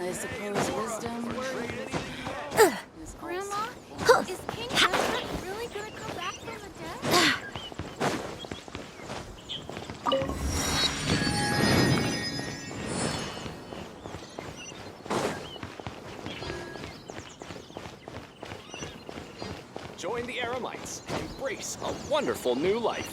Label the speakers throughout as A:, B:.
A: I suppose wisdom is
B: Grandma,
A: also...
B: is King Embark really gonna come back from the dead?
C: Join the Eremites. Embrace a wonderful new life.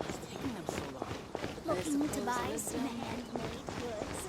A: It's taking them so long. I
B: Looking to
A: suppose
B: buy some
A: wisdom
B: handmade goods.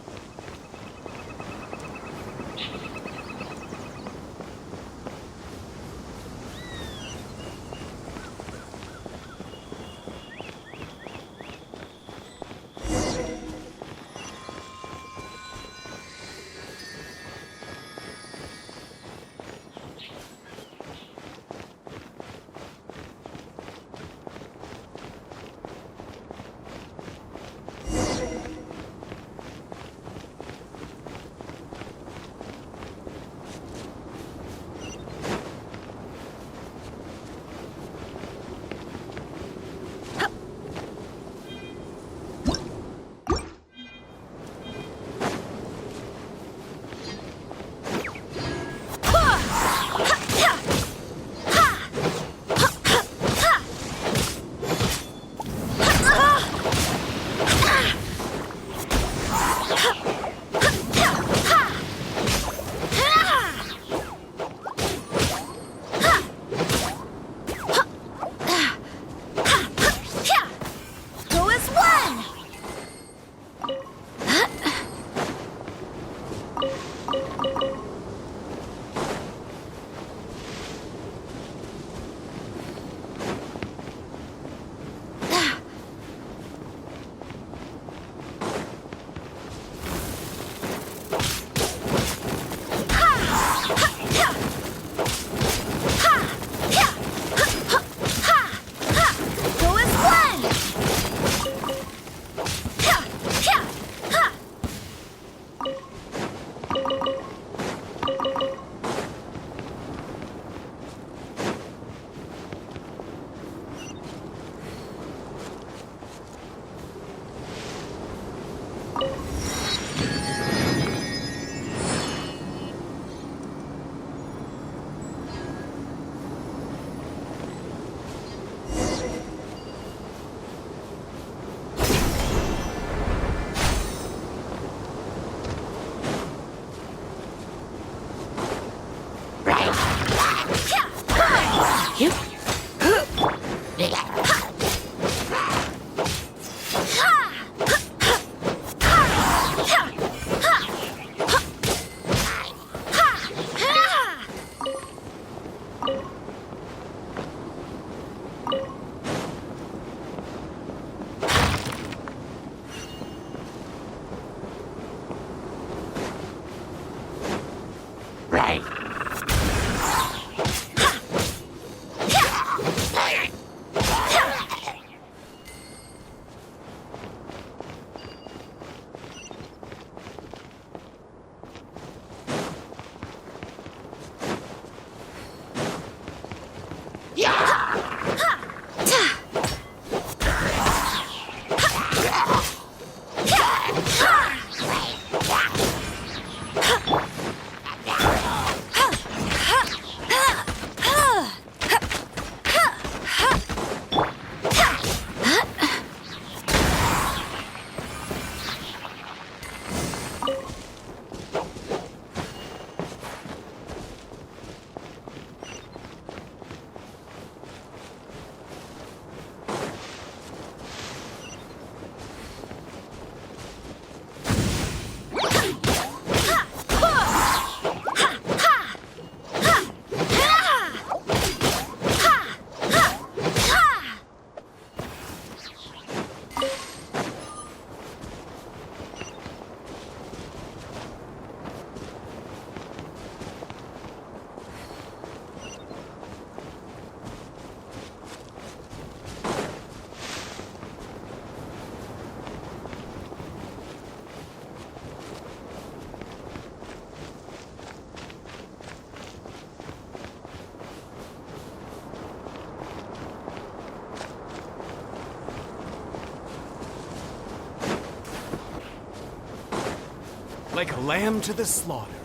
D: like a lamb to the slaughter.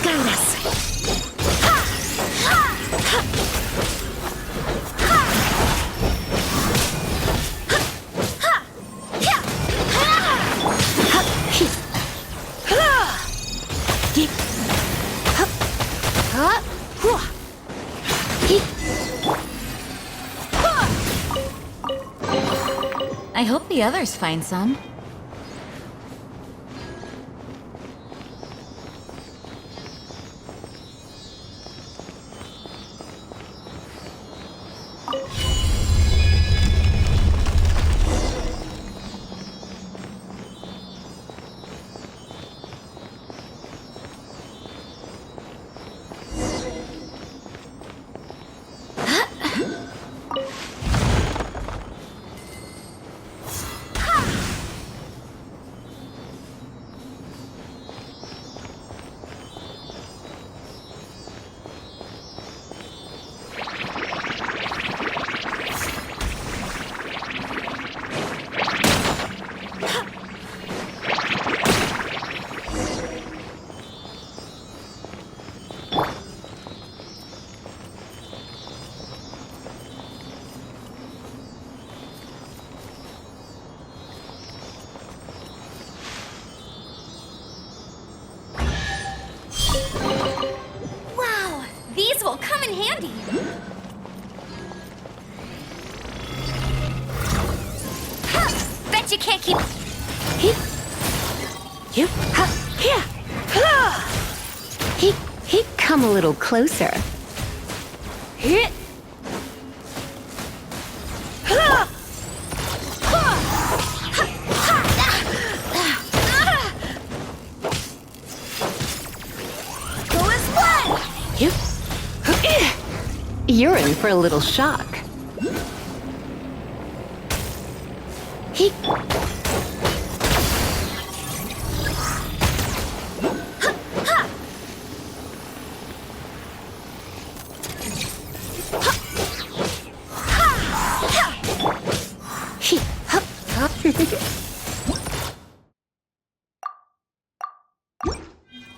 D: Guide us.
E: I hope the others find some.
B: Wow, these will come in handy. Huh, bet you can't keep.
D: You, here. He, come a little closer. Here.
B: Go as one.
D: You, you're in for a little shock. He.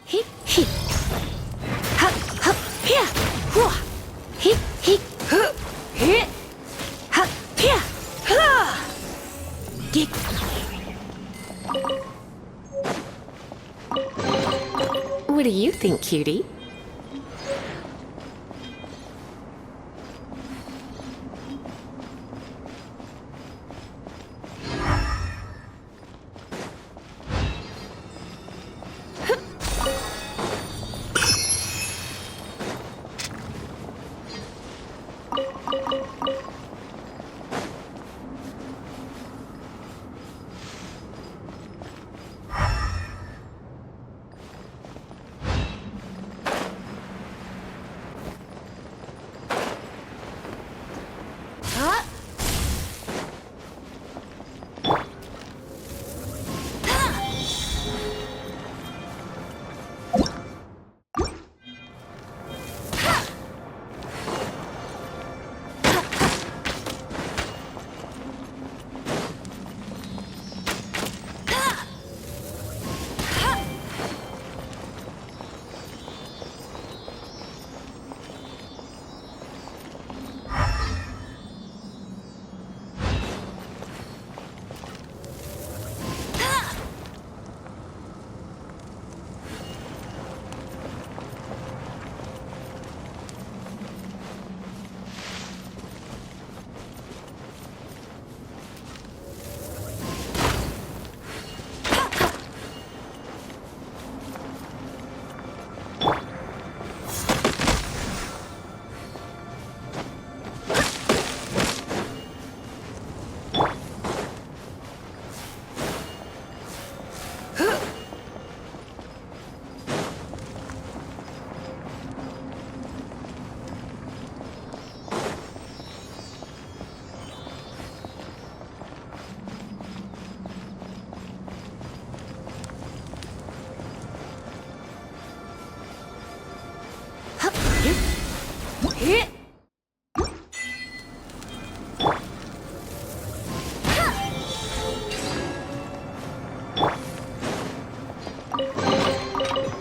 D: He. He. Ha, ha, here. Whoa. He. Here. Ha, here. Ha. Dick. What do you think, cutie?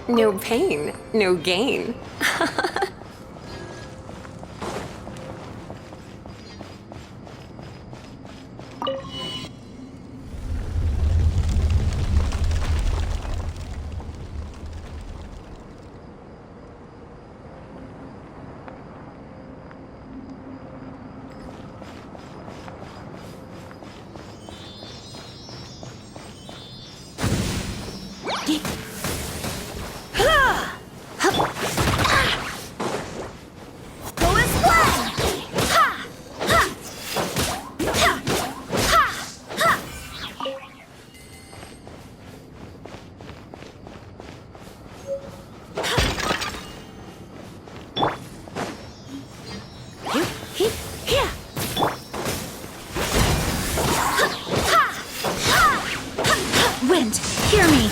D: No pain, no gain.
E: Wind, hear me.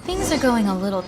E: Things are going a little...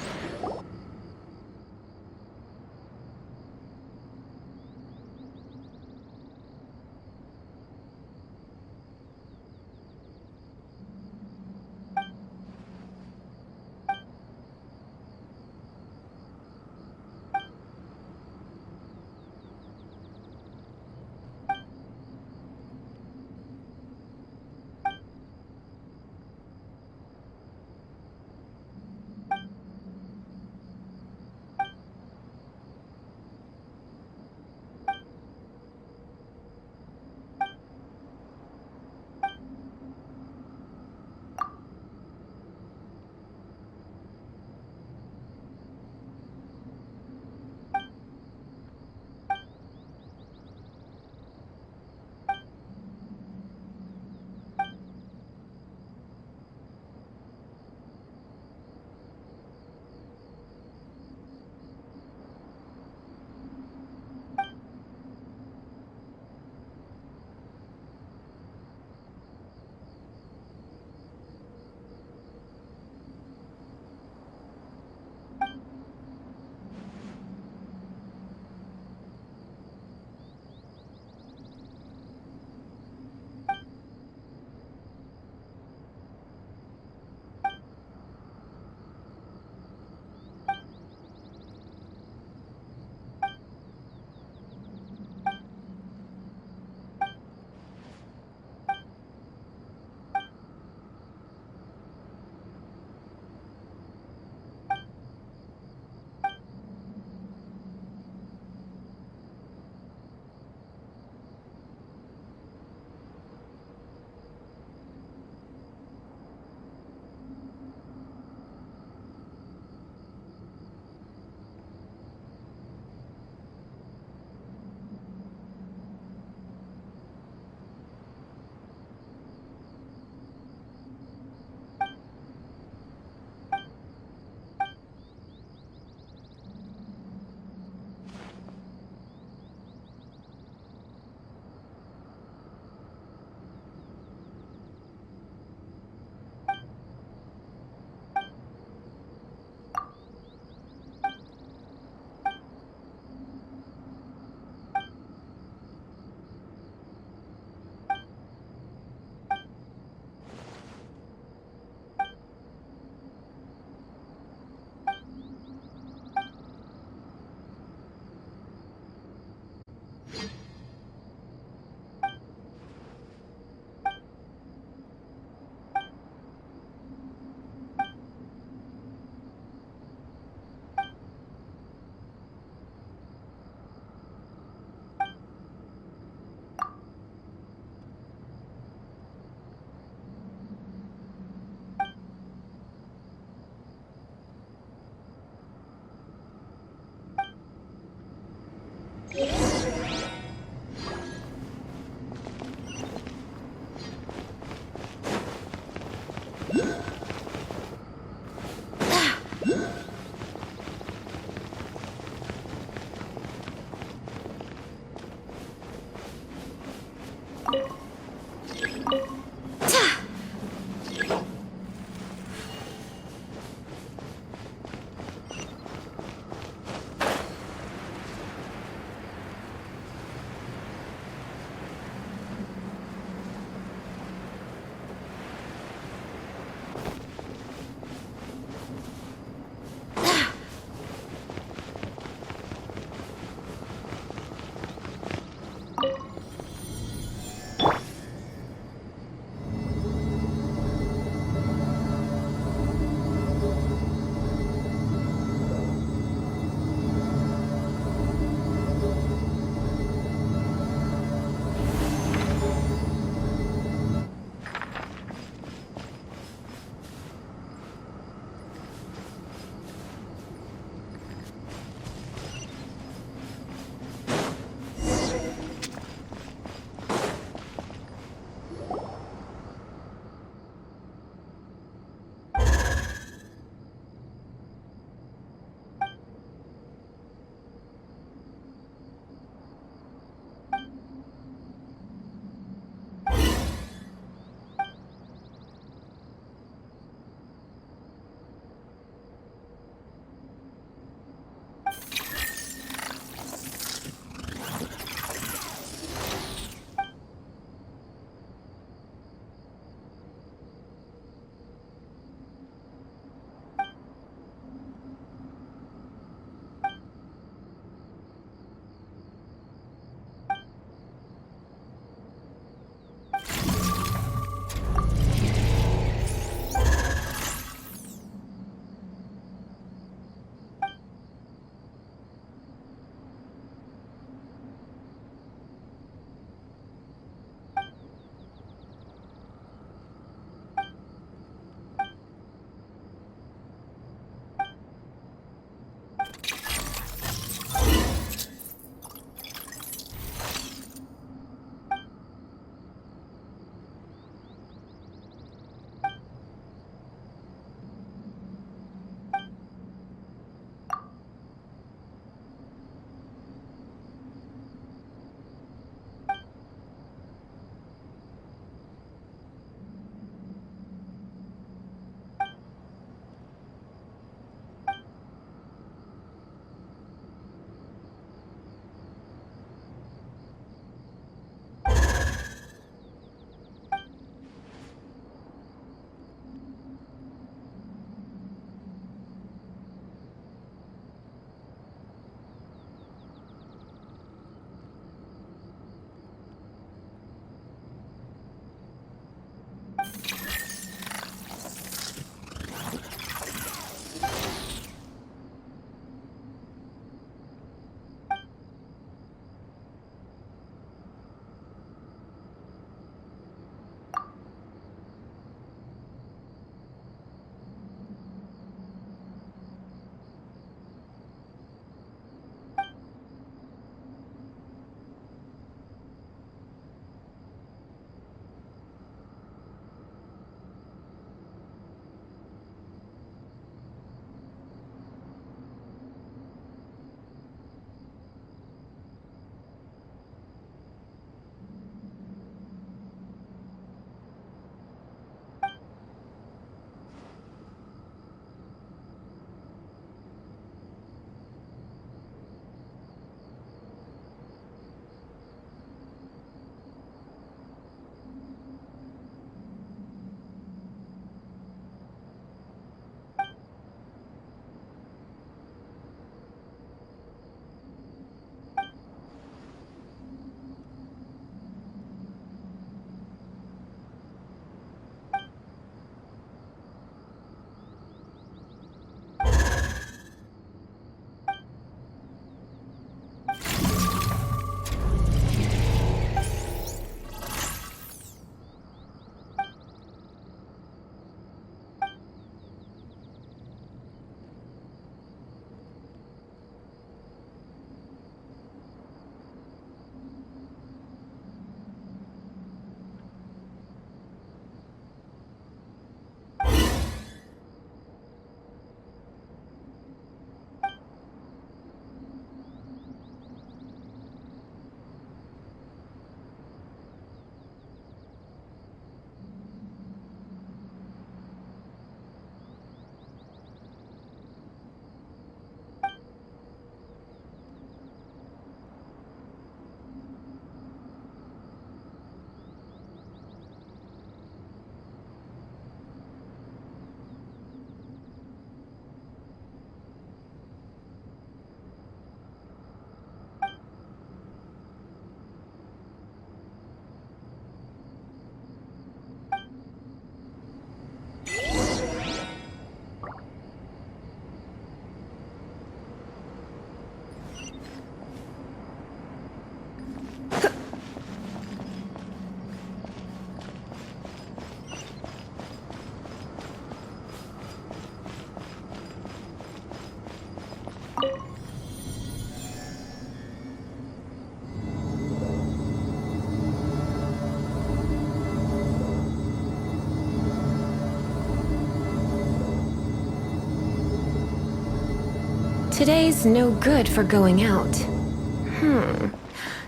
D: Today's no good for going out.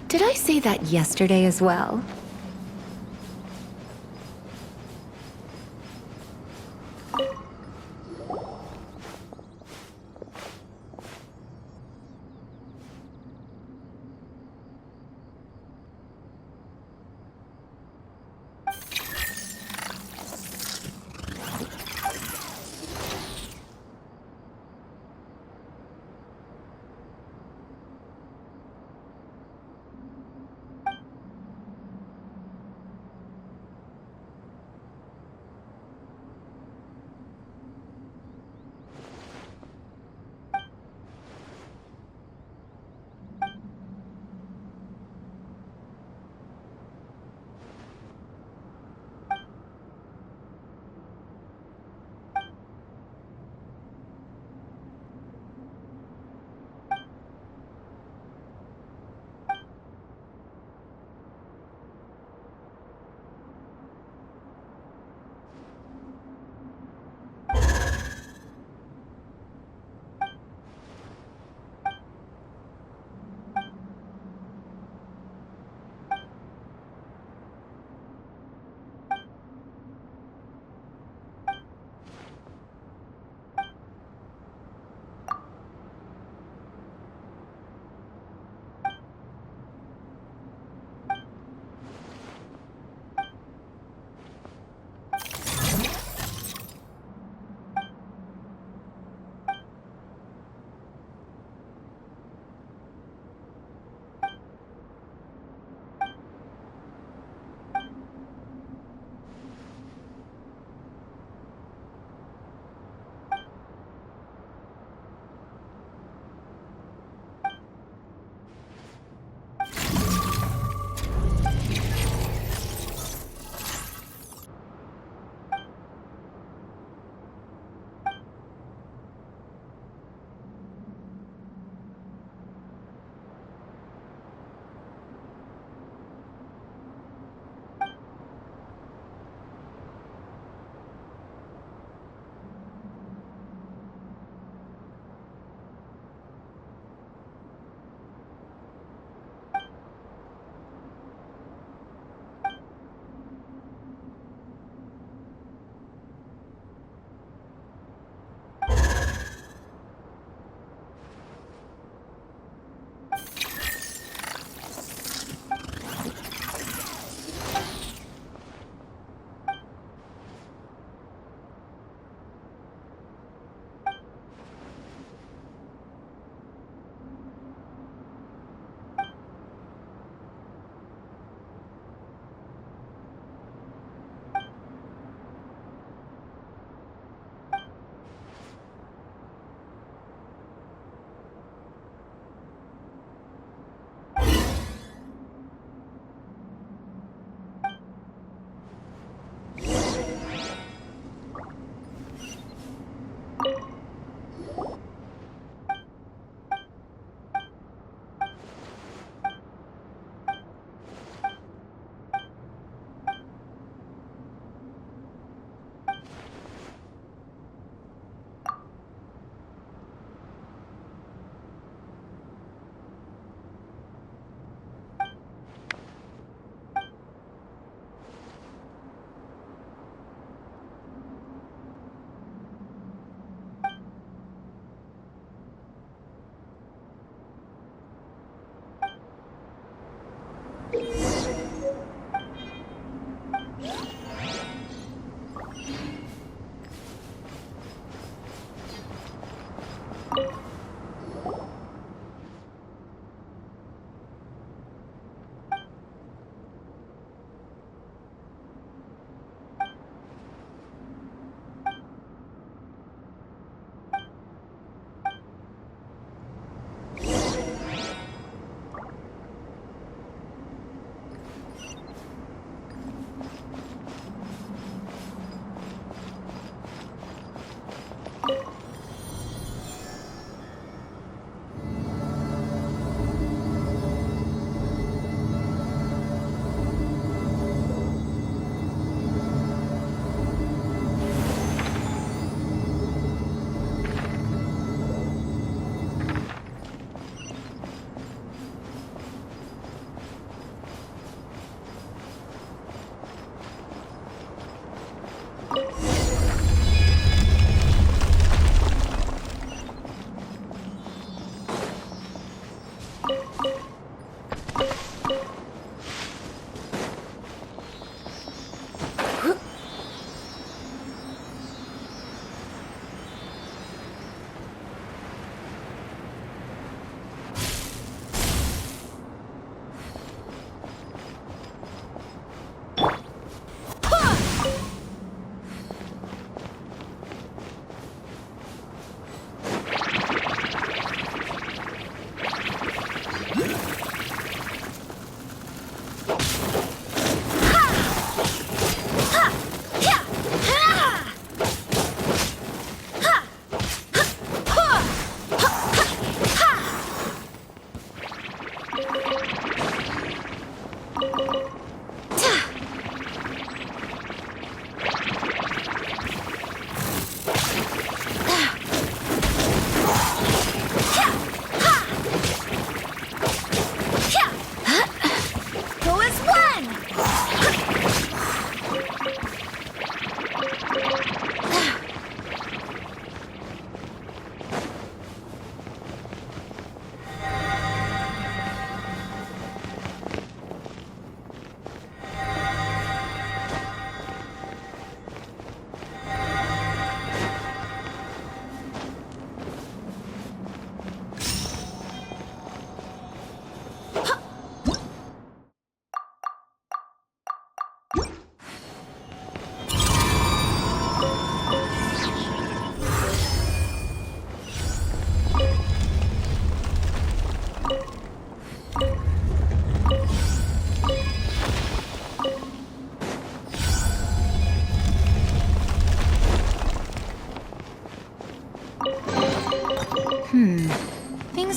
D: Did I say that yesterday as well?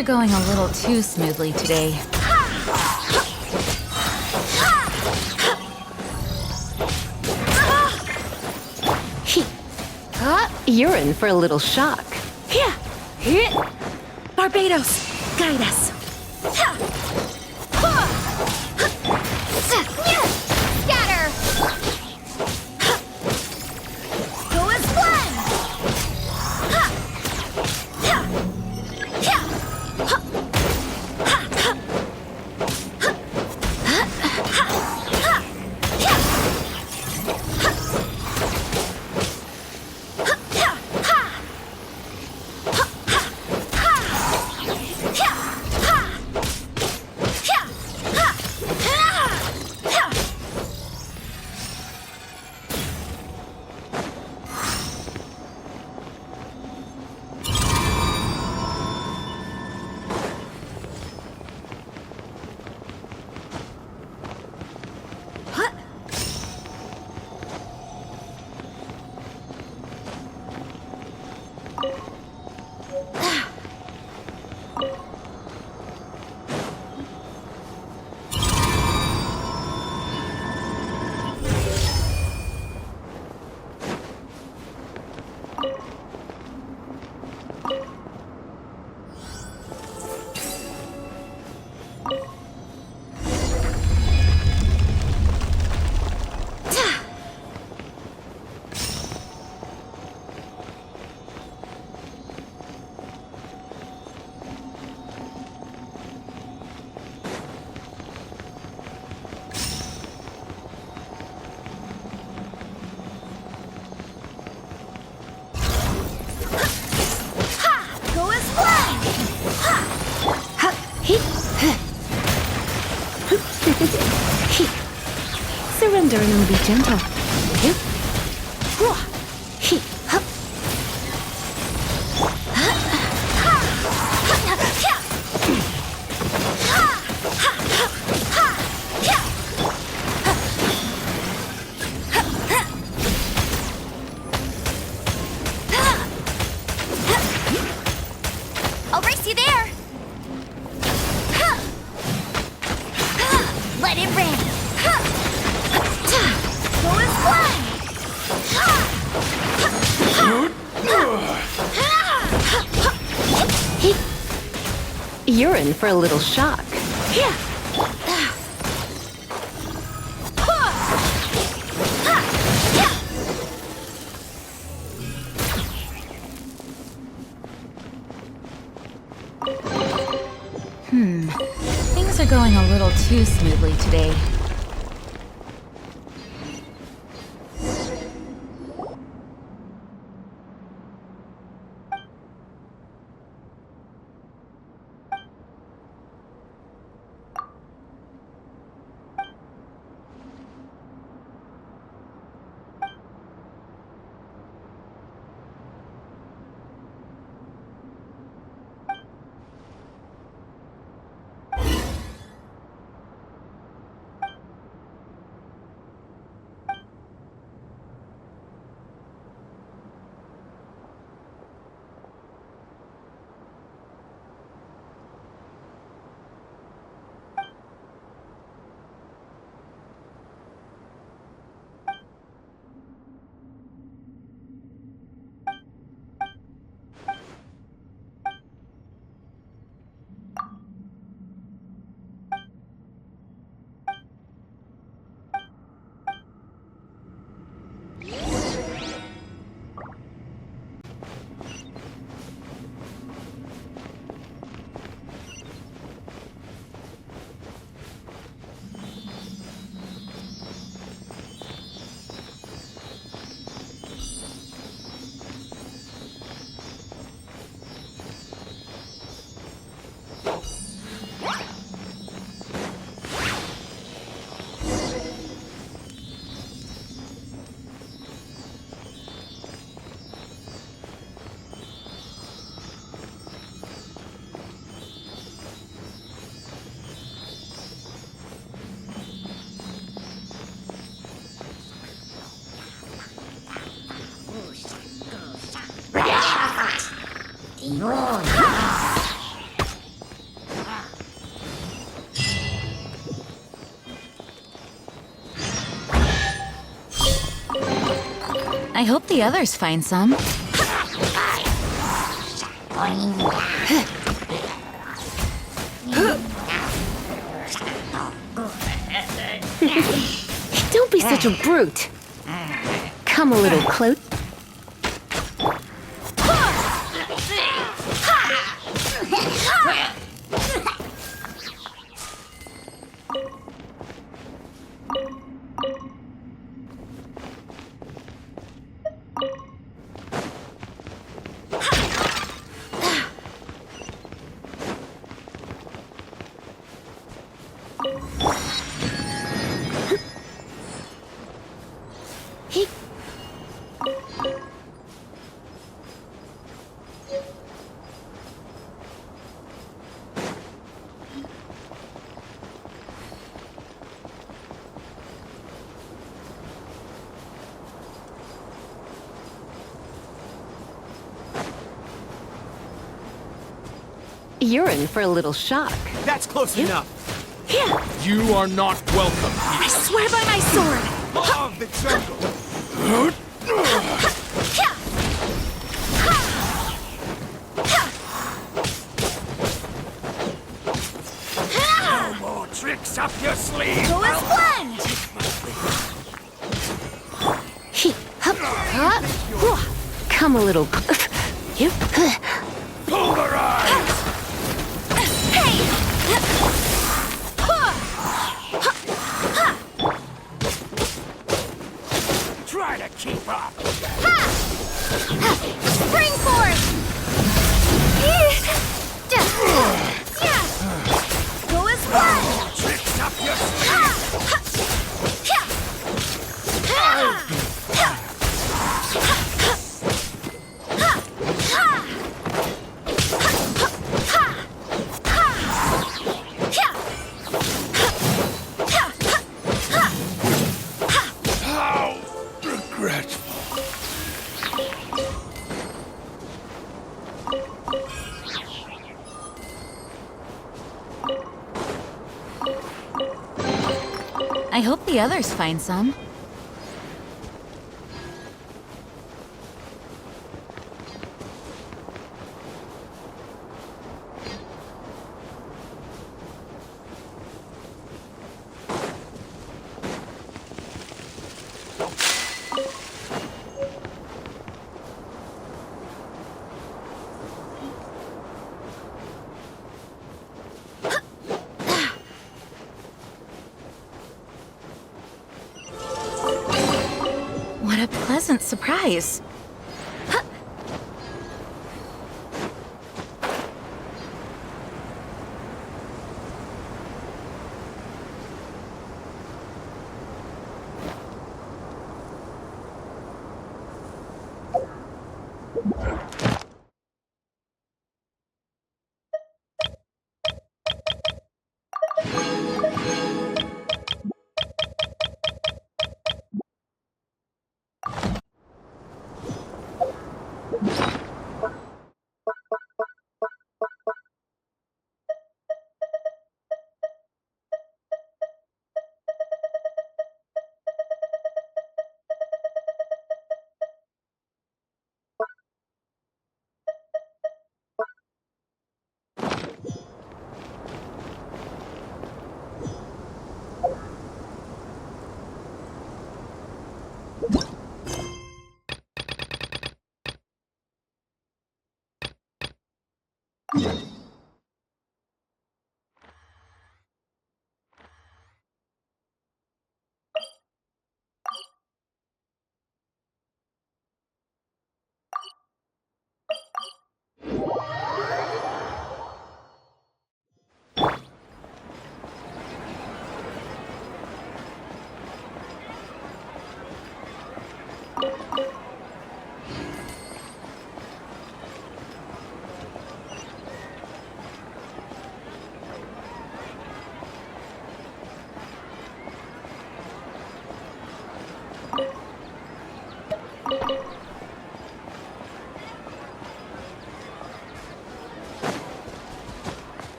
E: are going a little too smoothly today.
D: You're in for a little shock.
E: Yeah. Barbados, guide us.
B: Scatter! Go as one!
D: Surrender and be gentle.
B: I'll race you there! Let it rain! Go as one!
D: You're in for a little shock.
E: Things are going a little too smoothly today. I hope the others find some.
D: Don't be such a brute. Come a little close. You're in for a little shock.
C: That's close enough.
F: You are not welcome
E: I
F: here.
E: swear by my sword!
C: Law of the jungle. No more tricks up your sleeve.
E: Go as planned!
D: Come a little.
C: Pulverize. Try to keep up.
B: Spring force! Go as planned!
C: Tricks up your sleeve. How regretful.
E: I hope the others find some. What a pleasant surprise.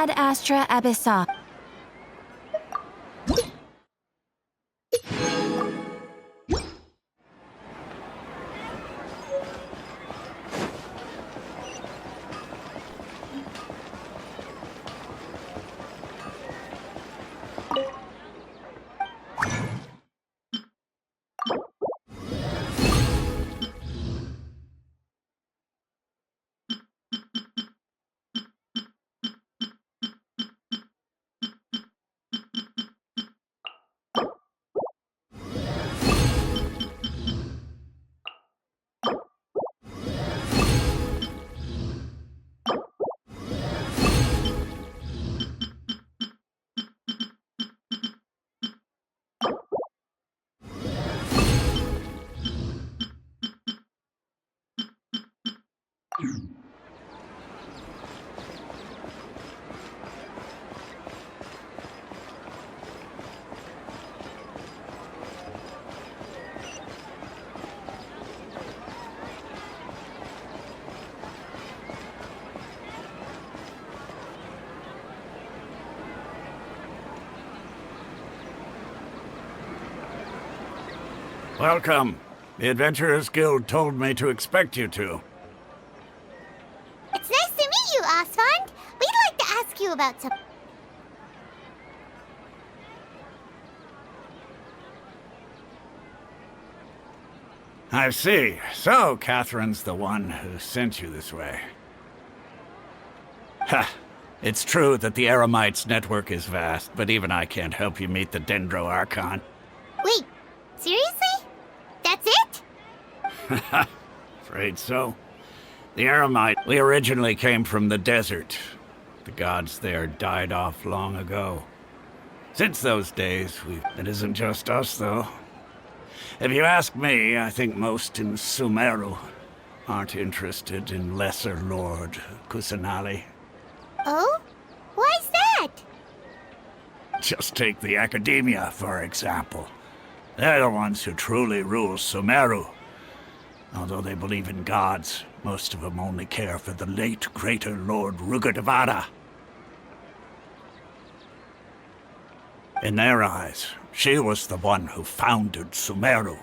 E: ad astra abyssa.
G: Welcome. The Adventurers Guild told me to expect you to.
B: It's nice to meet you, Oswald. We'd like to ask you about some...
G: I see. So, Catherine's the one who sent you this way. Ha! It's true that the Eremites network is vast, but even I can't help you meet the Dendro Archon.
B: Wait, seriously? That's it?
G: Afraid so. The Eremite, we originally came from the desert. The gods there died off long ago. Since those days, it isn't just us, though. If you ask me, I think most in Sumeru aren't interested in Lesser Lord Kusanali.
B: Oh? Why's that?
G: Just take the Academia, for example. They're the ones who truly rule Sumeru. Although they believe in gods, most of them only care for the late Greater Lord Rugadavada. In their eyes, she was the one who founded Sumeru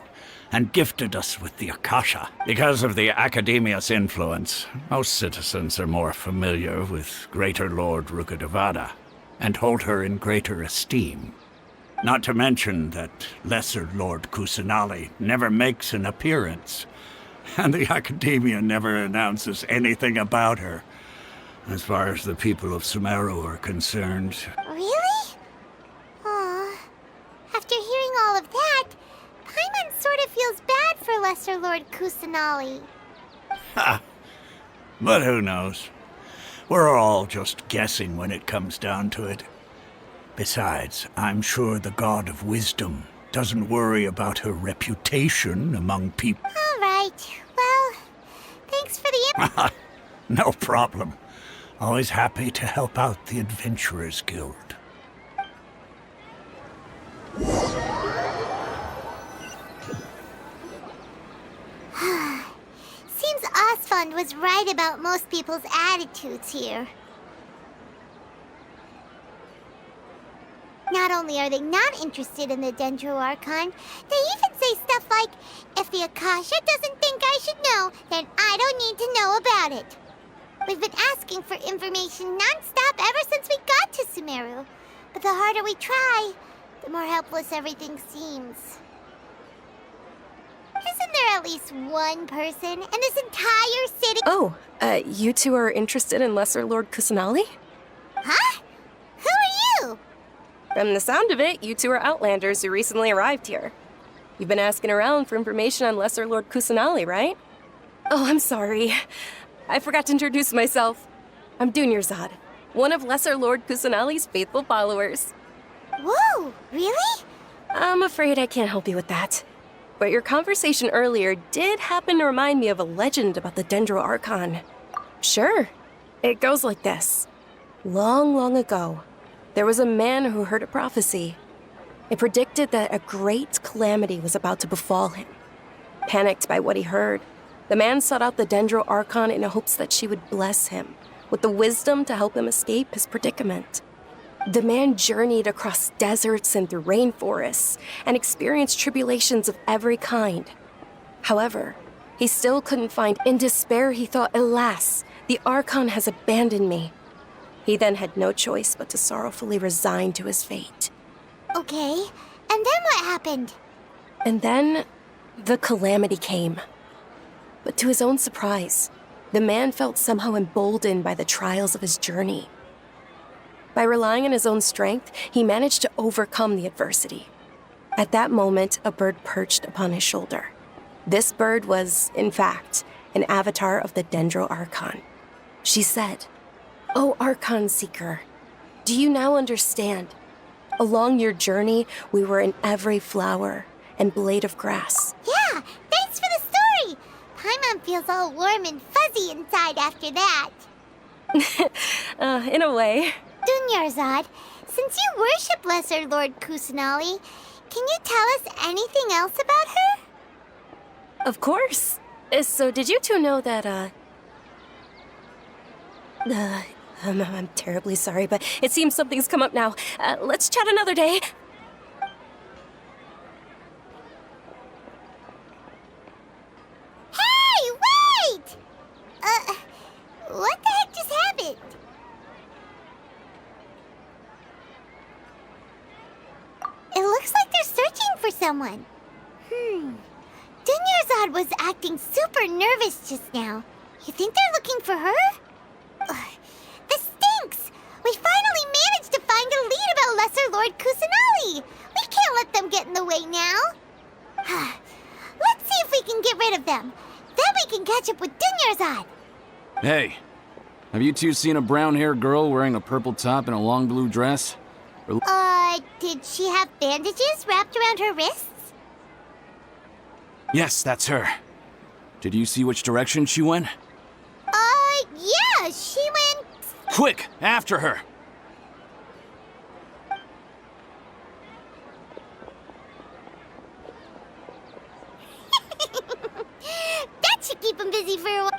G: and gifted us with the Akasha. Because of the Academia's influence, most citizens are more familiar with Greater Lord Rugadavada and hold her in greater esteem. Not to mention that Lesser Lord Kusanali never makes an appearance, and the Academia never announces anything about her, as far as the people of Sumeru are concerned.
B: Really? Aw. After hearing all of that, Paimon sort of feels bad for Lesser Lord Kusanali.
G: Ha! But who knows? We're all just guessing when it comes down to it. Besides, I'm sure the God of Wisdom doesn't worry about her reputation among people.
B: All right. Well, thanks for the
G: No problem. Always happy to help out the Adventurers Guild.
B: Seems Osfund was right about most people's attitudes here. Not only are they not interested in the Dendro Archon, they even say stuff like, if the Akasha doesn't think I should know, then I don't need to know about it. We've been asking for information non-stop ever since we got to Sumeru. But the harder we try, the more helpless everything seems. Isn't there at least one person in this entire city?
H: Oh, you two are interested in Lesser Lord Kusanali?
B: Huh? Who are you?
H: From the sound of it, you two are Outlanders who recently arrived here. You've been asking around for information on Lesser Lord Kusanali, right? Oh, I'm sorry. I forgot to introduce myself. I'm Dunyarzad, one of Lesser Lord Kusanali's faithful followers.
B: Whoa, really?
H: I'm afraid I can't help you with that. But your conversation earlier did happen to remind me of a legend about the Dendro Archon. Sure. It goes like this. Long, long ago, there was a man who heard a prophecy. It predicted that a great calamity was about to befall him. Panicked by what he heard, the man sought out the Dendro Archon in hopes that she would bless him, with the wisdom to help him escape his predicament. The man journeyed across deserts and through rainforests and experienced tribulations of every kind. However, he still couldn't find. In despair, he thought, alas, the Archon has abandoned me. He then had no choice but to sorrowfully resign to his fate.
B: Okay, and then what happened?
H: And then, the calamity came. But to his own surprise, the man felt somehow emboldened by the trials of his journey. By relying on his own strength, he managed to overcome the adversity. At that moment, a bird perched upon his shoulder. This bird was, in fact, an avatar of the Dendro Archon. She said, "O Archon Seeker, do you now understand? Along your journey, we were in every flower and blade of grass."
B: Yeah, thanks for the story! Paimon feels all warm and fuzzy inside after that.
H: In a way.
B: Dunyarzad, since you worship Lesser Lord Kusanali, can you tell us anything else about her?
H: Of course. So did you two know that, I'm terribly sorry, but it seems something's come up now. Let's chat another day.
B: Hey, wait! What the heck just happened? It looks like they're searching for someone. Dunyarzad was acting super nervous just now. You think they're looking for her? This stinks! We finally managed to find a lead about Lesser Lord Kusanali! We can't let them get in the way now. Let's see if we can get rid of them. Then we can catch up with Dunyarzad.
F: Hey, have you two seen a brown-haired girl wearing a purple top and a long blue dress?
B: Did she have bandages wrapped around her wrists?
F: Yes, that's her. Did you see which direction she went?
B: Yeah, she went...
F: Quick, after her!
B: That should keep him busy for a while.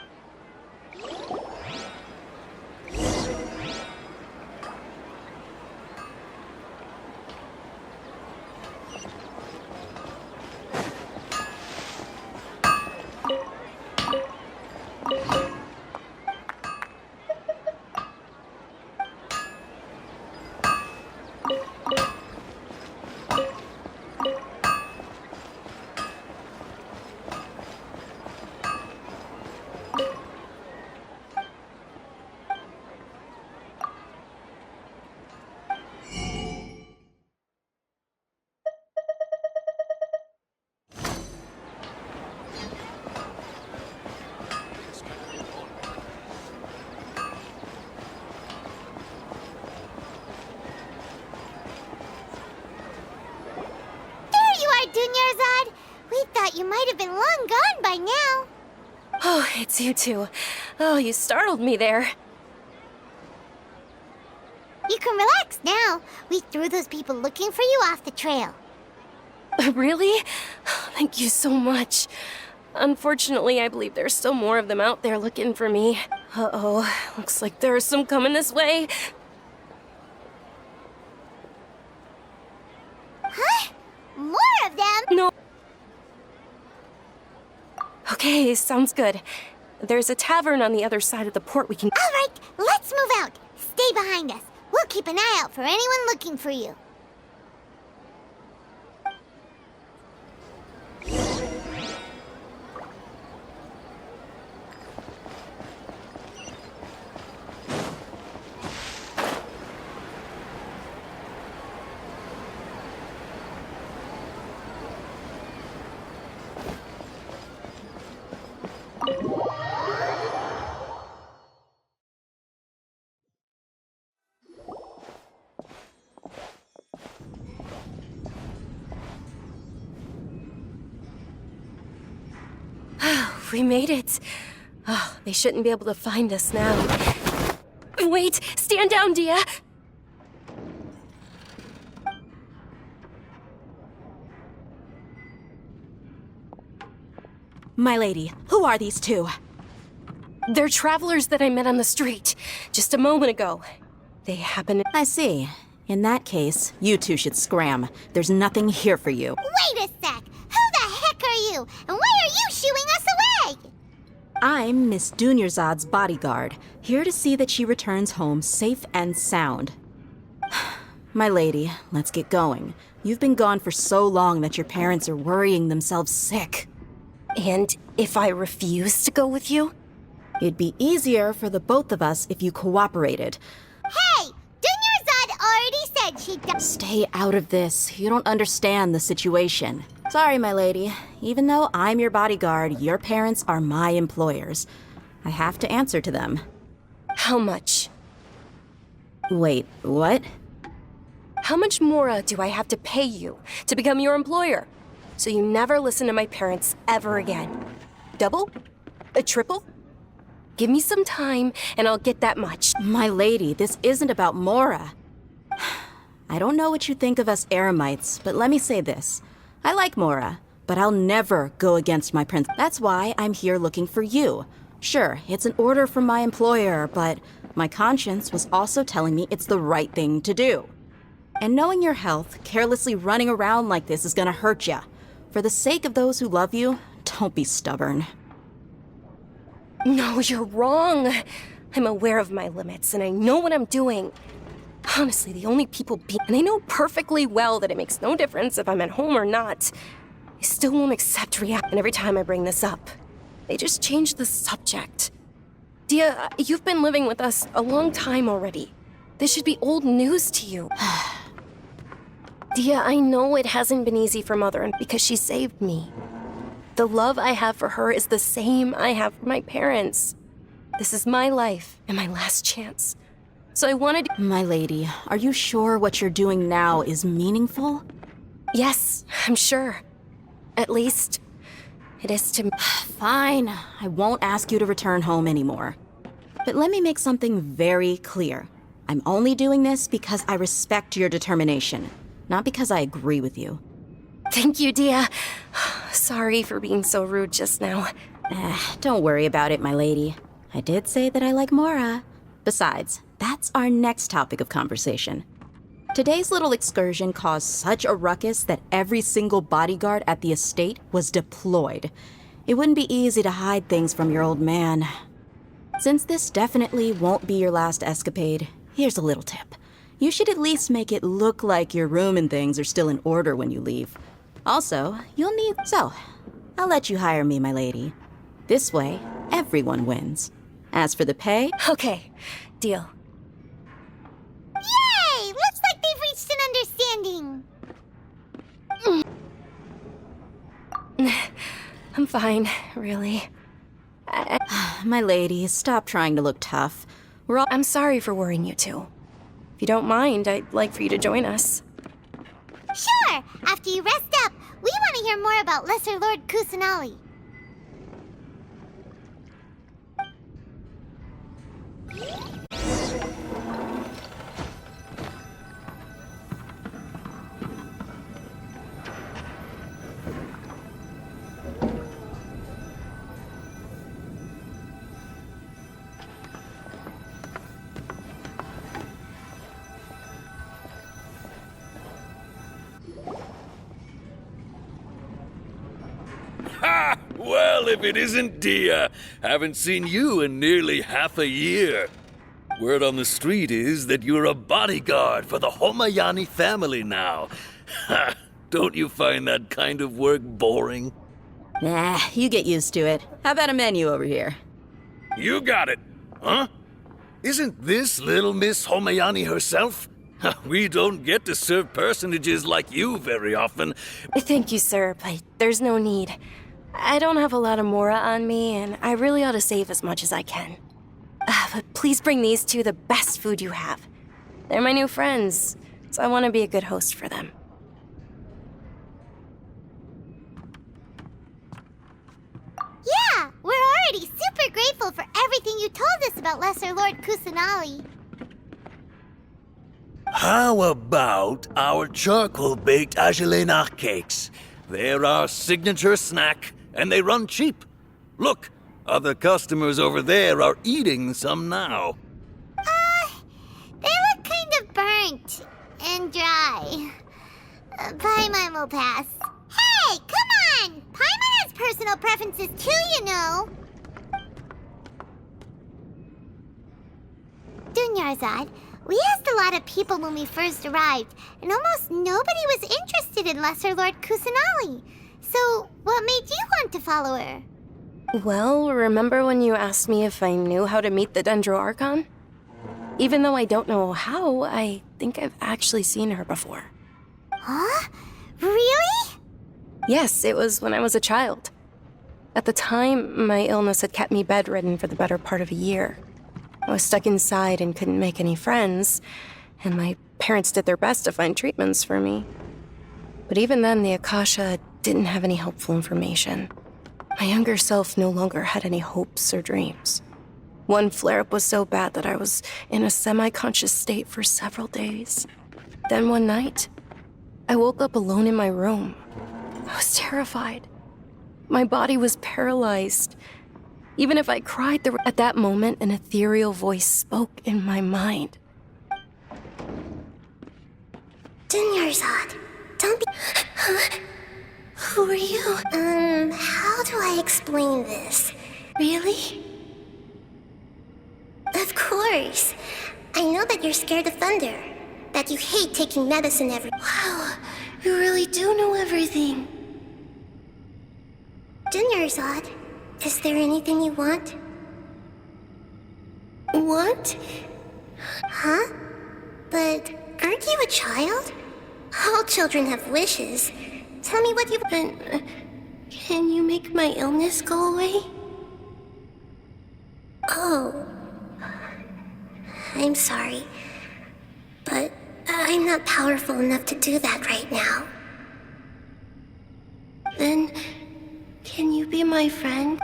B: Dunyarzad, we thought you might have been long gone by now.
H: Oh, it's you two. Oh, you startled me there.
B: You can relax now. We threw those people looking for you off the trail.
H: Really? Thank you so much. Unfortunately, I believe there's still more of them out there looking for me. Uh-oh, looks like there are some coming this way.
B: Huh? More of them?
H: No. Okay, sounds good. There's a tavern on the other side of the port we can...
B: All right, let's move out. Stay behind us. We'll keep an eye out for anyone looking for you.
H: We made it. Oh, they shouldn't be able to find us now. Wait! Stand down, Dia!
I: My lady, who are these two?
H: They're travelers that I met on the street just a moment ago. They happen.
I: I see. In that case, you two should scram. There's nothing here for you.
B: Wait a sec! Who the heck are you? And why are you shooing us away?
I: I'm Miss Dunyarzad's bodyguard, here to see that she returns home safe and sound. My lady, let's get going. You've been gone for so long that your parents are worrying themselves sick.
H: And if I refuse to go with you?
I: It'd be easier for the both of us if you cooperated.
B: Hey! Dunyarzad already said she'd
I: Stay out of this. You don't understand the situation. Sorry, my lady. Even though I'm your bodyguard, your parents are my employers. I have to answer to them.
H: How much?
I: Wait, what?
H: How much more do I have to pay you to become your employer? So you never listen to my parents ever again. Double? A triple? Give me some time and I'll get that much.
I: My lady, this isn't about Mora. I don't know what you think of us Eremites, but let me say this. I like Mora, but I'll never go against my prince. That's why I'm here looking for you. Sure, it's an order from my employer, but my conscience was also telling me it's the right thing to do. And knowing your health, carelessly running around like this is gonna hurt ya. For the sake of those who love you, don't be stubborn.
H: No, you're wrong. I'm aware of my limits and I know what I'm doing. Honestly, the only people and I know perfectly well that it makes no difference if I'm at home or not. I still won't accept and every time I bring this up, they just change the subject. Dia, you've been living with us a long time already. This should be old news to you. Dia, I know it hasn't been easy for Mother because she saved me. The love I have for her is the same I have for my parents. This is my life and my last chance. So I wanted...
I: My lady, are you sure what you're doing now is meaningful?
H: Yes, I'm sure. At least, it is to me.
I: Fine, I won't ask you to return home anymore. But let me make something very clear. I'm only doing this because I respect your determination, not because I agree with you.
H: Thank you, Dia. Sorry for being so rude just now.
I: Don't worry about it, my lady. I did say that I like Mora. Besides, that's our next topic of conversation. Today's little excursion caused such a ruckus that every single bodyguard at the estate was deployed. It wouldn't be easy to hide things from your old man. Since this definitely won't be your last escapade, here's a little tip. You should at least make it look like your room and things are still in order when you leave. Also, you'll need... So, I'll let you hire me, my lady. This way, everyone wins. As for the pay...
H: Okay, deal.
B: Yay! Looks like they've reached an understanding.
H: I'm fine, really.
I: My lady, stop trying to look tough.
H: I'm sorry for worrying you two. If you don't mind, I'd like for you to join us.
B: Sure! After you rest up, we want to hear more about Lesser Lord Kusanali.
J: Ha! Well, if it isn't Dia. Haven't seen you in nearly half a year. Word on the street is that you're a bodyguard for the Homayani family now. Ha! Don't you find that kind of work boring?
I: Nah, you get used to it. How about a menu over here?
J: You got it. Huh? Isn't this little Miss Homayani herself? We don't get to serve personages like you very often.
H: Thank you, sir, but there's no need. I don't have a lot of Mora on me, and I really ought to save as much as I can. But please bring these two the best food you have. They're my new friends, so I want to be a good host for them.
B: Yeah, we're already super grateful for everything you told us about Lesser Lord Kusanali.
J: How about our charcoal-baked agelenach cakes? They're our signature snack, and they run cheap. Look, Other customers over there are eating some now.
B: They look kind of burnt and dry. Paimon will pass. Hey, come on! Paimon has personal preferences too, you know. Dunyarzad, we asked a lot of people when we first arrived, and almost nobody was interested in Lesser Lord Kusanali. So, what made you want to follow her?
H: Well, remember when you asked me if I knew how to meet the Dendro Archon? Even though I don't know how, I think I've actually seen her before.
B: Huh? Really?
H: Yes, it was when I was a child. At the time, my illness had kept me bedridden for the better part of a year. I was stuck inside and couldn't make any friends, and my parents did their best to find treatments for me. But even then, the Akasha didn't have any helpful information. My younger self no longer had any hopes or dreams. One flare-up was so bad that I was in a semi-conscious state for several days. Then one night, I woke up alone in my room. I was terrified. My body was paralyzed. Even if I cried, at that moment, an ethereal voice spoke in my mind.
B: Dunyarzad, don't be... Who are you? How do I explain this? Really? Of course. I know that you're scared of thunder. That you hate taking medicine every... Wow, you really do know everything. Dunyarzad, is there anything you want? Want? Huh? But aren't you a child? All children have wishes. Tell me what you want. Can you make my illness go away? Oh. I'm sorry. But I'm not powerful enough to do that right now. Then, can you be my friend?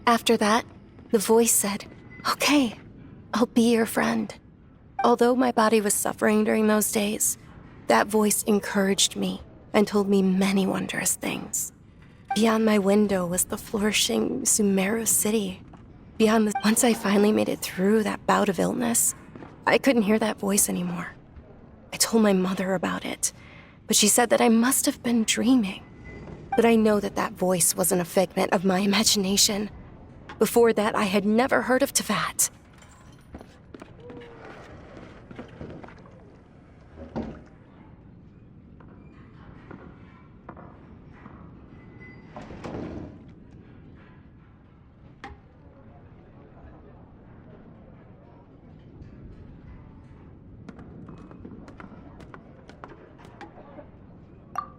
H: After that, the voice said, "Okay, I'll be your friend." Although my body was suffering during those days, that voice encouraged me and told me many wondrous things. Beyond my window was the flourishing Sumeru city. Once I finally made it through that bout of illness, I couldn't hear that voice anymore. I told my mother about it, but she said that I must have been dreaming. But I know that that voice wasn't a figment of my imagination. Before that, I had never heard of Teyvat.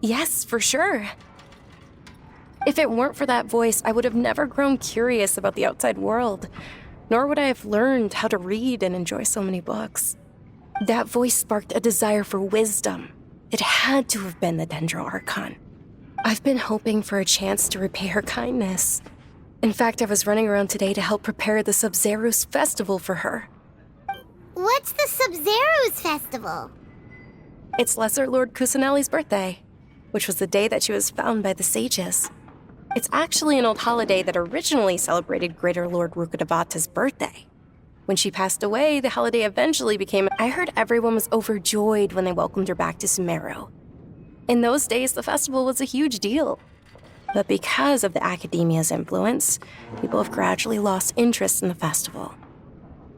H: Yes, for sure. If it weren't for that voice, I would have never grown curious about the outside world, nor would I have learned how to read and enjoy so many books. That voice sparked a desire for wisdom. It had to have been the Dendro Archon. I've been hoping for a chance to repay her kindness. In fact, I was running around today to help prepare the Sub-Zerus festival for her.
B: What's the Sub-Zerus festival?
H: It's Lesser Lord Kusanali's birthday, which was the day that she was found by the sages. It's actually an old holiday that originally celebrated Greater Lord Rukkhadevata's birthday. When she passed away, the holiday eventually became... I heard everyone was overjoyed when they welcomed her back to Sumeru. In those days, the festival was a huge deal. But because of the Academia's influence, people have gradually lost interest in the festival.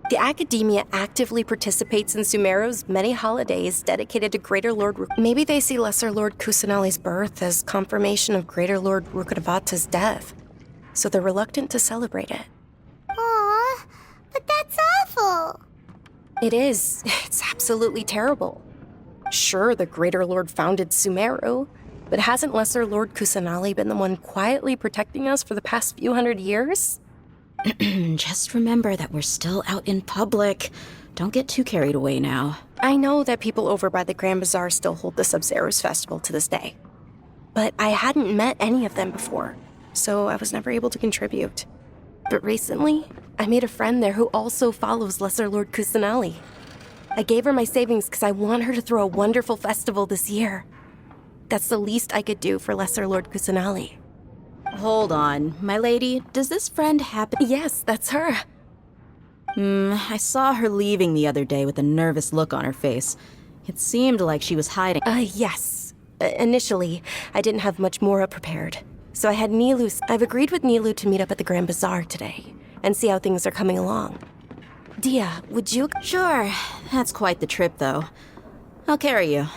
H: The Academia actively participates in Sumeru's many holidays dedicated to Greater Lord Maybe they see Lesser Lord Kusanali's birth as confirmation of Greater Lord Rukkhadevata's death, so they're reluctant to celebrate it.
B: Aw, but that's awful.
H: It is. It's absolutely terrible. Sure, the Greater Lord founded Sumeru, but hasn't Lesser Lord Kusanali been the one quietly protecting us for the past few hundred years?
I: Just remember that we're still out in public. Don't get too carried away now.
H: I know that people over by the Grand Bazaar still hold the Sub-Zerus festival to this day. But I hadn't met any of them before, so I was never able to contribute. But recently, I made a friend there who also follows Lesser Lord Kusanali. I gave her my savings because I want her to throw a wonderful festival this year. That's the least I could do for Lesser Lord Kusanali.
I: Hold on, my lady. Does this friend happen?
H: Yes, that's her.
I: I saw her leaving the other day with a nervous look on her face. It seemed like she was hiding.
H: Yes. Initially, I didn't have much Mora prepared. So I had Nilu. I've agreed with Nilu to meet up at the Grand Bazaar today and see how things are coming along. Dia, would you?
I: Sure. That's quite the trip, though. I'll carry you.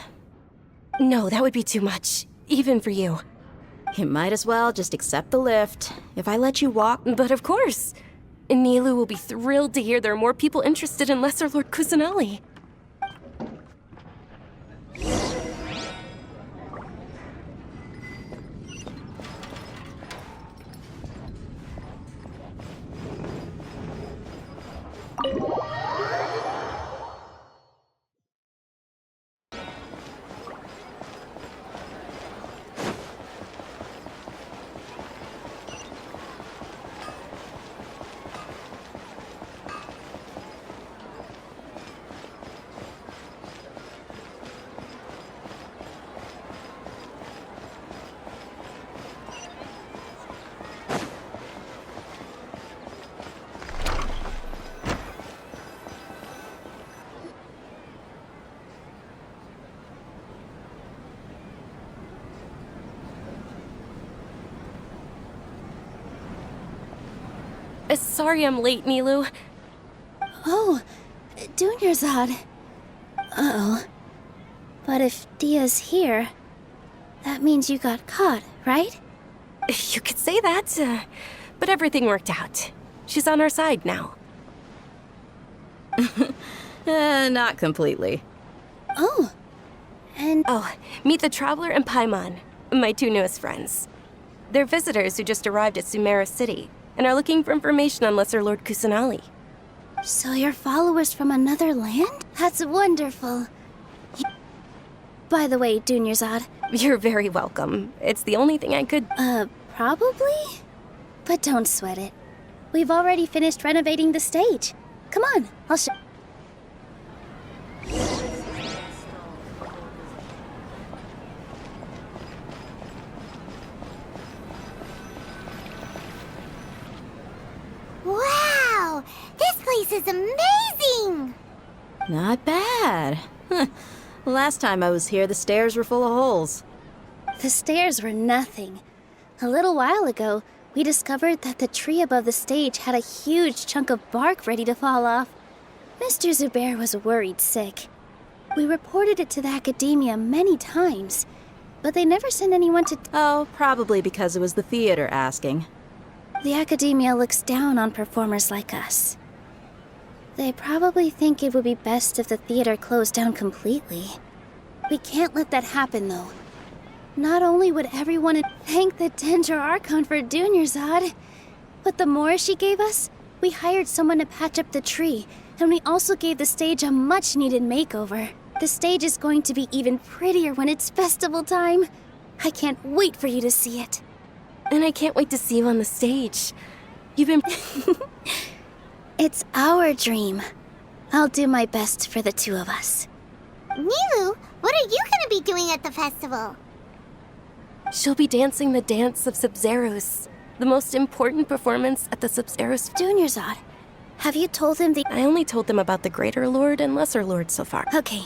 H: No, that would be too much. Even for you.
I: You might as well just accept the lift. If I let you walk...
H: But of course. Nilu will be thrilled to hear there are more people interested in Lesser Lord Kusanali. Sorry I'm late, Nilu.
B: Oh, Dunyarzad. Uh-oh. But if Dia's here, that means you got caught, right?
H: You could say that, but everything worked out. She's on our side now.
I: Not completely.
B: Oh. And...
H: Oh, meet the Traveler and Paimon, my two newest friends. They're visitors who just arrived at Sumeru City and are looking for information on Lesser Lord Kusanali.
B: So you're followers from another land? That's wonderful. By the way, Dunyarzad.
H: You're very welcome. It's the only thing I could...
B: Probably? But don't sweat it. We've already finished renovating the stage. Come on, I'll show... Wow! This place is amazing!
I: Not bad. Last time I was here, the stairs were full of holes.
B: The stairs were nothing. A little while ago, we discovered that the tree above the stage had a huge chunk of bark ready to fall off. Mr. Zubair was worried sick. We reported it to the academia many times, but they never sent anyone to...
I: Oh, probably because it was the theater asking.
B: The academia looks down on performers like us. They probably think it would be best if the theater closed down completely. We can't let that happen, though. Not only would everyone thank the Dendro Archon for Dunyarzad, but the more she gave us, we hired someone to patch up the tree, and we also gave the stage a much-needed makeover. The stage is going to be even prettier when it's festival time. I can't wait for you to see it.
H: And I can't wait to see you on the stage. You've been...
B: It's our dream. I'll do my best for the two of us. Nilu, what are you gonna be doing at the festival?
H: She'll be dancing the dance of Sub-Zeros, the most important performance at the Sub-Zeros...
B: Dunyarzad, have you told him the...
H: I only told them about the Greater Lord and Lesser Lord so far.
B: Okay.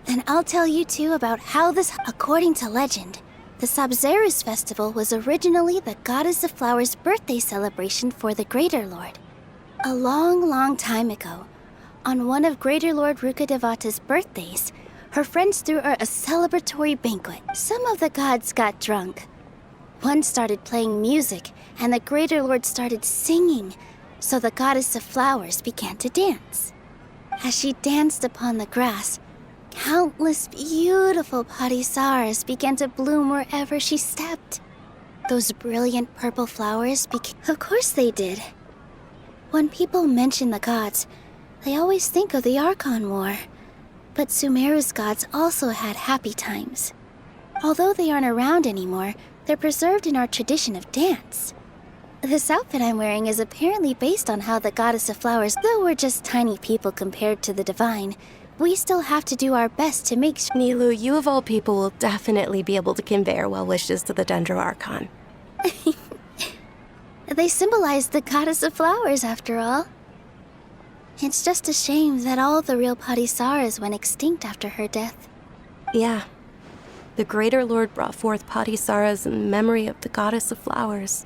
B: And I'll tell you too about how this... According to legend, the Sub-Zeros festival was originally the Goddess of Flowers' birthday celebration for the Greater Lord. A long, long time ago, on one of Greater Lord Rukkhadevata's birthdays, her friends threw her a celebratory banquet. Some of the gods got drunk. One started playing music, and the Greater Lord started singing, so the Goddess of Flowers began to dance. As she danced upon the grass, countless beautiful parisaras began to bloom wherever she stepped. Those brilliant purple flowers became... Of course they did. When people mention the gods, they always think of the Archon War. But Sumeru's gods also had happy times. Although they aren't around anymore, they're preserved in our tradition of dance. This outfit I'm wearing is apparently based on how the Goddess of Flowers, though we're just tiny people compared to the divine, we still have to do our best to make sure...
H: Nilu, you of all people will definitely be able to convey our well wishes to the Dendro Archon.
B: They symbolize the goddess of flowers, after all. It's just a shame that all the real Patisaras went extinct after her death.
H: Yeah. The Greater Lord brought forth Patisaras in memory of the goddess of flowers.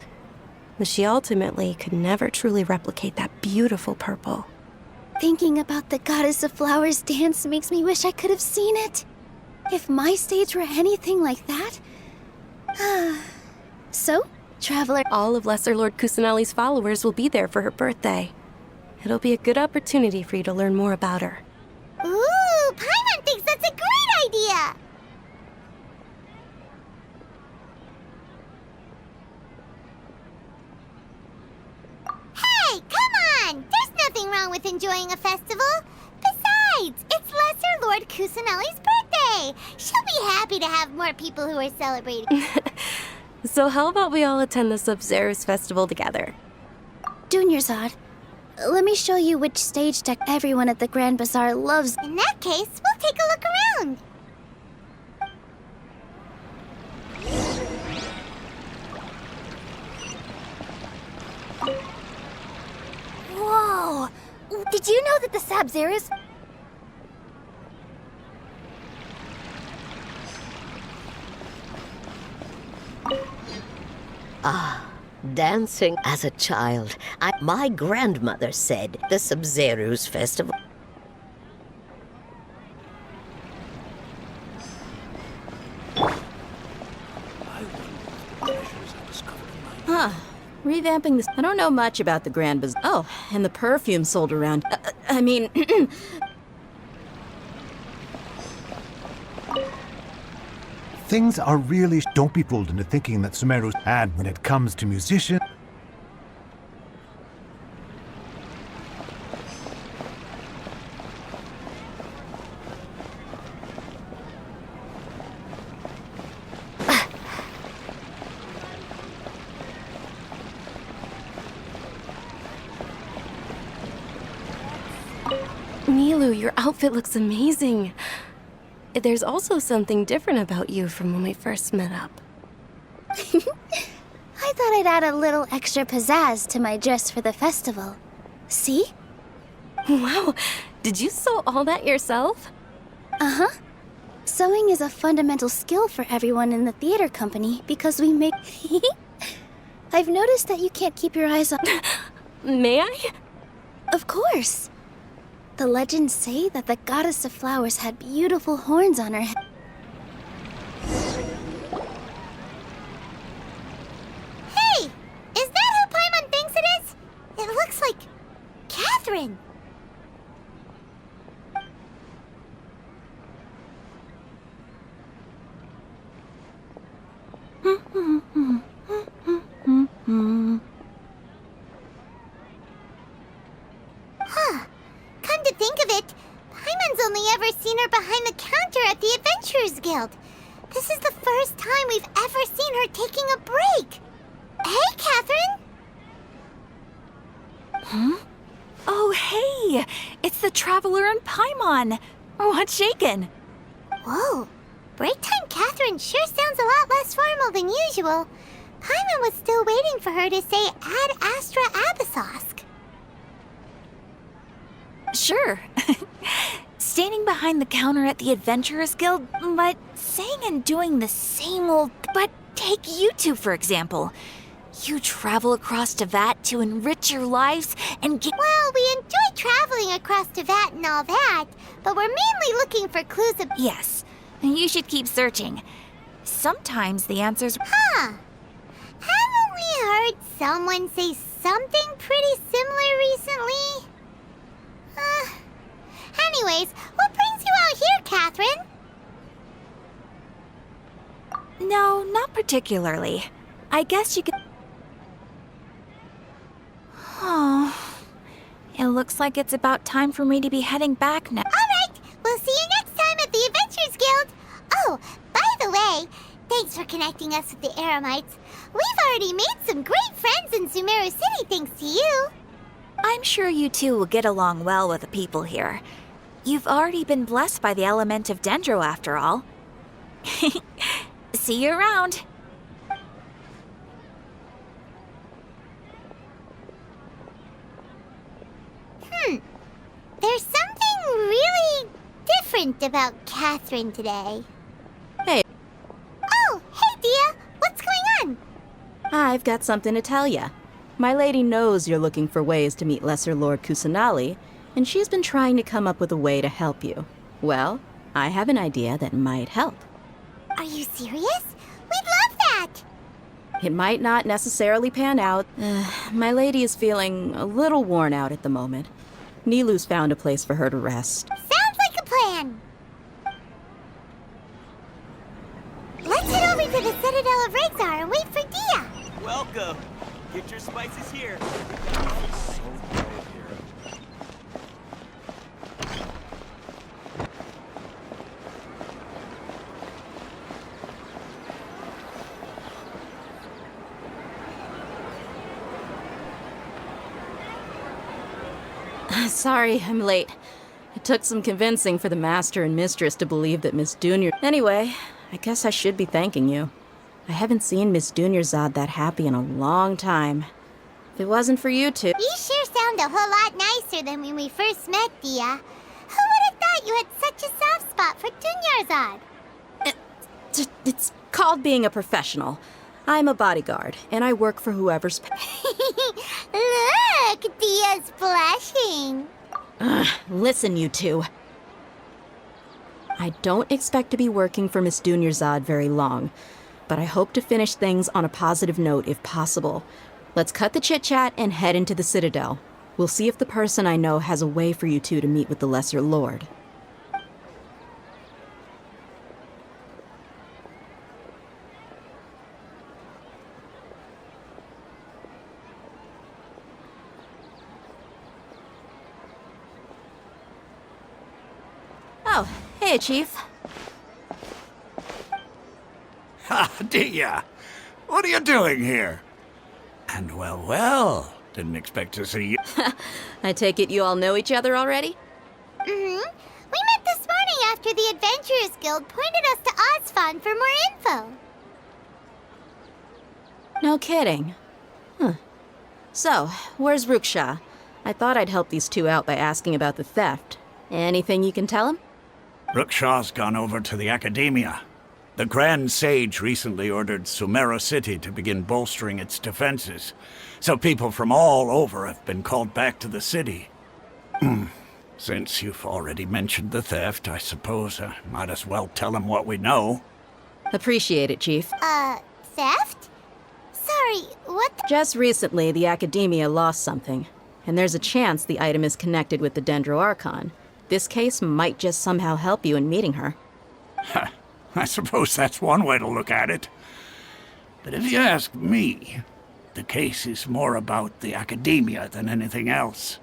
H: But she ultimately could never truly replicate that beautiful purple.
B: Thinking about the goddess of flowers dance makes me wish I could have seen it. If my stage were anything like that. So, Traveler,
H: All of Lesser Lord Kusanali's followers will be there for her birthday. It'll be a good opportunity for you to learn more about her.
B: ooh, Paimon thinks that's a great idea! Hey, come on! There's nothing wrong with enjoying a festival. Besides, it's Lesser Lord Kusanali's birthday. She'll be happy to have more people who are celebrating.
H: So how about we all attend the Sub-Zerus festival together?
B: Dunyarzad, let me show you which stage deck everyone at the Grand Bazaar loves. In that case, we'll take a look around. Whoa! Did you know that the Sub-Zerus...
K: Dancing as a child. My grandmother said the Sub-Zerus festival.
I: Revamping this. I don't know much about the Grand Bazaar. Oh, and the perfume sold around. I mean...
L: Things are really... Don't be fooled into thinking that Sumeru's... And when it comes to musicians...
H: Nilu, your outfit looks amazing. There's also something different about you from when we first met up.
B: I thought I'd add a little extra pizzazz to my dress for the festival. See?
H: Wow, did you sew all that yourself?
B: Uh-huh. Sewing is a fundamental skill for everyone in the theater company because we make... I've noticed that you can't keep your eyes on...
H: May I?
B: Of course. The legends say that the goddess of flowers had beautiful horns on her head. Hey! Is that who Paimon thinks it is? It looks like... Catherine! Huh. Come to think of it, Paimon's only ever seen her behind the counter at the Adventurers Guild. This is the first time we've ever seen her taking a break. Hey, Catherine!
E: Huh? Oh, hey! It's the Traveler and Paimon! What's shaken?
B: Whoa, break time Catherine sure sounds a lot less formal than usual. Paimon was still waiting for her to say Ad Astra Abyssosque.
E: Sure. Standing behind the counter at the Adventurers Guild, but saying and doing the same old... But take you two, for example. You travel across Teyvat to enrich your lives and get...
B: Well, we enjoy traveling across Teyvat and all that, but we're mainly looking for clues of...
E: Yes, you should keep searching. Sometimes the answers...
B: Huh. Haven't we heard someone say something pretty similar recently? Anyways, what brings you out here, Catherine?
E: No, not particularly. I guess you could... Oh, it looks like it's about time for me to be heading back now.
B: Alright, we'll see you next time at the Adventurers Guild. Oh, by the way, thanks for connecting us with the Eremites. We've already made some great friends in Sumeru City thanks to you.
E: I'm sure you two will get along well with the people here. You've already been blessed by the element of Dendro, after all. See you around.
B: different about Catherine today.
I: Hey.
B: Oh, hey, Dia. What's going on?
I: I've got something to tell ya. My lady knows you're looking for ways to meet Lesser Lord Kusanali, and she's been trying to come up with a way to help you. Well, I have an idea that might help.
B: Are you serious? We'd love that!
I: It might not necessarily pan out. My lady is feeling a little worn out at the moment. Nilu's found a place for her to rest.
B: Sounds like a plan! Let's head over to the Citadel of Rexar and wait for Dia!
M: Welcome! Get your spices here.
I: Sorry, I'm late. It took some convincing for the master and mistress to believe that Miss Dunya... Anyway, I guess I should be thanking you. I haven't seen Miss Dunyarzad that happy in a long time. If it wasn't for you two...
B: You sure sound a whole lot nicer than when we first met, Dia. Who would have thought you had such a soft spot for Dunyarzad?
I: It's called being a professional. I'm a bodyguard, and I work for whoever's...
B: Look, Dia's blushing.
I: Listen, you two. I don't expect to be working for Miss Dunyarzad very long, but I hope to finish things on a positive note if possible. Let's cut the chit-chat and head into the Citadel. We'll see if the person I know has a way for you two to meet with the Lesser Lord. Oh, hey, Chief.
G: Ha, Dia! What are you doing here? And well, didn't expect to see you.
I: I take it you all know each other already?
B: Mm-hmm. We met this morning after the Adventurers Guild pointed us to Ozfon for more info.
I: No kidding. Huh. So, where's Ruksha? I thought I'd help these two out by asking about the theft. Anything you can tell him?
G: Ruksha's gone over to the Academia. The Grand Sage recently ordered Sumeru City to begin bolstering its defenses, so people from all over have been called back to the city. Since you've already mentioned the theft, I suppose I might as well tell him what we know.
I: Appreciate it, Chief.
B: Theft? Sorry, what the—
I: Just recently, the Academia lost something, and there's a chance the item is connected with the Dendro Archon. This case might just somehow help you in meeting her.
G: I suppose that's one way to look at it. But if you ask me, the case is more about the Academia than anything else.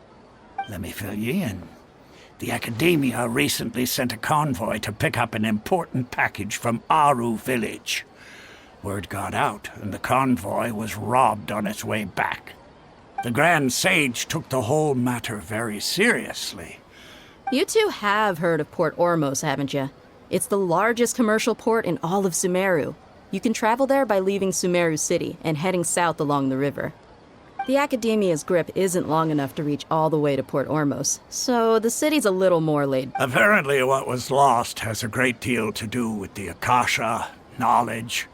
G: Let me fill you in. The Academia recently sent a convoy to pick up an important package from Aru village. Word got out, and the convoy was robbed on its way back. The Grand Sage took the whole matter very seriously.
I: You two have heard of Port Ormos, haven't you? It's the largest commercial port in all of Sumeru. You can travel there by leaving Sumeru City and heading south along the river. The Academia's grip isn't long enough to reach all the way to Port Ormos, so the city's a little more laid.
G: Apparently what was lost has a great deal to do with the Akasha, knowledge,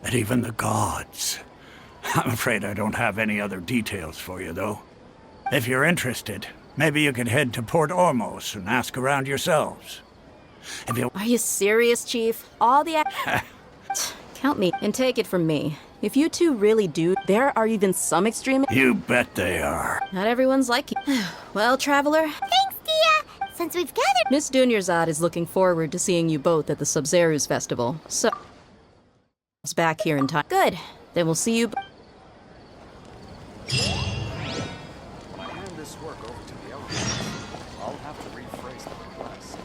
G: and even the gods. I'm afraid I don't have any other details for you, though. If you're interested, maybe you could head to Port Ormos and ask around yourselves. If you...
I: Are you serious, Chief? All the... Count me, and take it from me. If you two really do, there are even some extreme...
G: You bet they are.
I: Not everyone's like you. Well, Traveler...
B: Thanks, Dia! Since we've gathered...
I: Miss Dunyarzad is looking forward to seeing you both at the Sub-Zerus Festival, so... It's back here in time. Good. Then we'll see you...
F: When I hand this work over to the elders, I'll have to rephrase the request.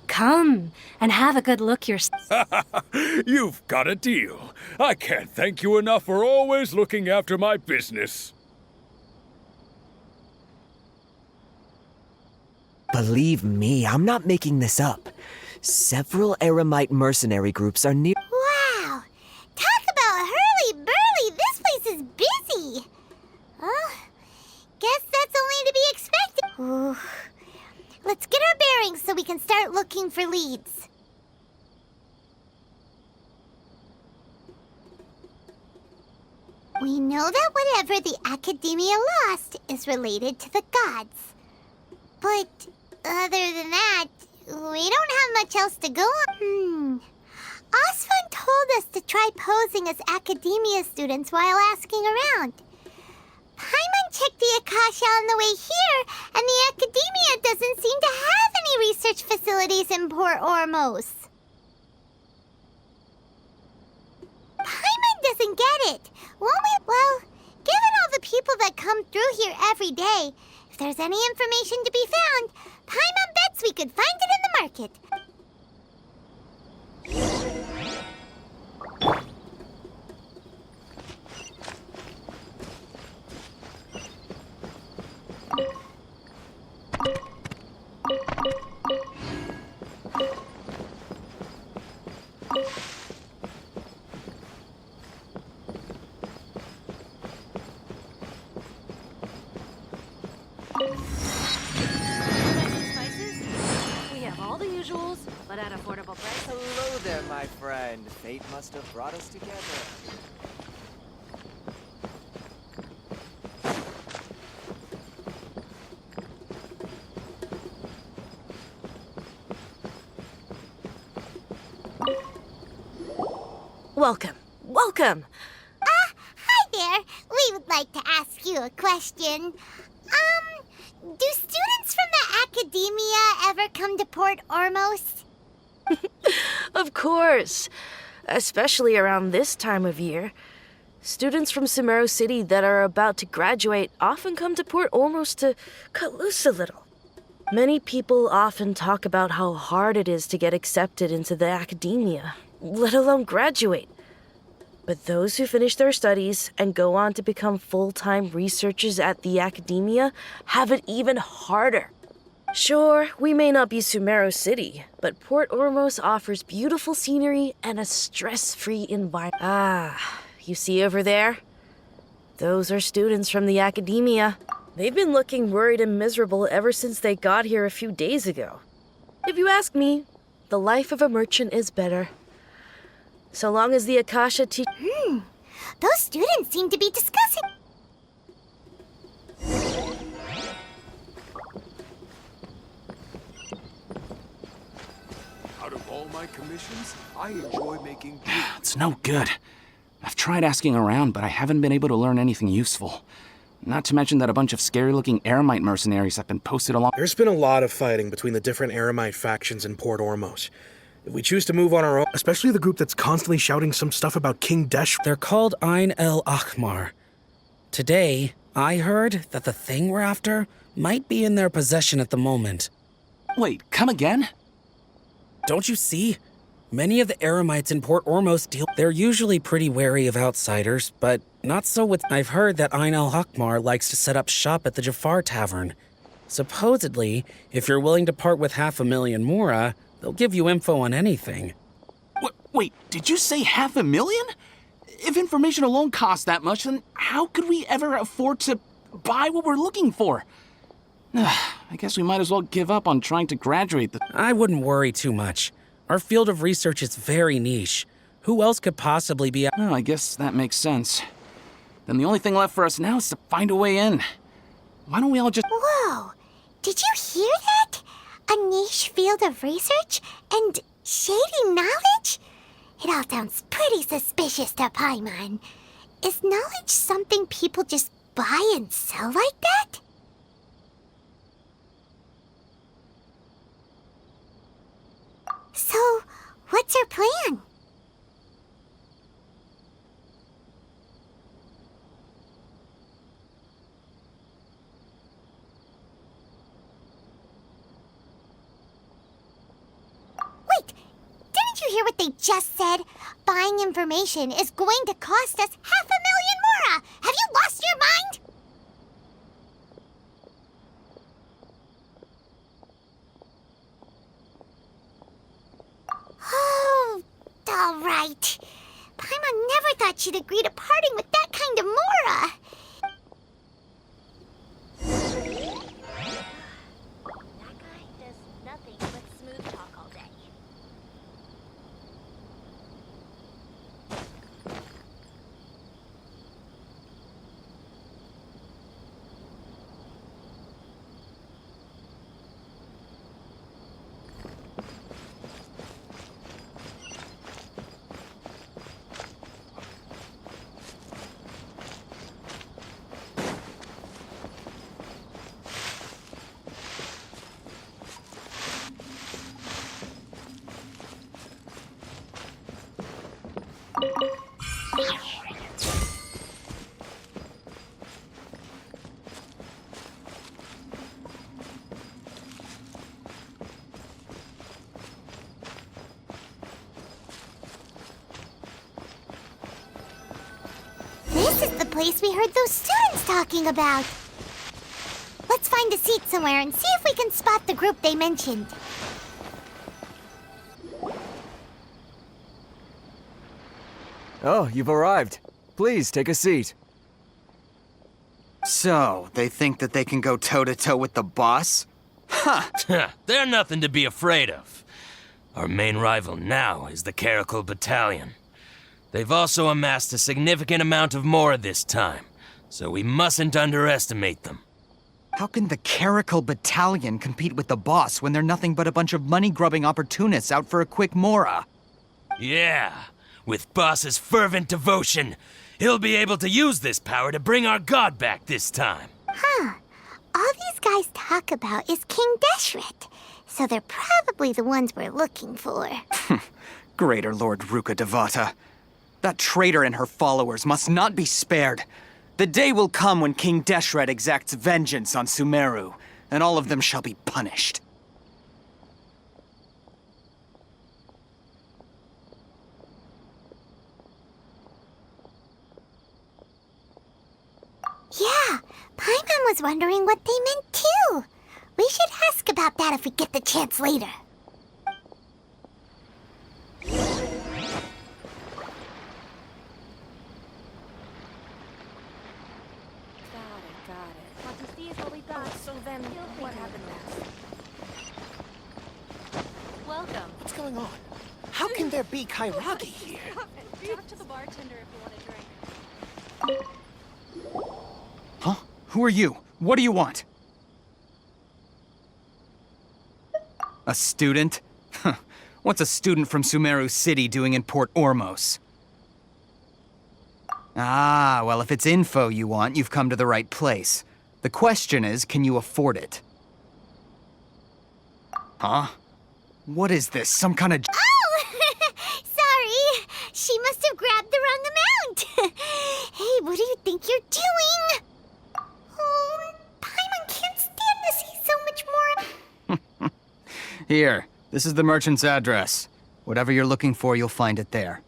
N: Come and have a good look yourself.
J: You've got a deal. I can't thank you enough for always looking after my business.
O: Believe me, I'm not making this up. Several Eremite mercenary groups are near.
B: Wow! Talk about hurly-burly! This place is busy! Well, guess that's only to be expected. Ooh. Let's get our bearings so we can start looking for leads. We know that whatever the Academia lost is related to the gods. But other than that, we don't have much else to go on. Osfun told us to try posing as Academia students while asking around. Paimon checked the Akasha on the way here, and the Academia doesn't seem to have any research facilities in Port Ormos. Paimon doesn't get it. Won't we? Well, given all the people that come through here every day, if there's any information to be found, Paimon bets we could find it in the market.
N: We have all the usuals, but at affordable price.
M: Hello there, my friend. Fate must have brought us together.
H: Welcome. Welcome.
B: Hi there. We would like to ask you a question. Do students from the Academia ever come to Port Ormos?
H: Of course. Especially around this time of year. Students from Sumeru City that are about to graduate often come to Port Ormos to cut loose a little. Many people often talk about how hard it is to get accepted into the Academia, let alone graduate. But those who finish their studies and go on to become full-time researchers at the Academia have it even harder. Sure, we may not be Sumeru City, but Port Ormos offers beautiful scenery and a stress-free environment. Ah, you see over there? Those are students from the Academia. They've been looking worried and miserable ever since they got here a few days ago. If you ask me, the life of a merchant is better. So long as the Akasha
B: Those students seem to be discussing.
J: Out of all my commissions, I enjoy making
F: It's no good. I've tried asking around, but I haven't been able to learn anything useful. Not to mention that a bunch of scary-looking Eremite mercenaries have been posted along.
P: There's been a lot of fighting between the different Eremite factions in Port Ormos. If we choose to move on our own, especially the group that's constantly shouting some stuff about King Desh.
Q: They're called Ain el Akhmar. Today, I heard that the thing we're after might be in their possession at the moment.
F: Wait, come again?
Q: Don't you see? Many of the Eremites in Port Ormos deal. They're usually pretty wary of outsiders, but not so with. I've heard that Ain al-Hakmar likes to set up shop at the Jafar Tavern. Supposedly, if you're willing to part with 500,000 mora, they'll give you info on anything.
F: Wait, did you say 500,000? If information alone costs that much, then how could we ever afford to buy what we're looking for? I guess we might as well give up on trying to graduate the...
Q: I wouldn't worry too much. Our field of research is very niche. Who else could possibly be...
F: Oh, I guess that makes sense. Then the only thing left for us now is to find a way in. Why don't we all just...
B: Whoa! Did you hear that? A niche field of research and shady knowledge? It all sounds pretty suspicious to Paimon. Is knowledge something people just buy and sell like that? So, what's our plan? Wait, didn't you hear what they just said? Buying information is going to cost us 500,000 mora! Have you lost your mind? Oh, all right. Paimon never thought she'd agree to parting with that kind of mora. That guy does nothing but smooth talk all day. This is the place we heard those students talking about. Let's find a seat somewhere and see if we can spot the group they mentioned.
R: Oh, you've arrived. Please, take a seat.
S: So, they think that they can go toe-to-toe with the boss?
T: Huh! They're nothing to be afraid of. Our main rival now is the Caracal Battalion. They've also amassed a significant amount of mora this time, so we mustn't underestimate them.
S: How can the Caracal Battalion compete with the boss when they're nothing but a bunch of money-grubbing opportunists out for a quick mora?
T: Yeah, with Boss's fervent devotion, he'll be able to use this power to bring our god back this time.
B: Huh. All these guys talk about is King Deshret, so they're probably the ones we're looking for.
S: Greater Lord Ruka Devata. That traitor and her followers must not be spared. The day will come when King Deshret exacts vengeance on Sumeru, and all of them shall be punished.
B: Yeah, Paimon was wondering what they meant too. We should ask about that if we get the chance later.
N: Welcome.
U: What's going on? How can there be Kairagi here?
N: Talk to the bartender if you want a drink.
S: Huh? Who are you? What do you want? A student? Huh. What's a student from Sumeru City doing in Port Ormos? Ah, well, if it's info you want, you've come to the right place. The question is, can you afford it? Huh? What is this? Some kind of...
B: Oh! Sorry. She must have grabbed the wrong amount. Hey, what do you think you're doing? Oh, Paimon can't stand to see so much more.
S: Here, this is the merchant's address. Whatever you're looking for, you'll find it there.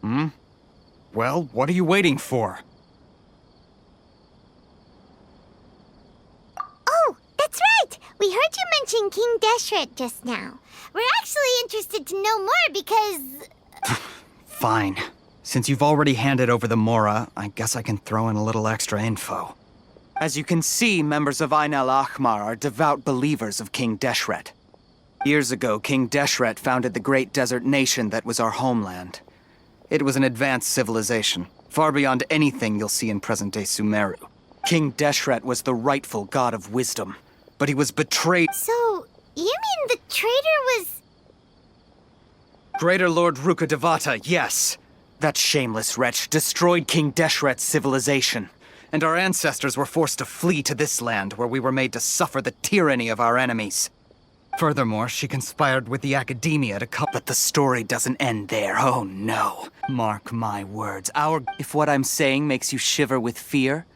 S: Hmm? Well, what are you waiting for?
B: Oh, that's right! We heard you mention King Deshret just now. We're actually interested to know more because...
S: Fine. Since you've already handed over the Mora, I guess I can throw in a little extra info. As you can see, members of Ain al-Ahmar are devout believers of King Deshret. Years ago, King Deshret founded the great desert nation that was our homeland. It was an advanced civilization, far beyond anything you'll see in present-day Sumeru. King Deshret was the rightful god of wisdom, but he was betrayed.
B: So, you mean the traitor was...
S: Greater Lord Ruka Devata, yes. That shameless wretch destroyed King Deshret's civilization, and our ancestors were forced to flee to this land where we were made to suffer the tyranny of our enemies. Furthermore, she conspired with the academia to cut. But the story doesn't end there, oh no. Mark my words, if what I'm saying makes you shiver with fear,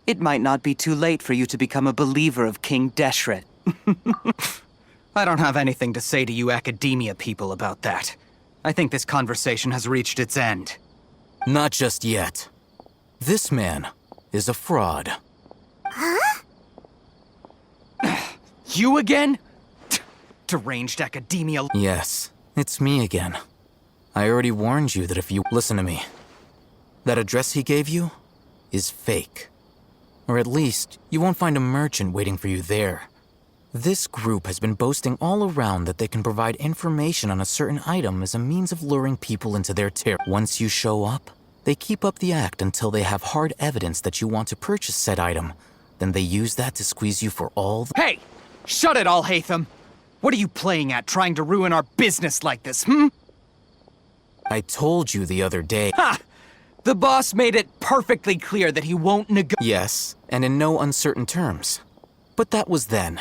S: it might not be too late for you to become a believer of King Deshret. I don't have anything to say to you academia people about that. I think this conversation has reached its end.
F: Not just yet. This man is a fraud.
B: Huh?
S: You again? Deranged academia.
F: Yes, it's me again. I already warned you that if you listen to me, that address he gave you is fake. Or at least, you won't find a merchant waiting for you there. This group has been boasting all around that they can provide information on a certain item as a means of luring people into their terror. Once you show up, they keep up the act until they have hard evidence that you want to purchase said item. Then they use that to squeeze you for all the—
S: Hey! Shut it all, Hatham! What are you playing at, trying to ruin our business like this, hmm?
F: I told you the other day—
S: Ha! The boss made it perfectly clear that he won't
F: Yes, and in no uncertain terms. But that was then.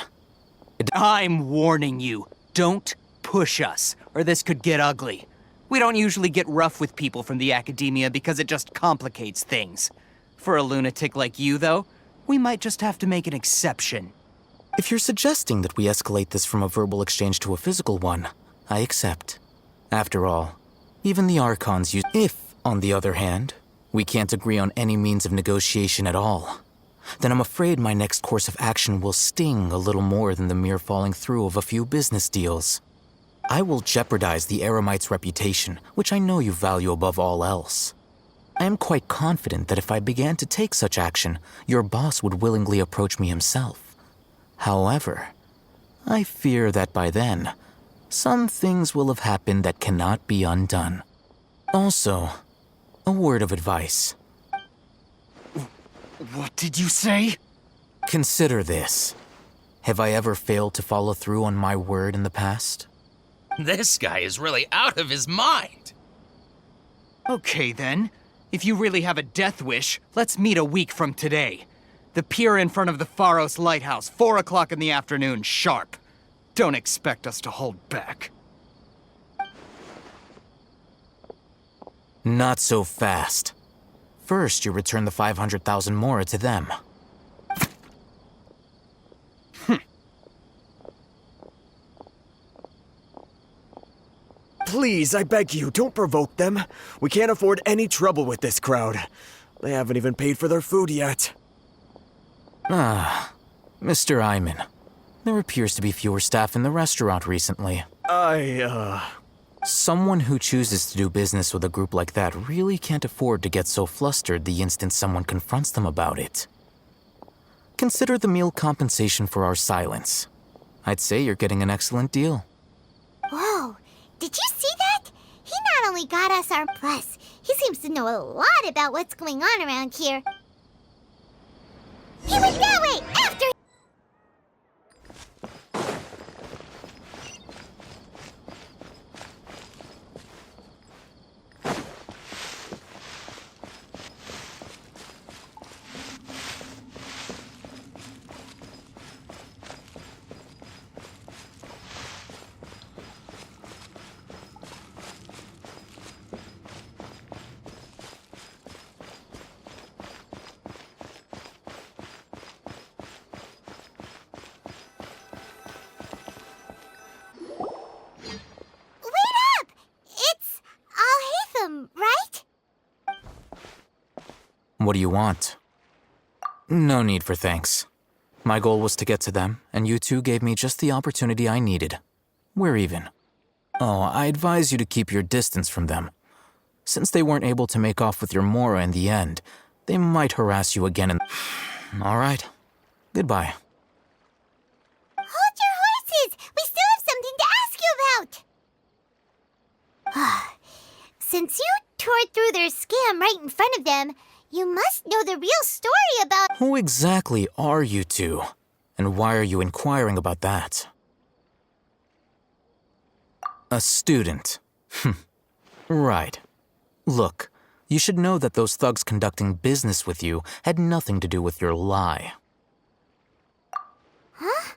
S: I'm warning you, don't push us, or this could get ugly. We don't usually get rough with people from the academia because it just complicates things. For a lunatic like you, though, we might just have to make an exception.
F: If you're suggesting that we escalate this from a verbal exchange to a physical one, I accept. After all, even the Archons use— If, on the other hand, we can't agree on any means of negotiation at all, then I'm afraid my next course of action will sting a little more than the mere falling through of a few business deals. I will jeopardize the Eremite's reputation, which I know you value above all else. I am quite confident that if I began to take such action, your boss would willingly approach me himself. However, I fear that by then, some things will have happened that cannot be undone. Also, a word of advice.
S: What did you say?
F: Consider this. Have I ever failed to follow through on my word in the past?
T: This guy is really out of his mind.
S: Okay then. If you really have a death wish, let's meet a week from today. The pier in front of the Pharos Lighthouse, 4 o'clock in the afternoon, sharp. Don't expect us to hold back.
F: Not so fast. First, you return the 500,000 Mora to them.
O: Please, I beg you, don't provoke them. We can't afford any trouble with this crowd. They haven't even paid for their food yet.
F: Ah, Mr. Iman. There appears to be fewer staff in the restaurant recently. Someone who chooses to do business with a group like that really can't afford to get so flustered the instant someone confronts them about it. Consider the meal compensation for our silence. I'd say you're getting an excellent deal.
B: Whoa, did you see that? He not only got us our plus, he seems to know a lot about what's going on around here. He went that way, after
A: What do you want? No need for thanks. My goal was to get to them, and you two gave me just the opportunity I needed. We're even. Oh, I advise you to keep your distance from them. Since they weren't able to make off with your Mora in the end, they might harass you again and... All right. Goodbye.
B: Hold your horses! We still have something to ask you about! Since you tore through their scam right in front of them, you must know the real story about...
A: Who exactly are you two? And why are you inquiring about that? A student. Right. Look, you should know that those thugs conducting business with you had nothing to do with your lie.
B: Huh?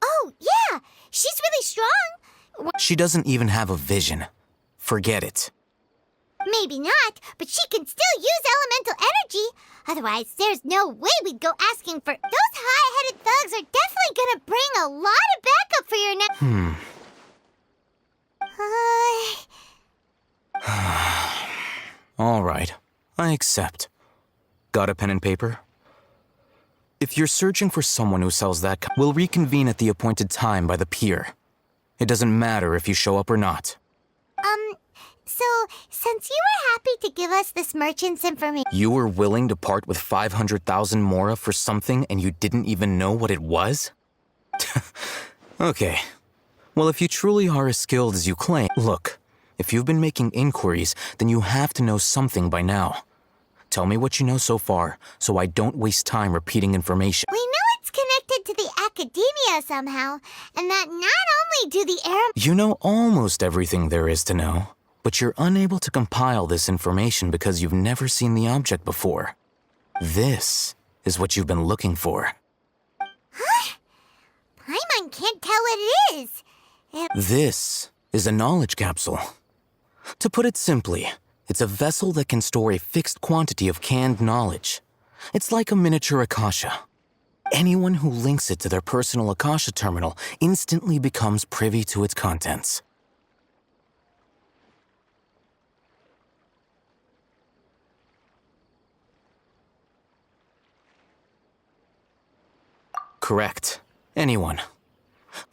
B: Oh, yeah! She's really strong!
A: She doesn't even have a vision. Forget it.
B: Maybe not, but she can still use elemental energy. Otherwise, there's no way we'd go asking for... Those high-headed thugs are definitely gonna bring a lot of backup for your next...
A: All right, I accept. Got a pen and paper? If you're searching for someone who sells that, we'll reconvene at the appointed time by the pier. It doesn't matter if you show up or not.
B: So, since you were happy to give us this merchant's information...
A: You were willing to part with 500,000 Mora for something and you didn't even know what it was? Okay. Well, if you truly are as skilled as you claim... Look, if you've been making inquiries, then you have to know something by now. Tell me what you know so far, so I don't waste time repeating information.
B: We know it's connected to the academia somehow, and that not only do the air...
A: You know almost everything there is to know, but you're unable to compile this information because you've never seen the object before. This is what you've been looking for.
B: Huh? Paimon can't tell what it is.
A: This is a knowledge capsule. To put it simply, it's a vessel that can store a fixed quantity of canned knowledge. It's like a miniature Akasha. Anyone who links it to their personal Akasha terminal instantly becomes privy to its contents. Correct. Anyone.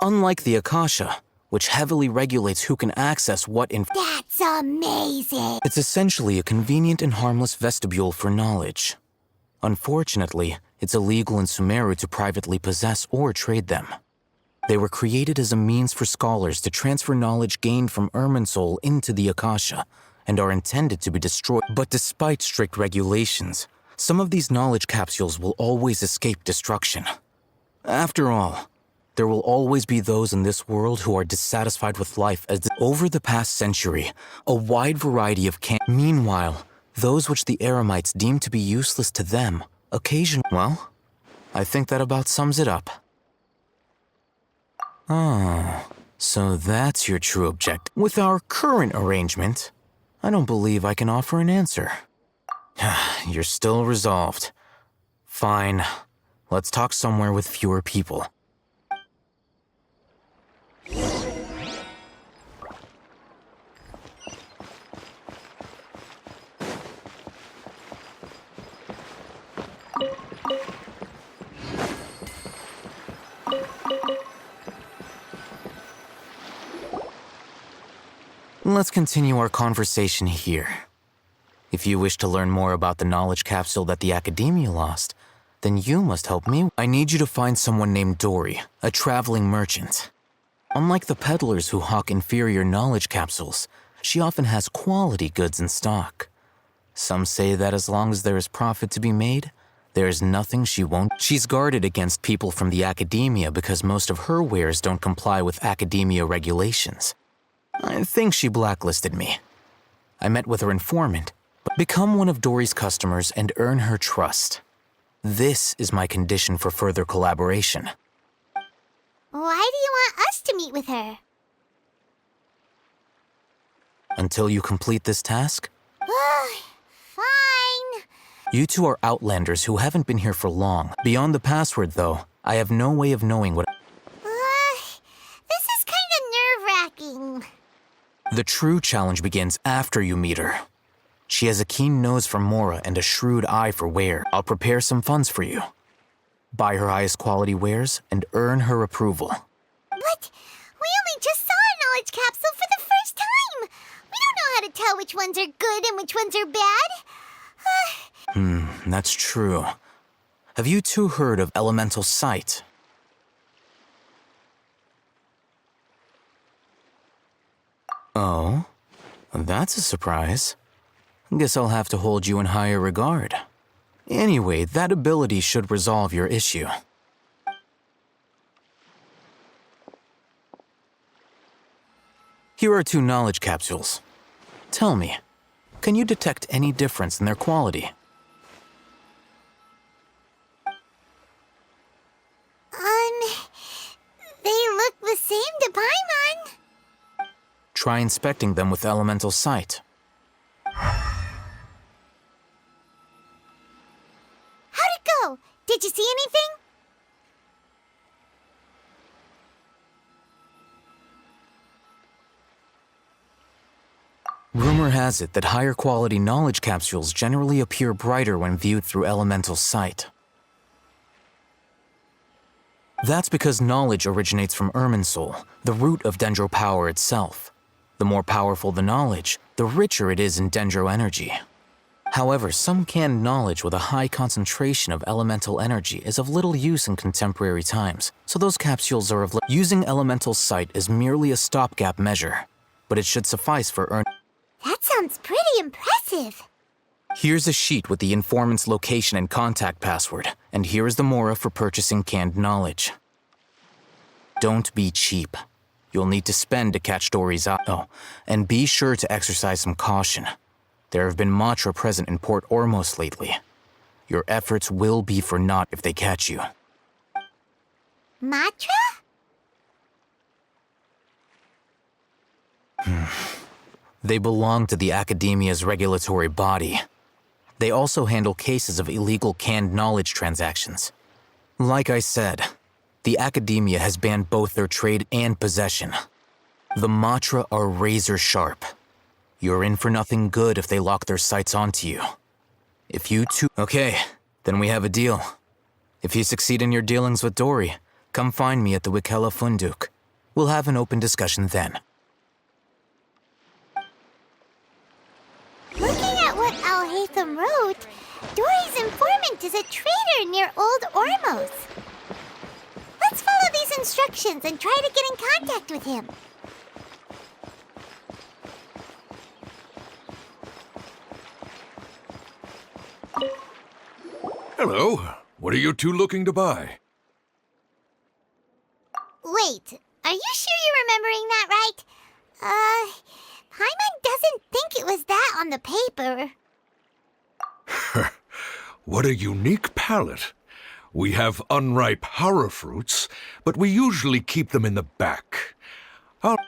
A: Unlike the Akasha, which heavily regulates who can access what
B: That's amazing!
A: It's essentially a convenient and harmless vestibule for knowledge. Unfortunately, it's illegal in Sumeru to privately possess or trade them. They were created as a means for scholars to transfer knowledge gained from Irminsul into the Akasha, and are intended to be destroyed. But despite strict regulations, some of these knowledge capsules will always escape destruction. After all, there will always be those in this world who are dissatisfied with life as over the past century, a wide variety of Meanwhile, those which the Eremites deem to be useless to them, occasionally... Well, I think that about sums it up. Oh, so that's your true objective. With our current arrangement, I don't believe I can offer an answer. You're still resolved. Fine. Let's talk somewhere with fewer people. Let's continue our conversation here. If you wish to learn more about the knowledge capsule that the Academia lost, then you must help me. I need you to find someone named Dory, a traveling merchant. Unlike the peddlers who hawk inferior knowledge capsules, she often has quality goods in stock. Some say that as long as there is profit to be made, there is nothing she won't. She's guarded against people from the Academia because most of her wares don't comply with Academia regulations. I think she blacklisted me. I met with her informant, but become one of Dory's customers and earn her trust. This is my condition for further collaboration.
B: Why do you want us to meet with her?
A: Until you complete this task?
B: Fine.
A: You two are outlanders who haven't been here for long. Beyond the password, though, I have no way of knowing what...
B: This is kind of nerve-wracking.
A: The true challenge begins after you meet her. She has a keen nose for Mora and a shrewd eye for ware. I'll prepare some funds for you. Buy her highest quality wares and earn her approval.
B: But we only just saw a knowledge capsule for the first time. We don't know how to tell which ones are good and which ones are bad.
A: That's true. Have you two heard of elemental sight? Oh, that's a surprise. Guess I'll have to hold you in higher regard. Anyway, that ability should resolve your issue. Here are 2 knowledge capsules. Tell me, can you detect any difference in their quality?
B: They look the same to Paimon.
A: Try inspecting them with elemental sight.
B: How'd it go? Did you see anything?
A: Rumor has it that higher quality knowledge capsules generally appear brighter when viewed through elemental sight. That's because knowledge originates from Irminsul, the root of Dendro power itself. The more powerful the knowledge, the richer it is in Dendro energy. However, some canned knowledge with a high concentration of elemental energy is of little use in contemporary times, so those capsules are of using elemental sight is merely a stopgap measure, but it should suffice for
B: That sounds pretty impressive.
A: Here's a sheet with the informant's location and contact password, and here is the Mora for purchasing canned knowledge. Don't be cheap. You'll need to spend to catch Dory's eye. Oh, and be sure to exercise some caution. There have been Matra present in Port Ormos lately. Your efforts will be for naught if they catch you.
B: Matra?
A: They belong to the Academia's regulatory body. They also handle cases of illegal canned knowledge transactions. Like I said, the Academia has banned both their trade and possession. The Matra are razor sharp. You're in for nothing good if they lock their sights onto you. If you two... Okay, then we have a deal. If you succeed in your dealings with Dory, come find me at the Wikela Funduk. We'll have an open discussion then.
B: Looking at what Al-Haytham wrote, Dory's informant is a traitor near Old Ormos. Let's follow these instructions and try to get in contact with him.
D: Hello. What are you two looking to buy?
B: Wait, are you sure you're remembering that right? Paimon doesn't think it was that on the paper.
D: What a unique palate. We have unripe hara fruits, but we usually keep them in the back.
B: Following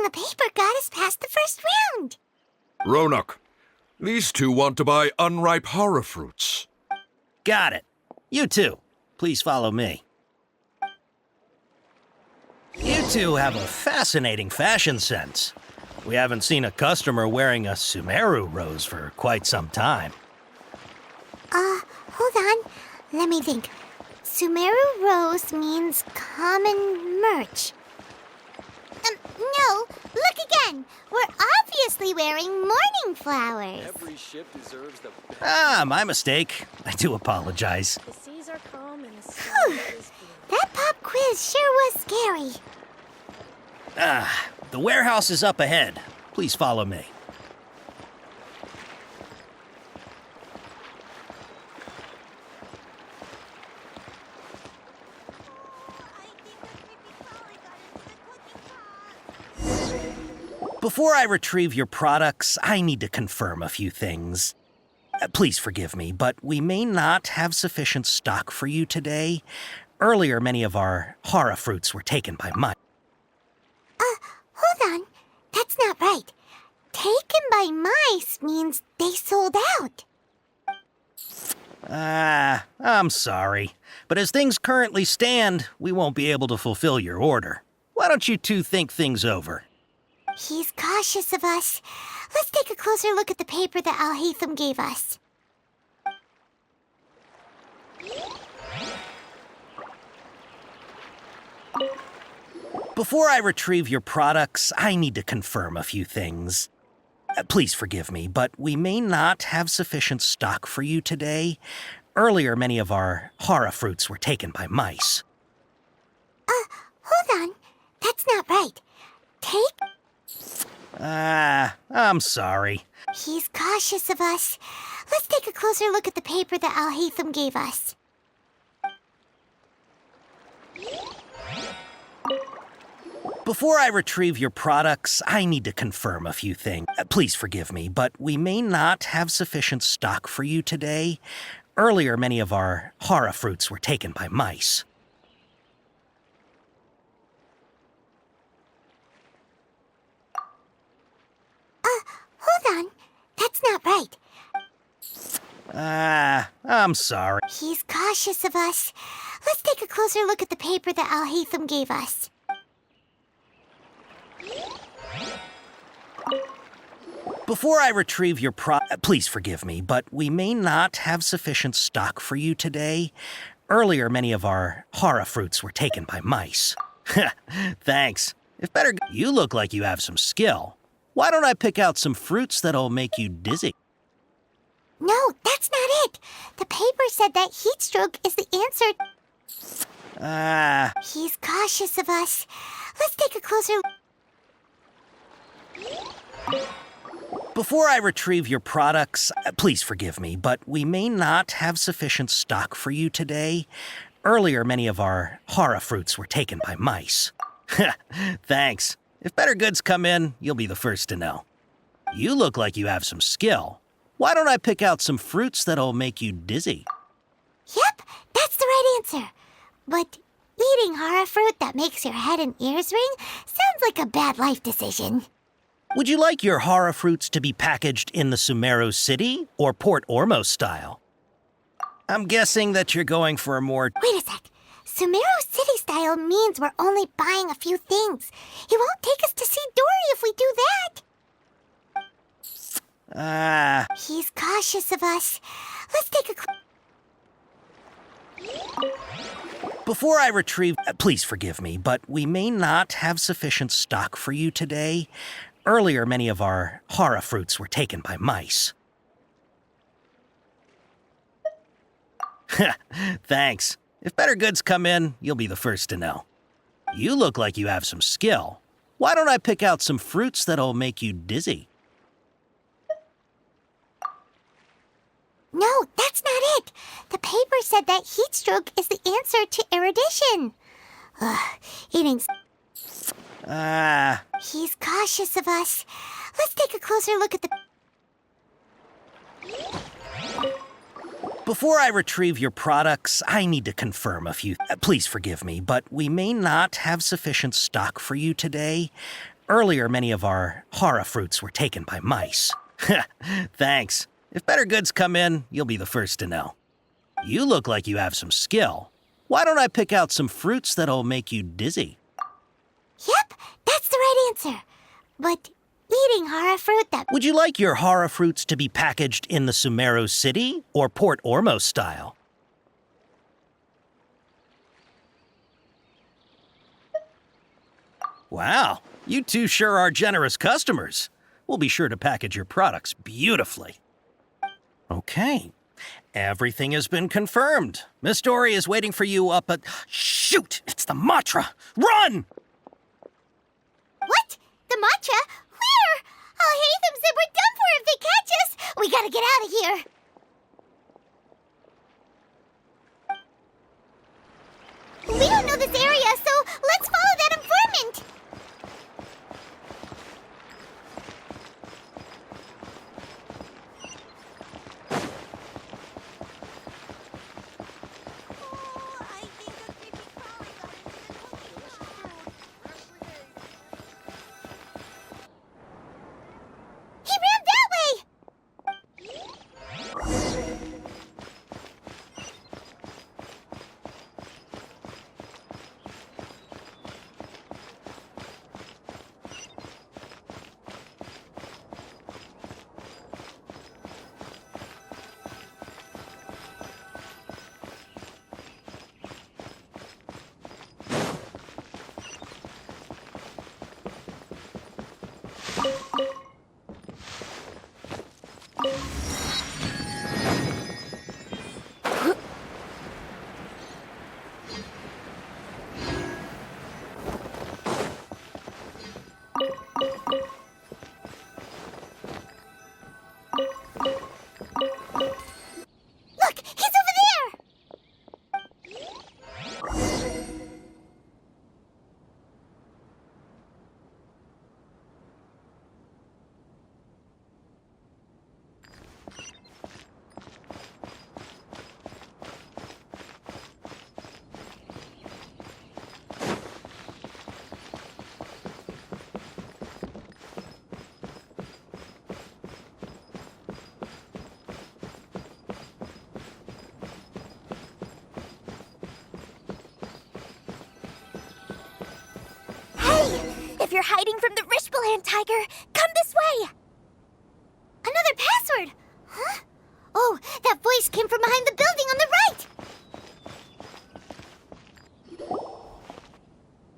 B: the paper got us past the first round.
D: Ronak, these two want to buy unripe hara fruits.
V: Got it. You two, please follow me. You two have a fascinating fashion sense. We haven't seen a customer wearing a Sumeru rose for quite some time.
B: Hold on. Let me think. Sumeru rose means common merch. No, look again. We're obviously wearing morning flowers.
M: Every ship deserves the best.
V: Ah, my mistake. I do apologize.
H: The seas are calm and the sky
B: Whew.
H: is blue.
B: That pop quiz sure was scary.
V: Ah, the warehouse is up ahead. Please follow me. Before I retrieve your products, I need to confirm a few things. Please forgive me, but we may not have sufficient stock for you today. Earlier, many of our hara fruits were taken by mice.
B: Hold on. That's not right. Taken by mice means they sold out.
V: I'm sorry. But as things currently stand, we won't be able to fulfill your order. Why don't you two think things over?
B: He's cautious of us. let's take a closer look at the paper that Al-Haytham gave us.
V: Before I retrieve your products, I need to confirm a few things. Please forgive me, but we may not have sufficient stock for you today. Earlier, many of our hara fruits were taken by mice.
B: Hold on. That's not right.
V: I'm sorry.
B: He's cautious of us. Let's take a closer look at the paper that Al-Haytham gave us.
V: Before I retrieve your products, I need to confirm a few things. Please forgive me, but we may not have sufficient stock for you today. Earlier, many of our hara fruits were taken by mice.
B: Hold on. That's not right.
V: I'm sorry.
B: He's cautious of us. Let's take a closer look at the paper that Al-Haytham gave us.
V: Before I retrieve your please forgive me, but we may not have sufficient stock for you today. Earlier, many of our hara fruits were taken by mice. Thanks. If better, you look like you have some skill. Why don't I pick out some fruits that'll make you dizzy?
B: No, that's not it. The paper said that heat stroke is the answer. He's cautious of us. Let's take a closer
V: Before I retrieve your products, please forgive me, but we may not have sufficient stock for you today. Earlier, many of our hara fruits were taken by mice. Thanks. If better goods come in, you'll be the first to know. You look like you have some skill. Why don't I pick out some fruits that'll make you dizzy?
B: Yep, that's the right answer. But eating hara fruit that makes your head and ears ring sounds like a bad life decision.
V: Would you like your hara fruits to be packaged in the Sumeru City or Port Ormos style? I'm guessing that you're going for a more...
B: Wait a sec. Sumeru City style means we're only buying a few things. He won't take us to see Dory if we do that. He's cautious of us. Let's take a...
V: Before I retrieve... please forgive me, but we may not have sufficient stock for you today. Earlier, many of our hara fruits were taken by mice. Thanks. If better goods come in, you'll be the first to know. You look like you have some skill. Why don't I pick out some fruits that'll make you dizzy?
B: No, that's not it. The paper said that heat stroke is the answer to erudition. Eating... He's cautious of us. Let's take a closer look at the...
V: Before I retrieve your products, I need to confirm a few... please forgive me, but we may not have sufficient stock for you today. Earlier, many of our hara fruits were taken by mice. Thanks. If better goods come in, you'll be the first to know. You look like you have some skill. Why don't I pick out some fruits that'll make you dizzy?
B: Yep, that's the right answer. But eating hara fruit that...
V: Would you like your hara fruits to be packaged in the Sumeru City or Port Ormos style? Wow, you two sure are generous customers. We'll be sure to package your products beautifully. Okay, everything has been confirmed. Miss Dory is waiting for you up at... Shoot, it's the Matra! Run!
B: What? The matcha? Where? Al-Haytham said we're done for if they catch us. We gotta get out of here. We don't know this area, so let's follow that informant. If you're hiding from the Rishbaland tiger, come this way! Another password! Huh? Oh, that voice came from behind the building on the right!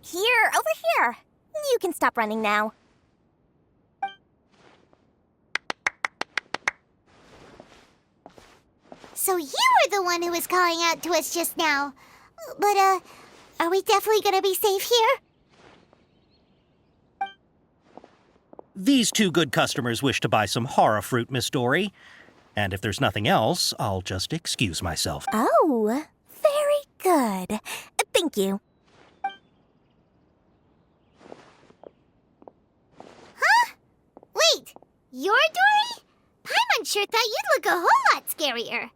C: Here, over here. You can stop running now.
B: So you were the one who was calling out to us just now. But, are we definitely gonna be safe here?
V: These two good customers wish to buy some horror fruit, Miss Dory. And if there's nothing else, I'll just excuse myself.
C: Oh, very good. Thank you.
B: Huh? Wait, you're Dory? Paimon sure thought you'd look a whole lot scarier.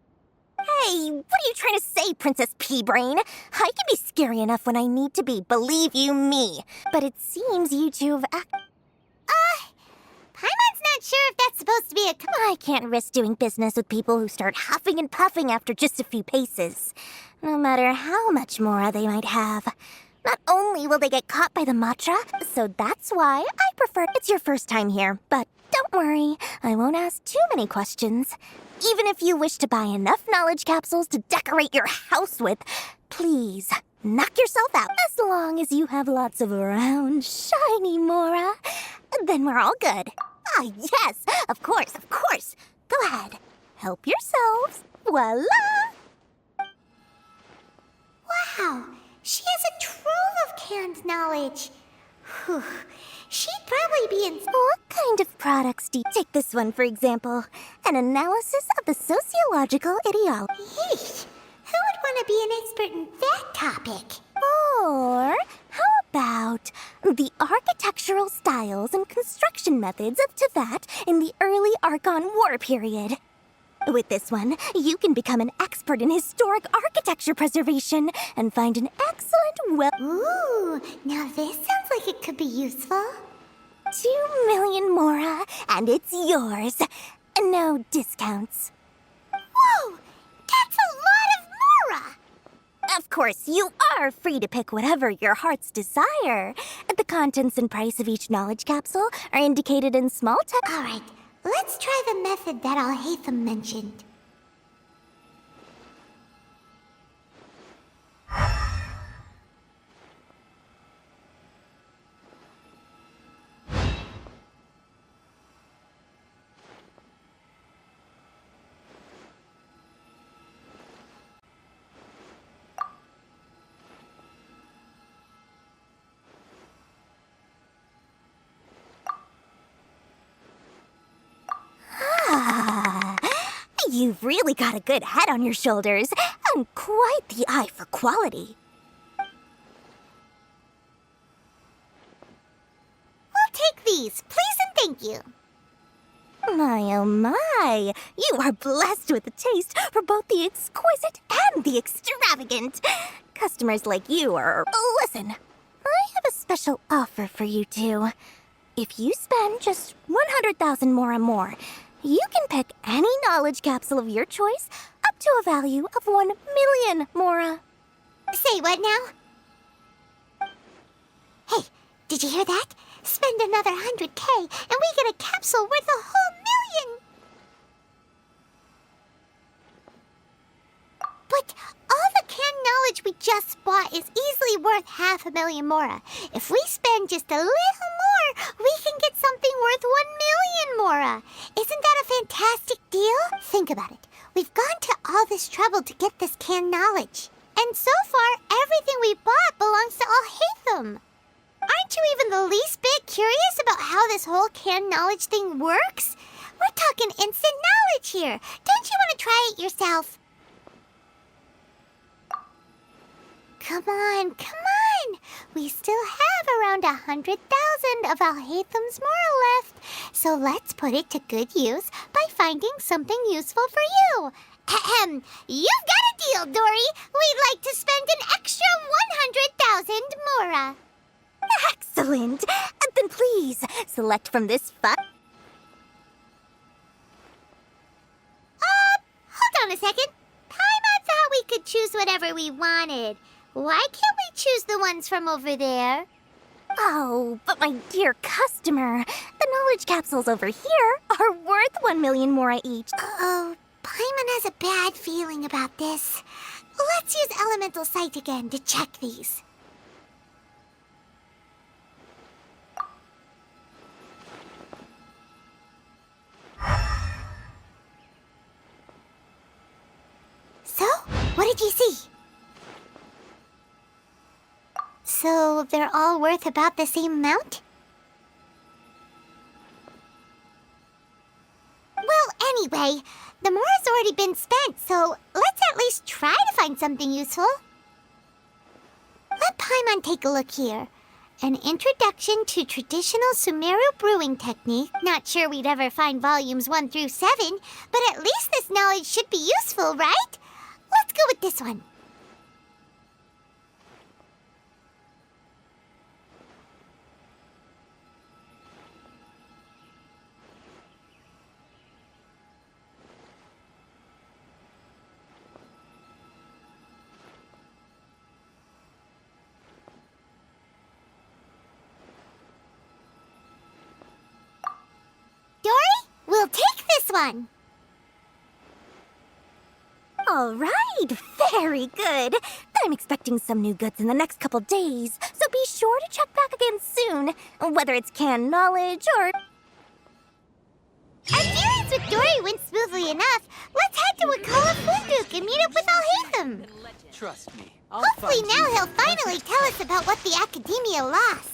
C: Hey, what are you trying to say, Princess Pea-Brain? I can be scary enough when I need to be, believe you me. But it seems you two have
B: Paimon's not sure if that's supposed to be a...
C: I can't risk doing business with people who start huffing and puffing after just a few paces. No matter how much more they might have. Not only will they get caught by the matcha, so that's why I prefer it's your first time here. But don't worry, I won't ask too many questions. Even if you wish to buy enough knowledge capsules to decorate your house with, please knock yourself out. As long as you have lots of round, shiny Mora, then we're all good. Ah, yes, of course, of course. Go ahead, help yourselves. Voila!
B: Wow, she has a trove of canned knowledge. Whew. She'd probably be in...
C: What kind of products do you... Take this one, for example. An analysis of the sociological ideology.
B: Yeesh, who would want to be an expert in that topic?
C: Or how about the architectural styles and construction methods of Teyvat in the early Archon War period? With this one, you can become an expert in historic architecture preservation and find an excellent
B: Ooh, now this sounds like it could be useful.
C: 2 million Mora, and it's yours. No discounts.
B: Whoa, that's a lot of Mora!
C: Of course, you are free to pick whatever your heart's desire. The contents and price of each knowledge capsule are indicated in small text.
B: All right, let's try the method that Al-Haytham mentioned.
C: You've really got a good head on your shoulders, and quite the eye for quality.
B: We'll take these, please and thank you.
C: My, oh my, you are blessed with a taste for both the exquisite and the extravagant. Customers like you are... Listen, I have a special offer for you two. If you spend just 100,000 more, you can pick any knowledge capsule of your choice up to a value of 1 million Mora.
B: Say what now? Hey, did you hear that? Spend another 100K and we get a capsule worth a whole million! But all the canned knowledge we just bought is easily worth 500,000 Mora. If we spend just a little more, we can get something worth 1 million Mora. Isn't that a fantastic deal? Think about it. We've gone to all this trouble to get this canned knowledge. And so far, everything we bought belongs to Al-Haytham. Aren't you even the least bit curious about how this whole canned knowledge thing works? We're talking instant knowledge here. Don't you want to try it yourself? Come on. We still have around 100,000 of Al-Haytham's Mora left. So let's put it to good use by finding something useful for you. Ahem. You've got a deal, Dory. We'd like to spend an extra 100,000 Mora.
C: Excellent! Then please, select from this
B: Hold on a second. Paimon thought we could choose whatever we wanted. Why can't we choose the ones from over there?
C: Oh, but my dear customer, the knowledge capsules over here are worth 1 million mora each.
B: Uh-oh, Paimon has a bad feeling about this. Let's use Elemental Sight again to check these. So, what did you see? So, they're all worth about the same amount? Well, anyway, the mora's already been spent, so let's at least try to find something useful. Let Paimon take a look here. An introduction to traditional Sumeru brewing technique. Not sure we'd ever find volumes 1 through 7, but at least this knowledge should be useful, right? Let's go with this one. Dory, we'll take this one.
C: All right, very good. I'm expecting some new goods in the next couple days, so be sure to check back again soon, whether it's canned knowledge or...
B: Our dealings with Dory went smoothly enough. Let's head to Wakala Funduk and meet up with Alhaitham.
M: Trust me.
B: Hopefully now he'll finally tell us about what the Academia lost.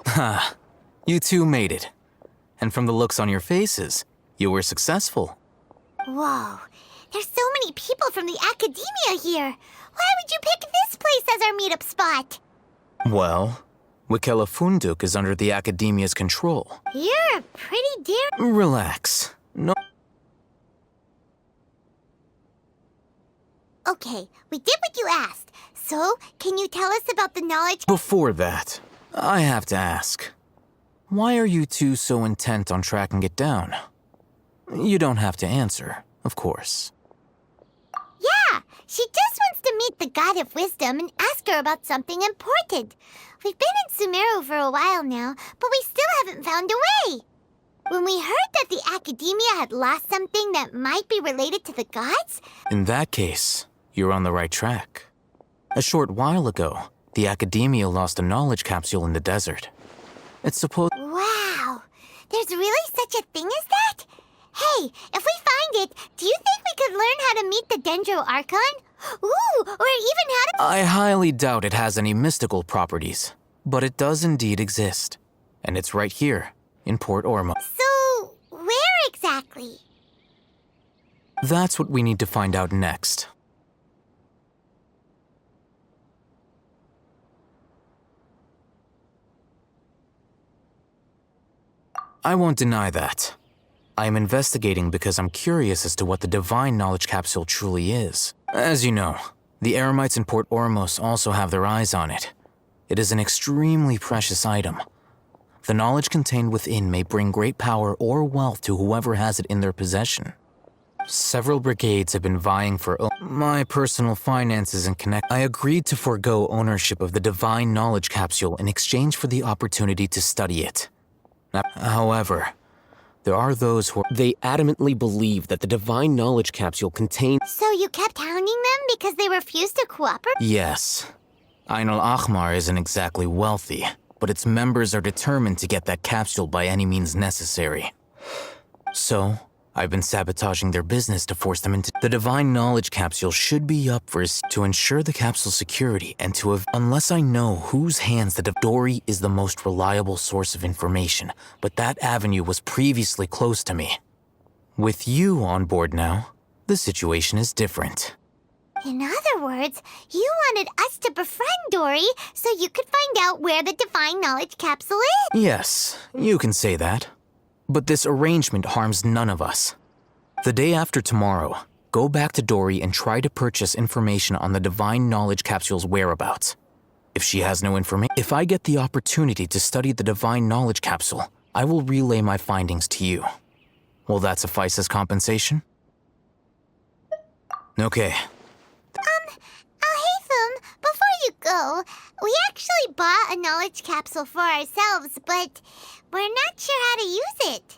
A: Ha, you two made it. And from the looks on your faces, you were successful.
B: Whoa, there's so many people from the Academia here. Why would you pick this place as our meetup spot?
A: Well, Wakela Funduk is under the Academia's control.
B: You're a pretty dear...
A: Relax. No.
B: Okay, we did what you asked. So, can you tell us about the knowledge...
A: Before that, I have to ask. Why are you two so intent on tracking it down? You don't have to answer, of course.
B: Yeah, she just wants to meet the God of Wisdom and ask her about something important. We've been in Sumeru for a while now, but we still haven't found a way. When we heard that the Academia had lost something that might be related to the gods...
A: In that case, you're on the right track. A short while ago, the Academia lost a knowledge capsule in the desert. It's supposed...
B: Wow! There's really such a thing as that? Hey, if we find it, do you think we could learn how to meet the Dendro Archon? Ooh, or even how to...
A: I highly doubt it has any mystical properties, but it does indeed exist. And it's right here, in Port Ormo.
B: So, where exactly?
A: That's what we need to find out next. I won't deny that. I am investigating because I'm curious as to what the Divine Knowledge Capsule truly is. As you know, the Eremites in Port Ormos also have their eyes on it. It is an extremely precious item. The knowledge contained within may bring great power or wealth to whoever has it in their possession. Several brigades have been vying for my personal finances and connect. I agreed to forego ownership of the Divine Knowledge Capsule in exchange for the opportunity to study it. However, there are those who they adamantly believe that the Divine Knowledge Capsule contains...
B: So you kept hounding them because they refused to cooperate?
A: Yes. Ain al-Ahmar isn't exactly wealthy, but its members are determined to get that capsule by any means necessary. So, I've been sabotaging their business to force them into... The Divine Knowledge Capsule should be up for to ensure the capsule's security and to have... Unless I know whose hands the Dory is the most reliable source of information, but that avenue was previously closed to me. With you on board now, the situation is different.
B: In other words, you wanted us to befriend Dory so you could find out where the Divine Knowledge Capsule is?
A: Yes, you can say that. But this arrangement harms none of us. The day after tomorrow, go back to Dory and try to purchase information on the Divine Knowledge Capsule's whereabouts. If she has no information, if I get the opportunity to study the Divine Knowledge Capsule, I will relay my findings to you. Will that suffice as compensation? Okay.
B: Alhaitham, before you go, we actually bought a knowledge capsule for ourselves, but we're not sure how to use it.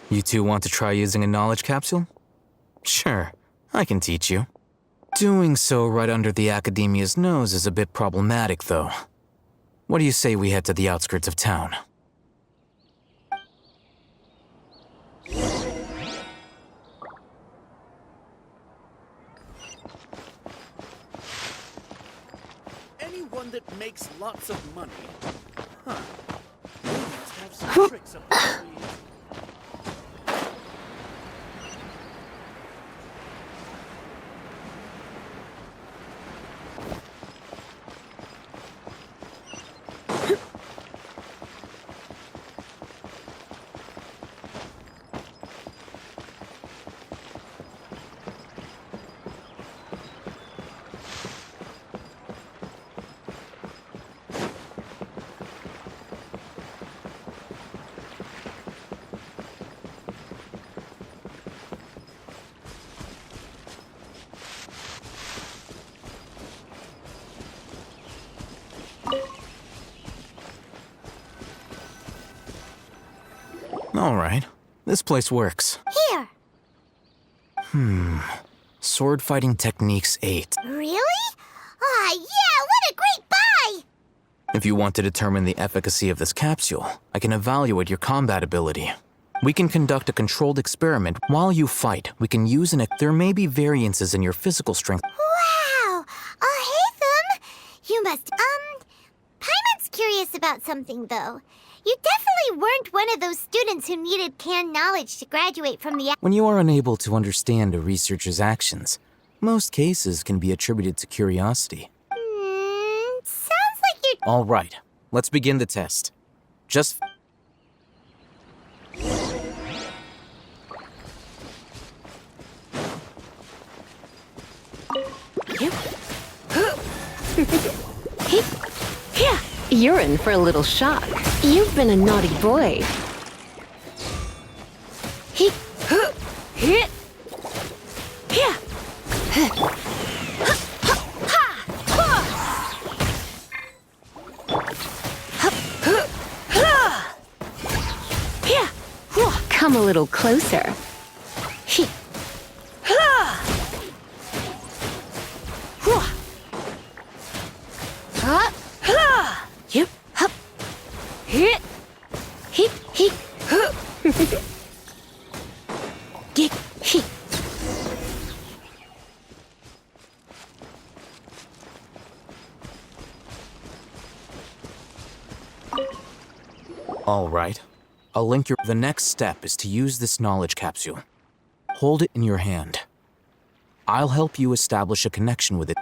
A: You two want to try using a knowledge capsule? Sure, I can teach you. Doing so right under the Academia's nose is a bit problematic, though. What do you say we head to the outskirts of town?
U: Anyone that makes lots of money. Huh. They must have some tricks up their sleeves.
A: All right, this place works.
B: Here.
A: Sword fighting techniques 8.
B: Really? Aw, yeah, what a great buy!
A: If you want to determine the efficacy of this capsule, I can evaluate your combat ability. We can conduct a controlled experiment. While you fight, we can use there may be variances in your physical strength.
B: Wow! Alhaitham! You must, Paimon's curious about something, though. You definitely weren't one of those students who needed canned knowledge to graduate from the...
A: When you are unable to understand a researcher's actions, most cases can be attributed to curiosity.
B: Sounds like you're...
A: All right, let's begin the test. Just...
K: You're in for a little shock. You've been a naughty boy. Come a little closer.
A: All right, I'll link your... The next step is to use this knowledge capsule. Hold it in your hand. I'll help you establish a connection with it.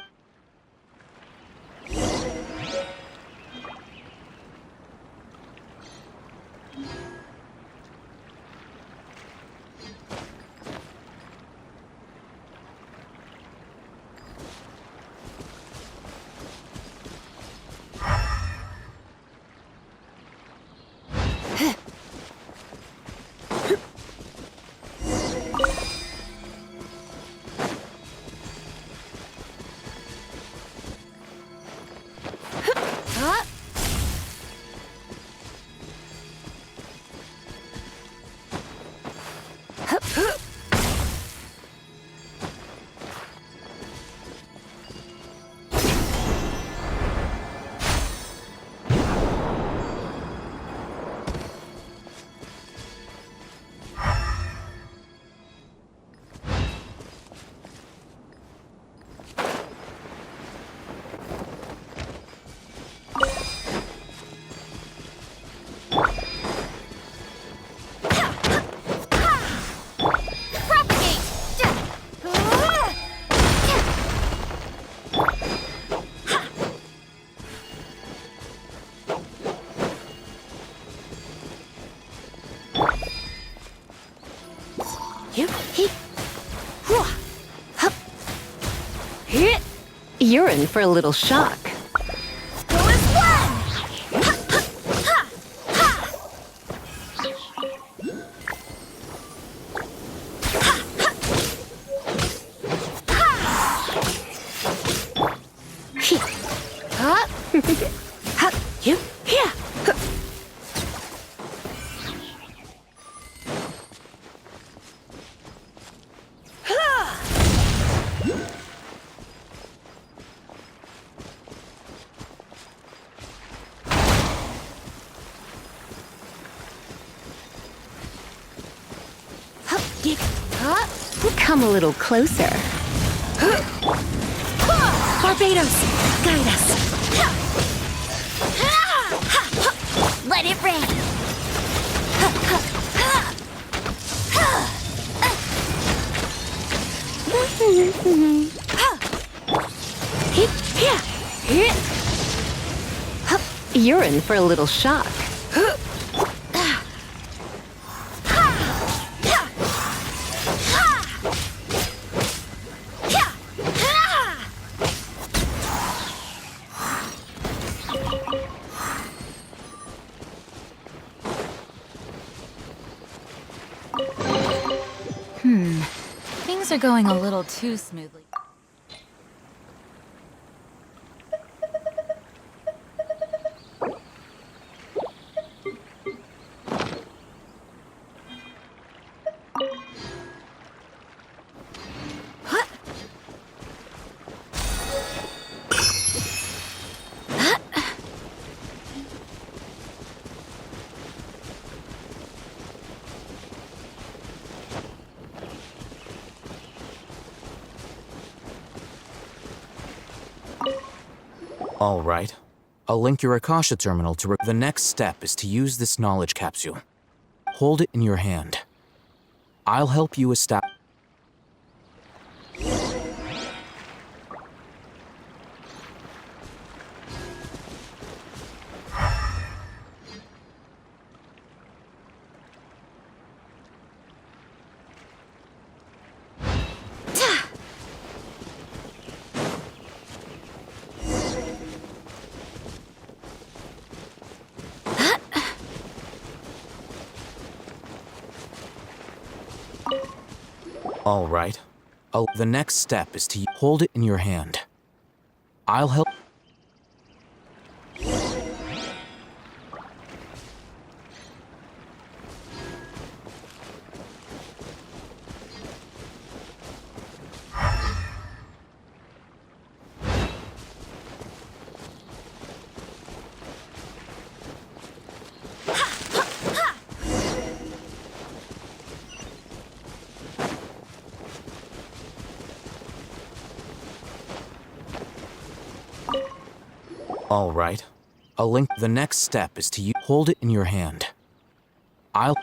K: for a little shock. Come a little closer.
C: Barbados, guide us. Let it rain.
K: You're in for a little shock.
E: Things are going a little too smoothly.
A: All right. I'll link your Akasha terminal to... The next step is to use this knowledge capsule. Hold it in your hand. I'll help you establish... All right. The next step is to hold it in your hand. I'll help... All right. I'll link... The next step is to hold it in your hand. I'll...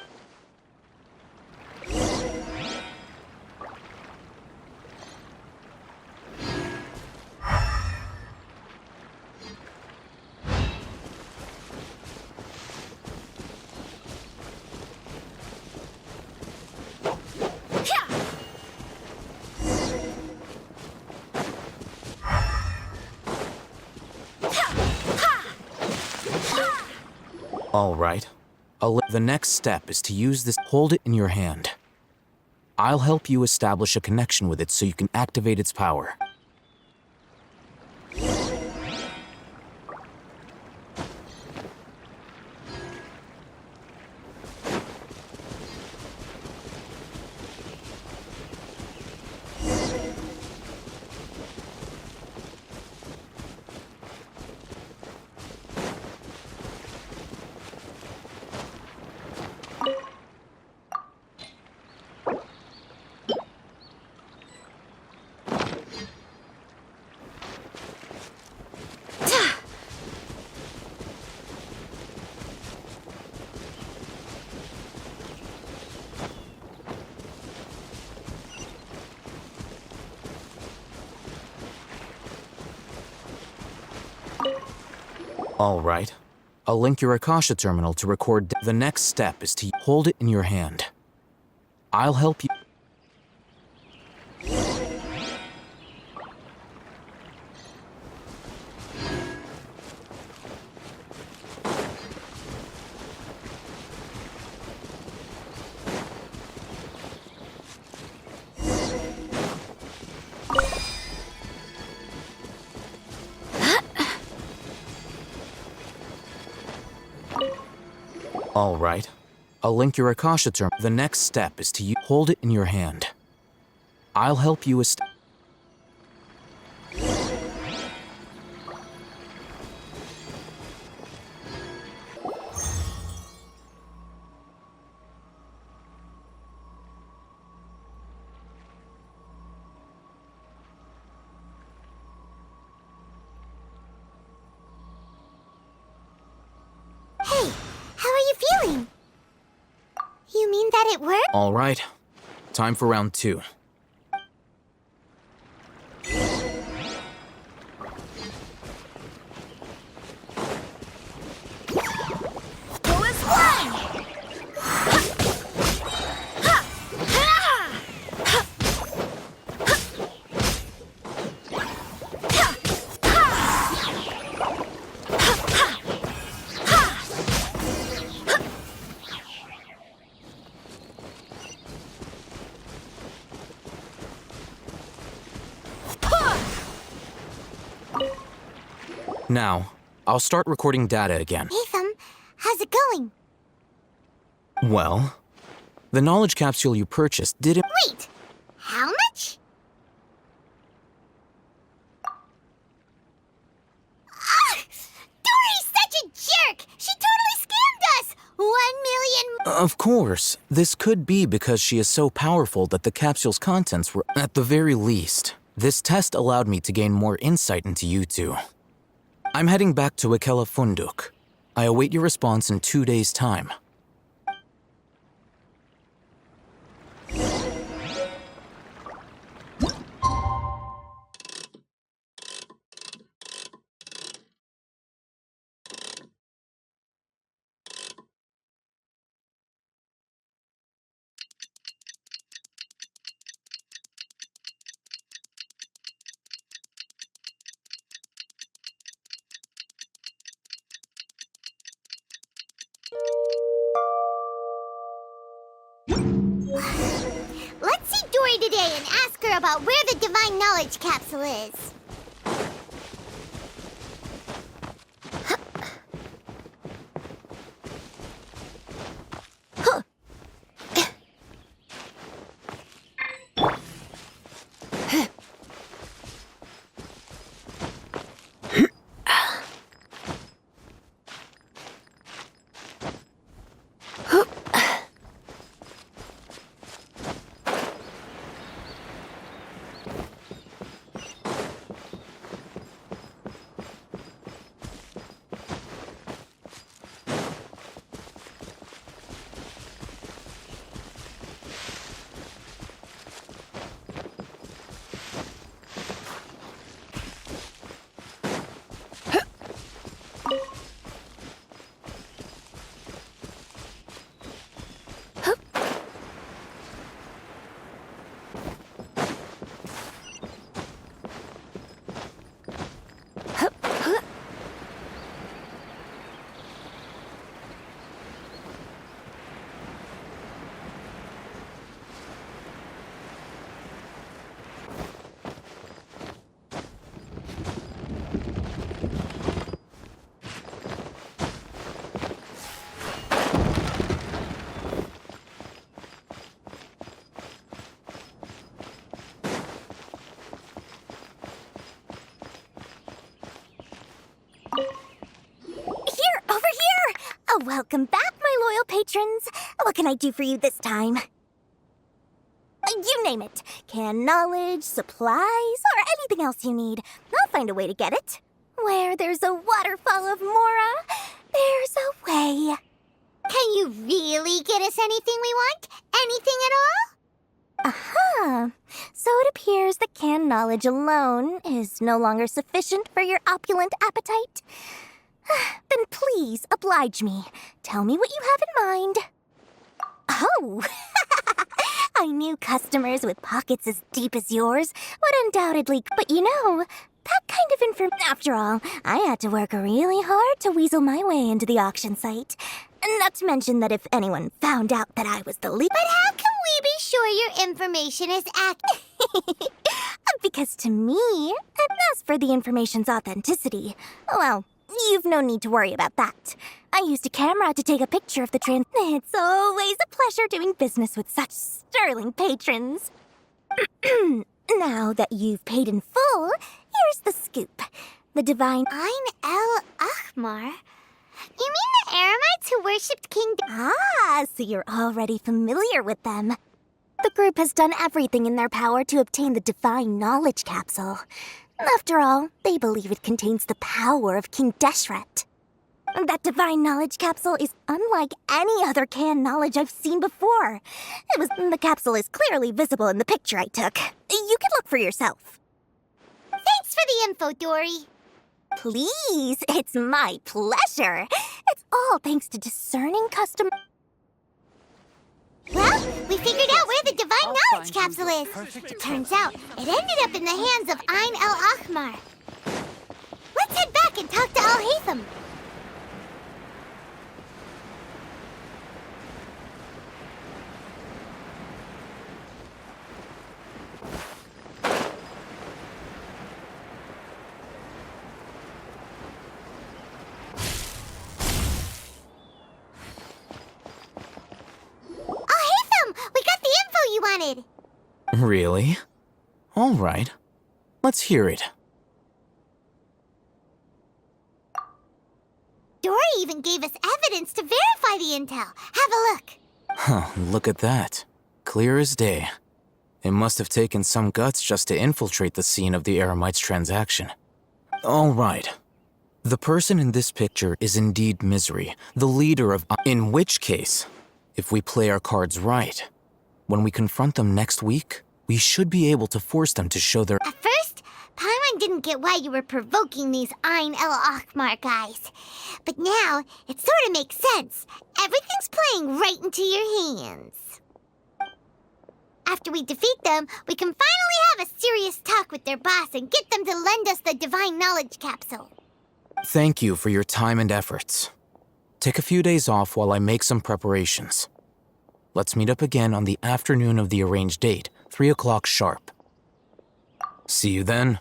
A: All right. The next step is to use this... Hold it in your hand. I'll help you establish a connection with it so you can activate its power. All right. I'll link your Akasha terminal to record... The next step is to hold it in your hand. I'll help you... All right. I'll link your Akasha term. The next step is to hold it in your hand. I'll help you
B: Hey, how are you feeling? You mean that it worked?
A: All right. Time for round 2.
B: Go as one!
A: Now, I'll start recording data again.
B: Ethan, how's it going?
A: Well, the knowledge capsule you purchased didn't—
B: Wait! How much? Dory's such a jerk! She totally scammed us! 1 million—
A: Of course, this could be because she is so powerful that the capsule's contents were— At the very least, this test allowed me to gain more insight into you two. I'm heading back to Ikela Funduk. I await your response in 2 days' time.
B: Let's see Dory today and ask her about where the Divine Knowledge Capsule is.
C: Welcome back, my loyal patrons. What can I do for you this time? You name it. Canned knowledge, supplies, or anything else you need. I'll find a way to get it. Where there's a waterfall of Mora, there's a way.
B: Can you really get us anything we want? Anything at all?
C: Aha. So it appears that canned knowledge alone is no longer sufficient for your opulent appetite. Then please oblige me. Tell me what you have in mind. Oh, I knew customers with pockets as deep as yours would undoubtedly, but you know, that kind of information. After all, I had to work really hard to weasel my way into the auction site. Not to mention that if anyone found out that I was the lead.
B: But how can we be sure your information is accurate?
C: Because to me, and as for the information's authenticity, well, you've no need to worry about that. I used a camera to take a picture of the trans. It's always a pleasure doing business with such sterling patrons. Now that you've paid in full, here's the scoop. The divine
B: Ein El Ahmar? You mean the Eremites who worshipped King
C: so you're already familiar with them. The group has done everything in their power to obtain the divine knowledge capsule. After all, they believe it contains the power of King Deshret. That divine knowledge capsule is unlike any other canned knowledge I've seen before. The capsule is clearly visible in the picture I took. You can look for yourself.
B: Thanks for the info, Dory.
C: Please, it's my pleasure. It's all thanks to discerning custom.
B: Well, we figured out where the divine knowledge capsule is. It turns out it ended up in the hands of Ein El Ahmar. Let's head back and talk to Al-Haytham. We got the info you wanted!
A: Really? All right. Let's hear it.
B: Dory even gave us evidence to verify the intel. Have a look.
A: Huh, look at that. Clear as day. It must have taken some guts just to infiltrate the scene of the Eremites' transaction. All right. The person in this picture is indeed Misery, the leader of... In which case, if we play our cards right, when we confront them next week, we should be able to force them to show their...
B: At first, Paimon didn't get why you were provoking these Ein El Ahmar guys. But now, it sort of makes sense. Everything's playing right into your hands. After we defeat them, we can finally have a serious talk with their boss and get them to lend us the divine knowledge capsule.
A: Thank you for your time and efforts. Take a few days off while I make some preparations. Let's meet up again on the afternoon of the arranged date, 3 o'clock sharp. See you then.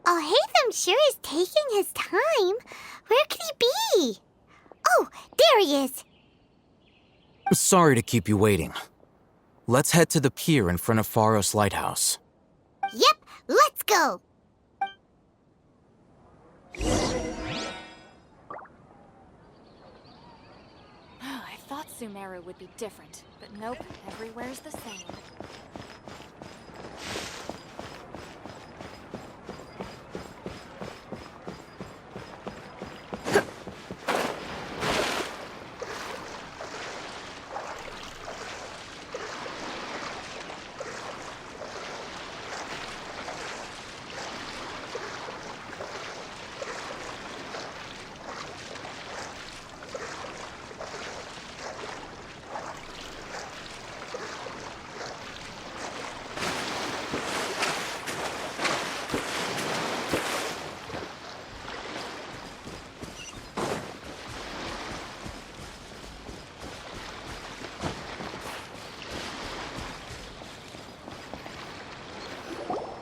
B: Al-Haytham sure is taking his time. Where could he be? Oh, there he is.
A: Sorry to keep you waiting. Let's head to the pier in front of Pharos Lighthouse.
B: Yep, let's go.
N: I thought Sumeru would be different, but nope, everywhere's the same.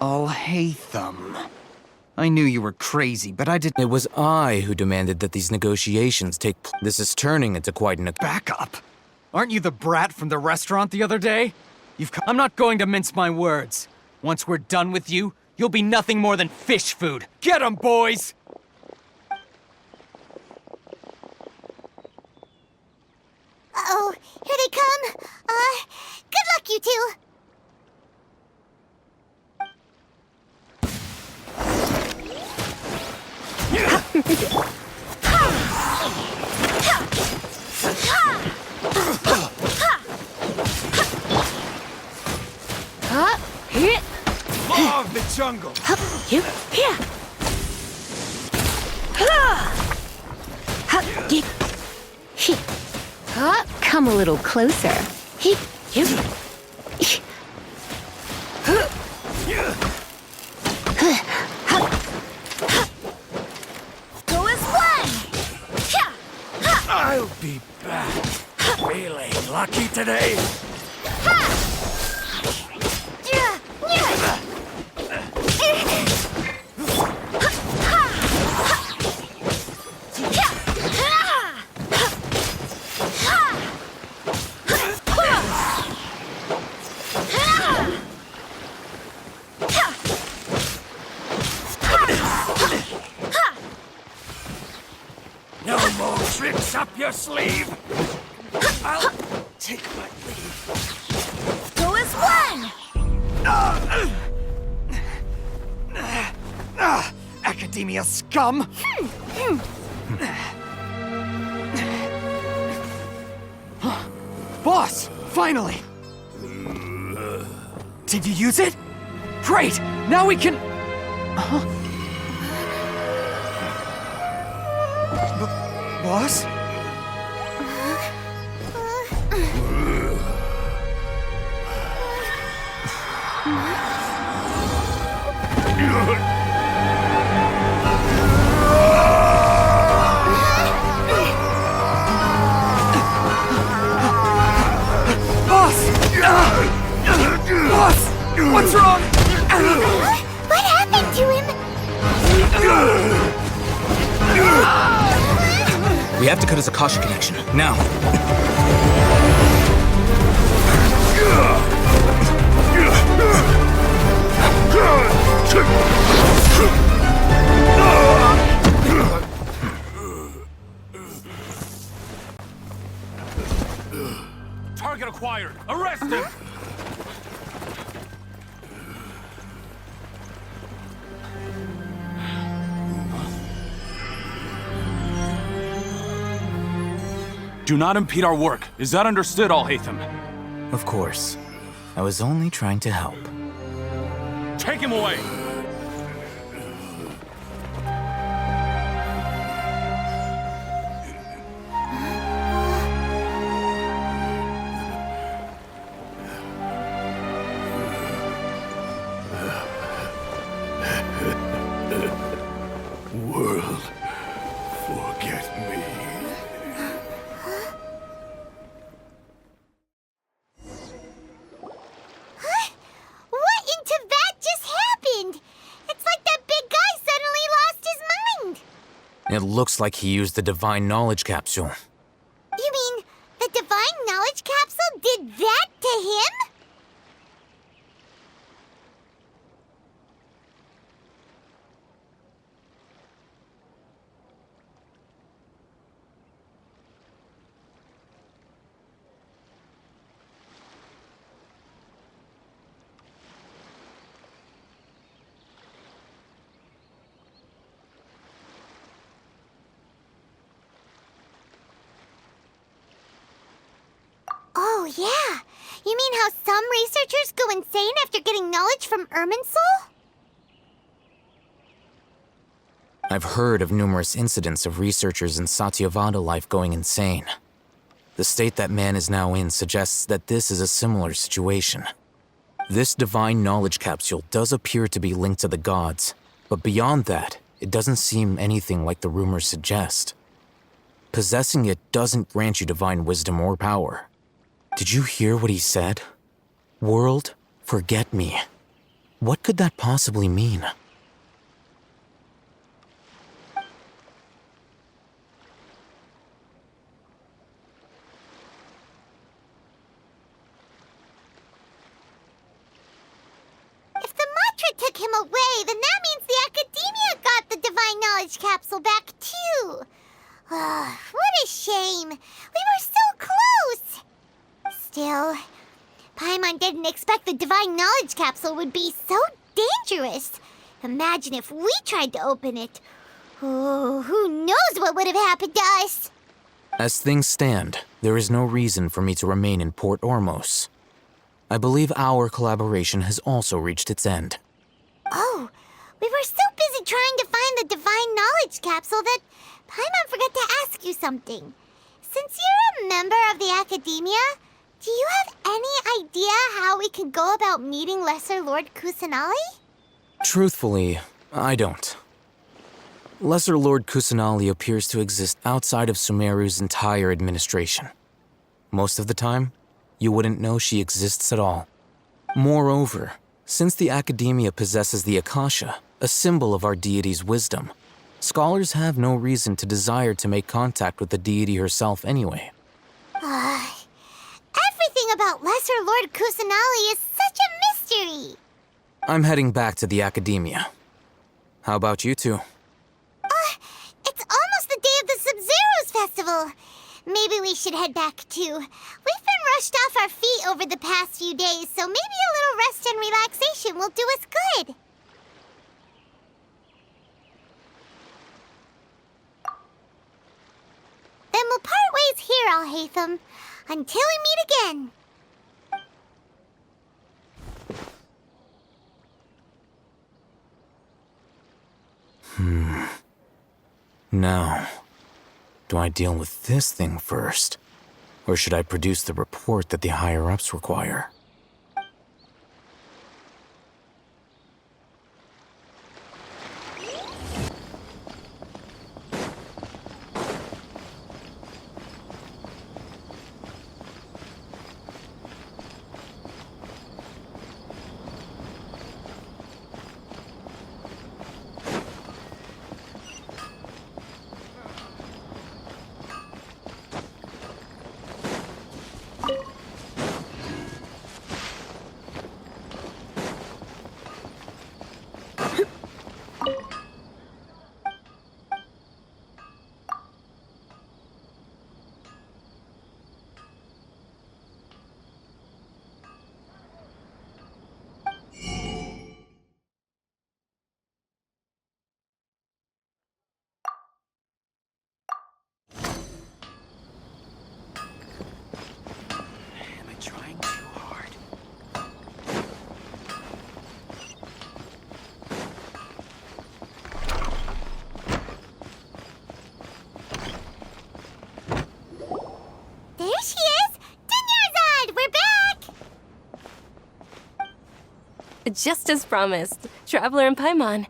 S: Al-Haytham. I knew you were crazy, but I didn't...
A: It was I who demanded that these negotiations take place. This is turning into quite an...
S: Back up! Aren't you the brat from the restaurant the other day? I'm not going to mince my words. Once we're done with you, you'll be nothing more than fish food. Get 'em, boys!
B: Uh-oh, here they come. Good luck, you two.
D: Law of the jungle.
K: Come a little closer.
B: Go as one.
D: I'll be back. Feeling lucky today?
B: Yeah.
D: up your sleeve. I'll take my leave.
C: Go as one!
S: Academia scum! Boss! Finally! Did you use it? Great! Now we can... Boss? Boss! What's wrong?
B: What happened to him?
A: We have to cut his Akasha connection, now.
D: Target acquired. Arrest him.
F: Do not impede our work. Is that understood, Al-Haytham?
A: Of course. I was only trying to help.
D: Take him away. World, forget me.
B: What in Teyvat just happened? It's like that big guy suddenly lost his mind.
A: It looks like he used the Divine Knowledge Capsule.
B: You mean the Divine Knowledge Capsule did that to him? Oh, yeah. You mean how some researchers go insane after getting knowledge from Irminsul?
A: I've heard of numerous incidents of researchers in Satyavada life going insane. The state that man is now in suggests that this is a similar situation. This Divine Knowledge Capsule does appear to be linked to the gods, but beyond that, it doesn't seem anything like the rumors suggest. Possessing it doesn't grant you divine wisdom or power. Did you hear what he said? World, forget me. What could that possibly mean?
B: If the mantra took him away, then that means the Academia got the Divine Knowledge Capsule back, too. What a shame. We were so close. Still, Paimon didn't expect the Divine Knowledge Capsule would be so dangerous. Imagine if we tried to open it. Oh, who knows what would have happened to us?
A: As things stand, there is no reason for me to remain in Port Ormos. I believe our collaboration has also reached its end.
B: Oh, we were so busy trying to find the Divine Knowledge Capsule that Paimon forgot to ask you something. Since you're a member of the Academia, do you have any idea how we can go about meeting Lesser Lord Kusanali?
A: Truthfully, I don't. Lesser Lord Kusanali appears to exist outside of Sumeru's entire administration. Most of the time, you wouldn't know she exists at all. Moreover, since the Academia possesses the Akasha, a symbol of our deity's wisdom, scholars have no reason to desire to make contact with the deity herself anyway.
B: Everything about Lesser Lord Kusanali is such a mystery.
A: I'm heading back to the Academia. How about you two?
B: It's almost the day of the Sub-Zeros Festival. Maybe we should head back too. We've been rushed off our feet over the past few days, so maybe a little rest and relaxation will do us good. Then we'll part ways here, Alhaitham, until we meet again.
A: Now, do I deal with this thing first? Or should I produce the report that the higher-ups require?
B: There she is! Dinyarzad, we're back!
H: Just as promised, Traveler and Paimon.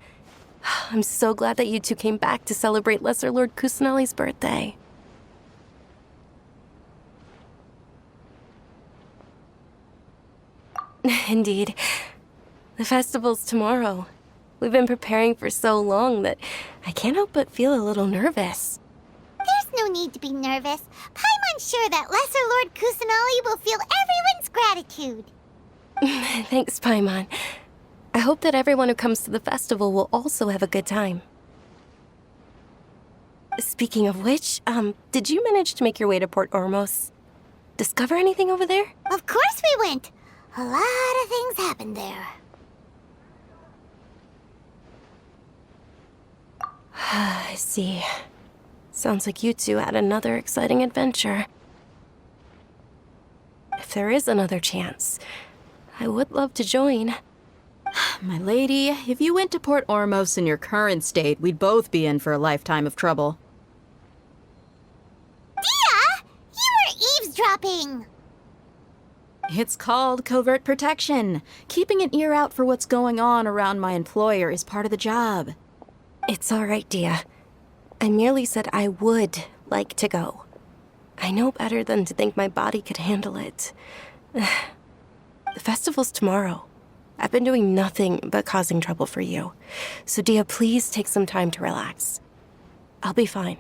H: I'm so glad that you two came back to celebrate Lesser Lord Kusanali's birthday. Indeed. The festival's tomorrow. We've been preparing for so long that I can't help but feel a little nervous.
B: There's no need to be nervous. Paimon's sure that Lesser Lord Kusanali will feel everyone's gratitude.
H: Thanks, Paimon. I hope that everyone who comes to the festival will also have a good time. Speaking of which, did you manage to make your way to Port Ormos? Discover anything over there?
B: Of course we went. A lot of things happened there.
H: I see. Sounds like you two had another exciting adventure. If there is another chance, I would love to join.
I: My lady, if you went to Port Ormos in your current state, we'd both be in for a lifetime of trouble.
B: Dia! You were eavesdropping!
I: It's called covert protection. Keeping an ear out for what's going on around my employer is part of the job.
H: It's all right, Dia. I merely said I would like to go. I know better than to think my body could handle it. The festival's tomorrow. I've been doing nothing but causing trouble for you. So, Dia, please take some time to relax. I'll be fine.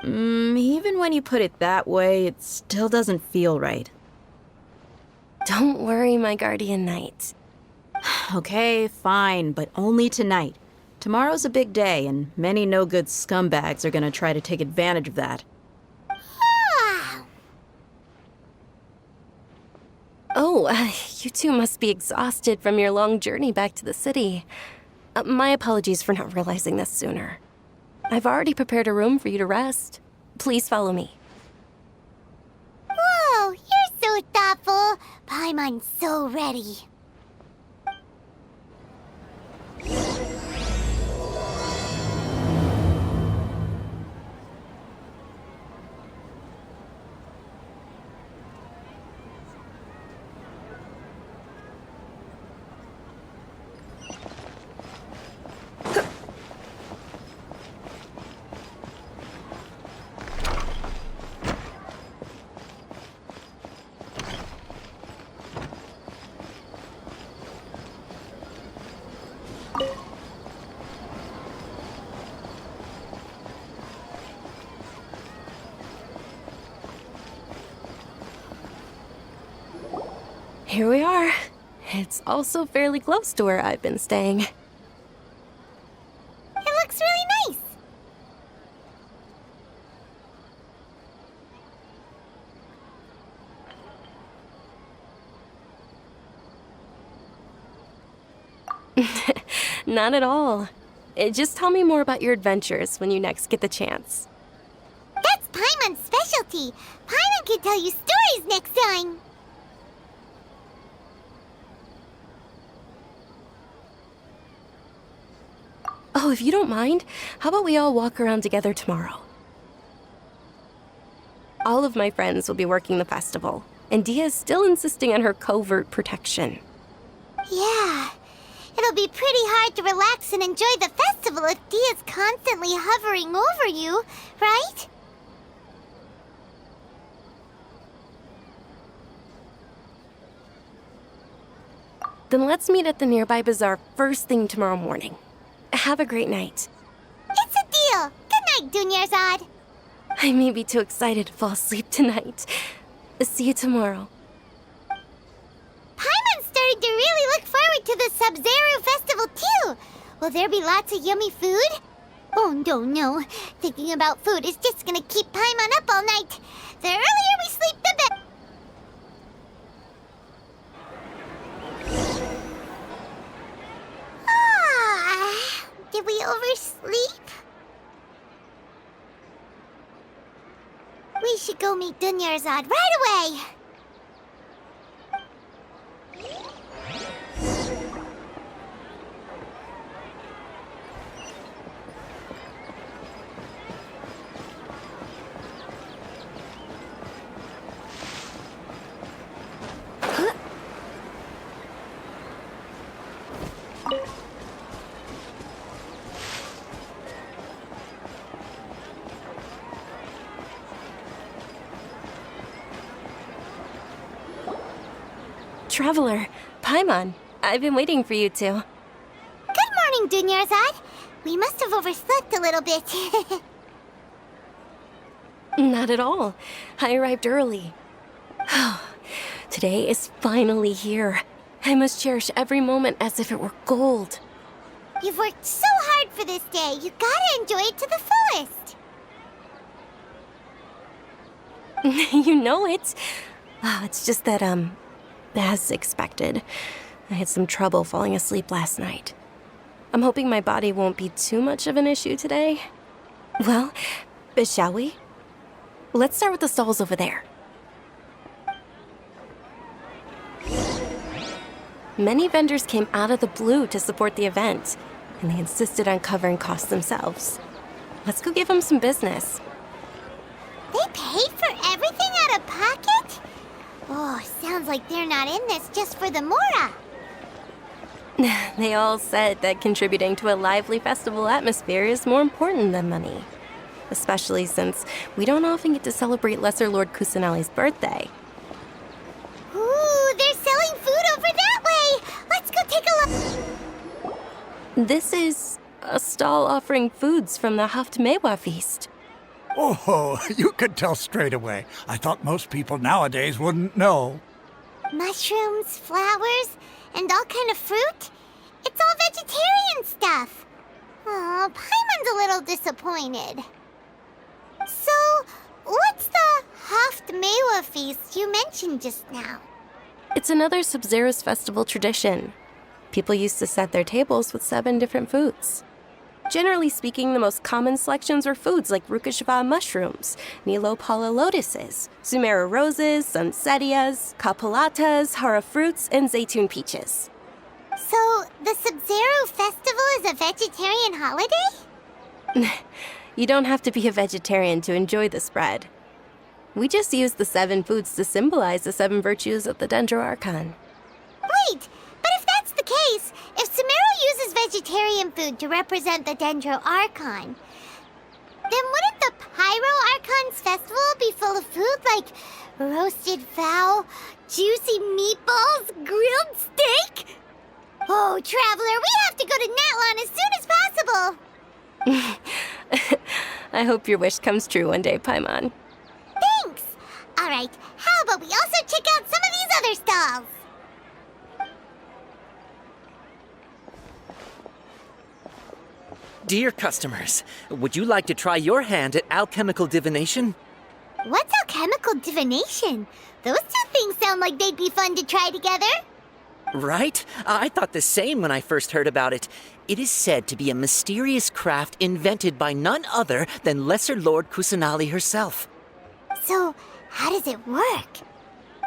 I: Even when you put it that way, it still doesn't feel right.
H: Don't worry, my guardian knight.
I: Okay, fine, but only tonight. Tomorrow's a big day, and many no-good scumbags are gonna try to take advantage of that.
H: Oh, you two must be exhausted from your long journey back to the city. My apologies for not realizing this sooner. I've already prepared a room for you to rest. Please follow me.
B: Whoa, you're so thoughtful. Paimon's so ready.
H: Here we are. It's also fairly close to where I've been staying.
B: It looks really nice.
H: Not at all. Just tell me more about your adventures when you next get the chance.
B: That's Paimon's specialty. Paimon can tell you stories next time.
H: Oh, if you don't mind, how about we all walk around together tomorrow? All of my friends will be working the festival, and Dia is still insisting on her covert protection.
B: Yeah. It'll be pretty hard to relax and enjoy the festival if Dia's constantly hovering over you, right?
H: Then let's meet at the nearby bazaar first thing tomorrow morning. Have a great night.
B: It's a deal. Good night, Dunyarzad.
H: I may be too excited to fall asleep tonight. See you tomorrow.
B: Paimon's starting to really look forward to the Sub-Zero festival too. Will there be lots of yummy food? Oh, no. Thinking about food is just gonna keep Paimon up all night. The earlier we sleep, the better. Did we oversleep? We should go meet Dunyarzad right away.
H: Traveler, Paimon, I've been waiting for you two.
B: Good morning, Dunyarzad. We must have overslept a little bit.
H: Not at all. I arrived early. Today is finally here. I must cherish every moment as if it were gold.
B: You've worked so hard for this day. You gotta enjoy it to the fullest.
H: You know it. It's just that, as expected, I had some trouble falling asleep last night. I'm hoping my body won't be too much of an issue today. Well, shall we? Let's start with the stalls over there. Many vendors came out of the blue to support the event, and they insisted on covering costs themselves. Let's go give them some business.
B: They paid for everything out of pocket? Oh, sounds like they're not in this just for the Mora.
H: They all said that contributing to a lively festival atmosphere is more important than money. Especially since we don't often get to celebrate Lesser Lord Kusanali's birthday.
B: Ooh, they're selling food over that way! Let's go take a look!
H: This is a stall offering foods from the Haftmewa feast.
G: Oh, you could tell straight away. I thought most people nowadays wouldn't know.
B: Mushrooms, flowers, and all kind of fruit? It's all vegetarian stuff. Oh, Paimon's a little disappointed. So, what's the Haftmewa feast you mentioned just now?
H: It's another Sub-Zero's festival tradition. People used to set their tables with 7 different foods. Generally speaking, the most common selections were foods like Rukashva mushrooms, Nilopala lotuses, Sumeru roses, Sunsetias, Kapalatas, Hara fruits, and Zaytun peaches.
B: So, the Sub-Zero festival is a vegetarian holiday?
H: You don't have to be a vegetarian to enjoy the spread. We just use the 7 foods to symbolize the 7 virtues of the Dendro Archon.
B: Wait, but if that's the case, if Sumeru uses vegetarian food to represent the Dendro Archon, then wouldn't the Pyro Archon's festival be full of food like roasted fowl, juicy meatballs, grilled steak? Oh, Traveler, we have to go to Natlan as soon as possible!
H: I hope your wish comes true one day, Paimon.
B: Thanks! Alright, how about we also check out some of these other stalls?
L: Dear customers, would you like to try your hand at alchemical divination?
B: What's alchemical divination? Those two things sound like they'd be fun to try together.
L: Right? I thought the same when I first heard about it. It is said to be a mysterious craft invented by none other than Lesser Lord Kusanali herself.
B: So, how does it work?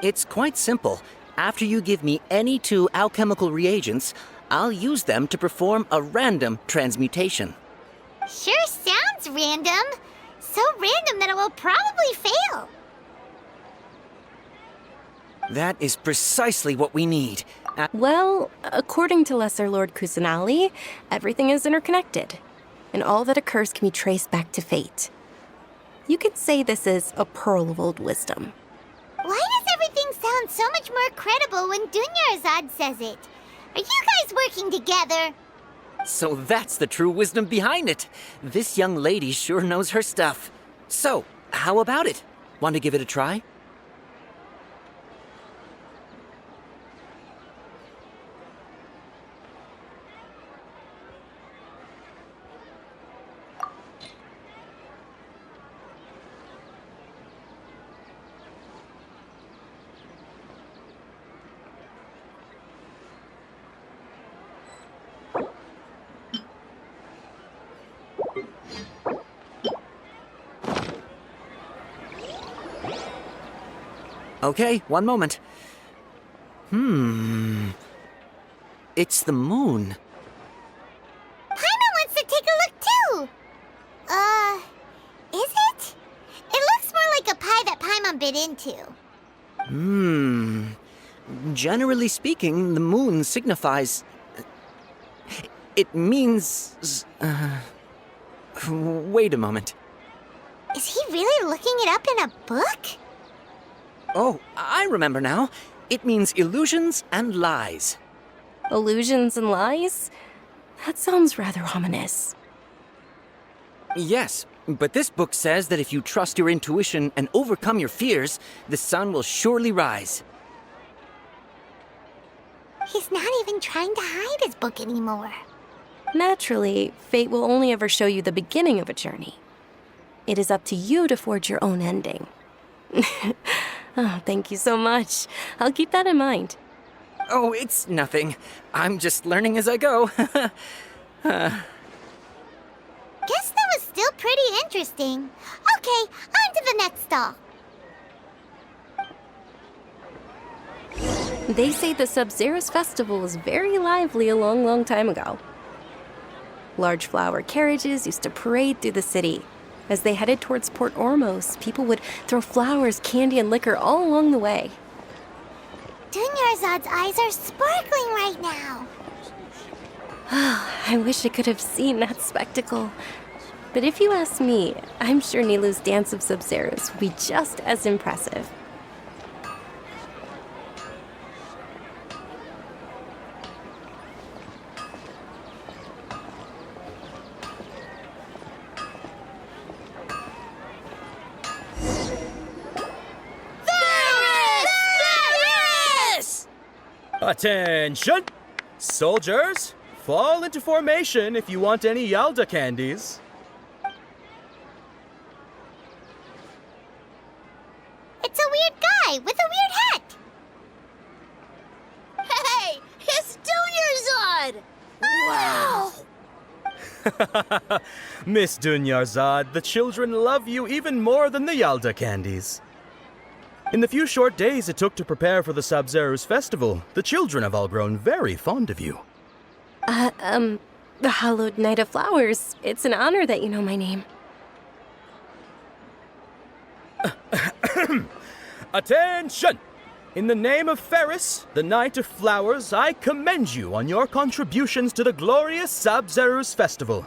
L: It's quite simple. After you give me any 2 alchemical reagents, I'll use them to perform a random transmutation.
B: Sure sounds random. So random that it will probably fail.
L: That is precisely what we need.
H: Well, according to Lesser Lord Kusanali, everything is interconnected, and all that occurs can be traced back to fate. You could say this is a pearl of old wisdom.
B: Why does everything sound so much more credible when Dunyarzad says it? Are you guys working together?
L: So that's the true wisdom behind it. This young lady sure knows her stuff. So, how about it? Want to give it a try? Okay, one moment. It's the moon.
B: Paimon wants to take a look too! Is it? It looks more like a pie that Paimon bit into.
L: Generally speaking, the moon signifies... It means... Wait a moment.
B: Is he really looking it up in a book?
L: Oh, I remember now. It means illusions and lies.
H: Illusions and lies? That sounds rather ominous.
L: Yes, but this book says that if you trust your intuition and overcome your fears, the sun will surely rise.
B: He's not even trying to hide his book anymore.
H: Naturally, fate will only ever show you the beginning of a journey. It is up to you to forge your own ending. Oh, thank you so much. I'll keep that in mind.
L: Oh, it's nothing. I'm just learning as I go.
B: Guess that was still pretty interesting. Okay, on to the next stall.
H: They say the Sub-Zero's festival was very lively a long time ago. Large flower carriages used to parade through the city. As they headed towards Port Ormos, people would throw flowers, candy, and liquor all along the way.
B: Dunyarzad's eyes are sparkling right now.
H: I wish I could have seen that spectacle. But if you ask me, I'm sure Nilu's Dance of Sub-Zeros would be just as impressive.
J: Attention! Soldiers, fall into formation if you want any Yalda candies.
B: It's a weird guy with a weird hat.
P: Hey, it's Dunyarzad! Wow!
J: Miss Dunyarzad, the children love you even more than the Yalda candies. In the few short days it took to prepare for the Sub-Zero's festival, the children have all grown very fond of you.
H: The Hallowed Knight of Flowers. It's an honor that you know my name.
J: Attention! In the name of Ferris, the Knight of Flowers, I commend you on your contributions to the glorious Sub-Zero's festival.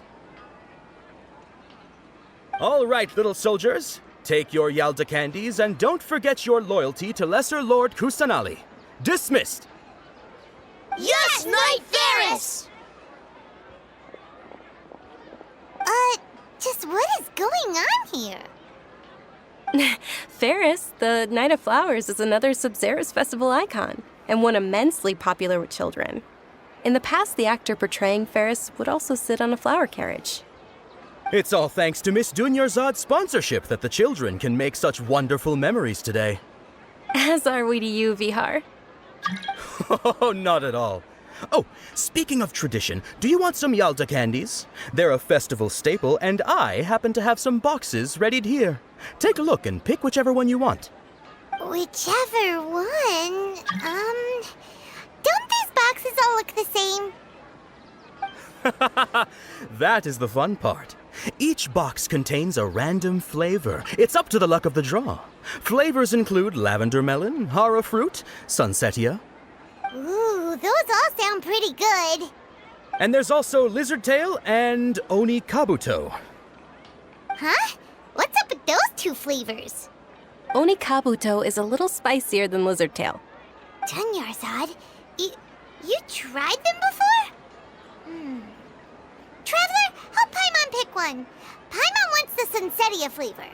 J: All right, little soldiers. Take your Yalda candies and don't forget your loyalty to Lesser Lord Kusanali. Dismissed!
P: Yes, Knight Ferris!
B: Just what is going on here?
H: Ferris, the Knight of Flowers, is another Sub-Zero's festival icon, and one immensely popular with children. In the past, the actor portraying Ferris would also sit on a flower carriage.
J: It's all thanks to Miss Dunyarzad's sponsorship that the children can make such wonderful memories today.
H: As are we to you, Vihar.
J: Oh, not at all. Oh, speaking of tradition, do you want some Yalta candies? They're a festival staple, and I happen to have some boxes readied here. Take a look and pick whichever one you want.
B: Whichever one? Don't these boxes all look the same?
J: That is the fun part. Each box contains a random flavor. It's up to the luck of the draw. Flavors include lavender melon, hara fruit, sunsetia.
B: Ooh, those all sound pretty good.
J: And there's also lizard tail and oni kabuto.
B: Huh? What's up with those two flavors?
H: Oni kabuto is a little spicier than lizard tail.
B: Dunyarzad, you tried them before? Traveler, help Paimon pick one. Paimon wants the sunsetia flavor.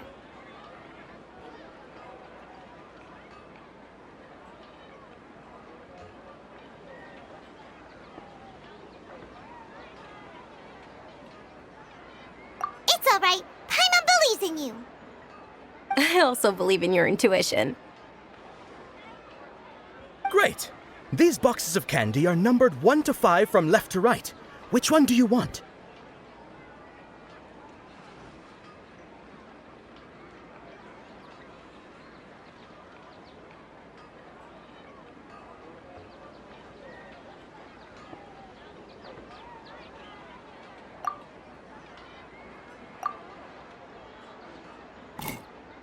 B: It's all right. Paimon believes in you.
H: I also believe in your intuition.
J: Great! These boxes of candy are numbered 1 to 5 from left to right. Which one do you want?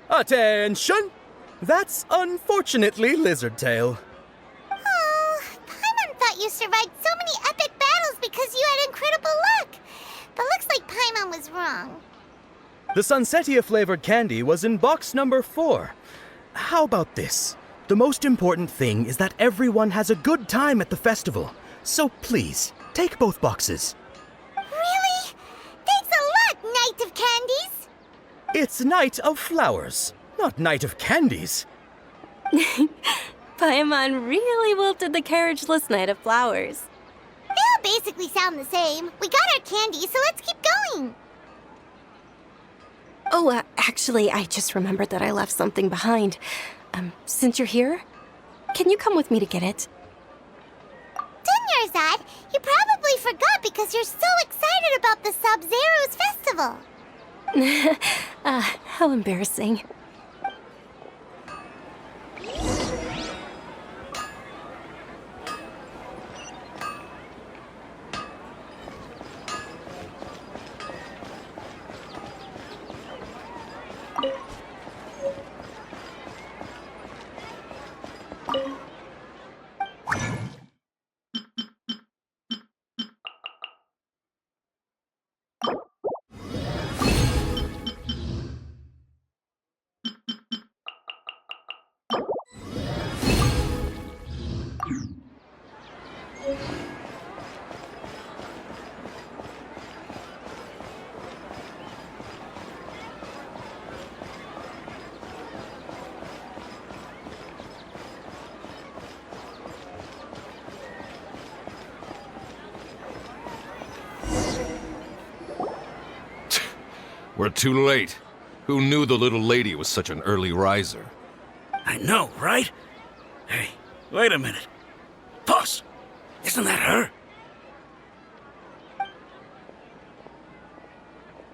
J: Attention! That's unfortunately lizard tail.
B: Oh, Paimon thought you survived so many epic battles because you had incredible luck. But looks like Paimon was wrong.
J: The sunsetia flavored candy was in box number 4. How about this? The most important thing is that everyone has a good time at the festival. So please, take both boxes.
B: Really? Thanks a lot, Knight of Candies.
J: It's Night of Flowers, not Night of Candies.
H: Paimon really wilted the carriageless Knight of Flowers.
B: They all basically sound the same. We got our candy, so let's keep going.
H: Oh, actually, I just remembered that I left something behind. Since you're here, can you come with me to get it?
B: Dunyarzad, you probably forgot because you're so excited about the Sub-Zero's festival.
H: How embarrassing.
D: We're too late. Who knew the little lady was such an early riser?
U: I know, right? Hey, wait a minute. Boss, isn't that her?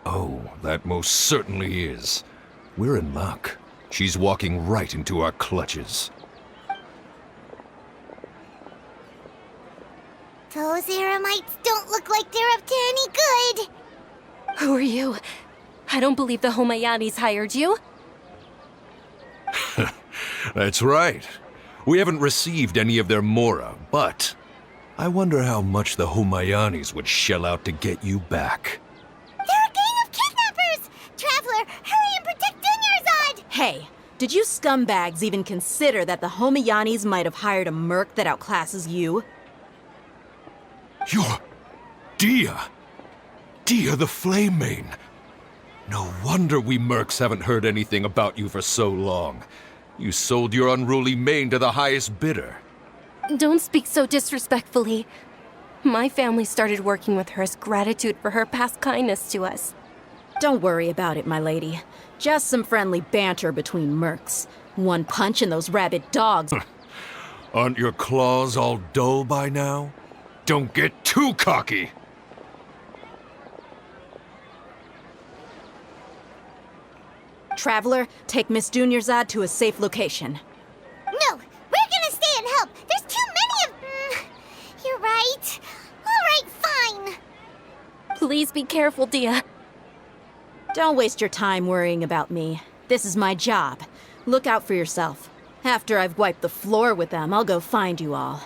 D: Oh, that most certainly is. We're in luck. She's walking right into our clutches.
B: Those Eremites don't look like they're up to any good.
H: Who are you? I don't believe the Homayanis hired you.
D: That's right. We haven't received any of their mora, but I wonder how much the Homayanis would shell out to get you back.
B: They're a gang of kidnappers! Traveler, hurry and protect Dunyarzad!
I: Hey, did you scumbags even consider that the Homayanis might have hired a merc that outclasses you?
D: You're... Dia! Dia the Flame Mane! No wonder we mercs haven't heard anything about you for so long. You sold your unruly mane to the highest bidder.
H: Don't speak so disrespectfully. My family started working with her as gratitude for her past kindness to us.
I: Don't worry about it, my lady. Just some friendly banter between mercs. One punch and those rabid dogs.
D: Aren't your claws all dull by now? Don't get too cocky!
I: Traveler, take Miss Dunyarzad to a safe location.
B: No, we're gonna stay and help. There's too many of... You're right. All right, fine.
H: Please be careful, Dia.
I: Don't waste your time worrying about me. This is my job. Look out for yourself. After I've wiped the floor with them, I'll go find you all.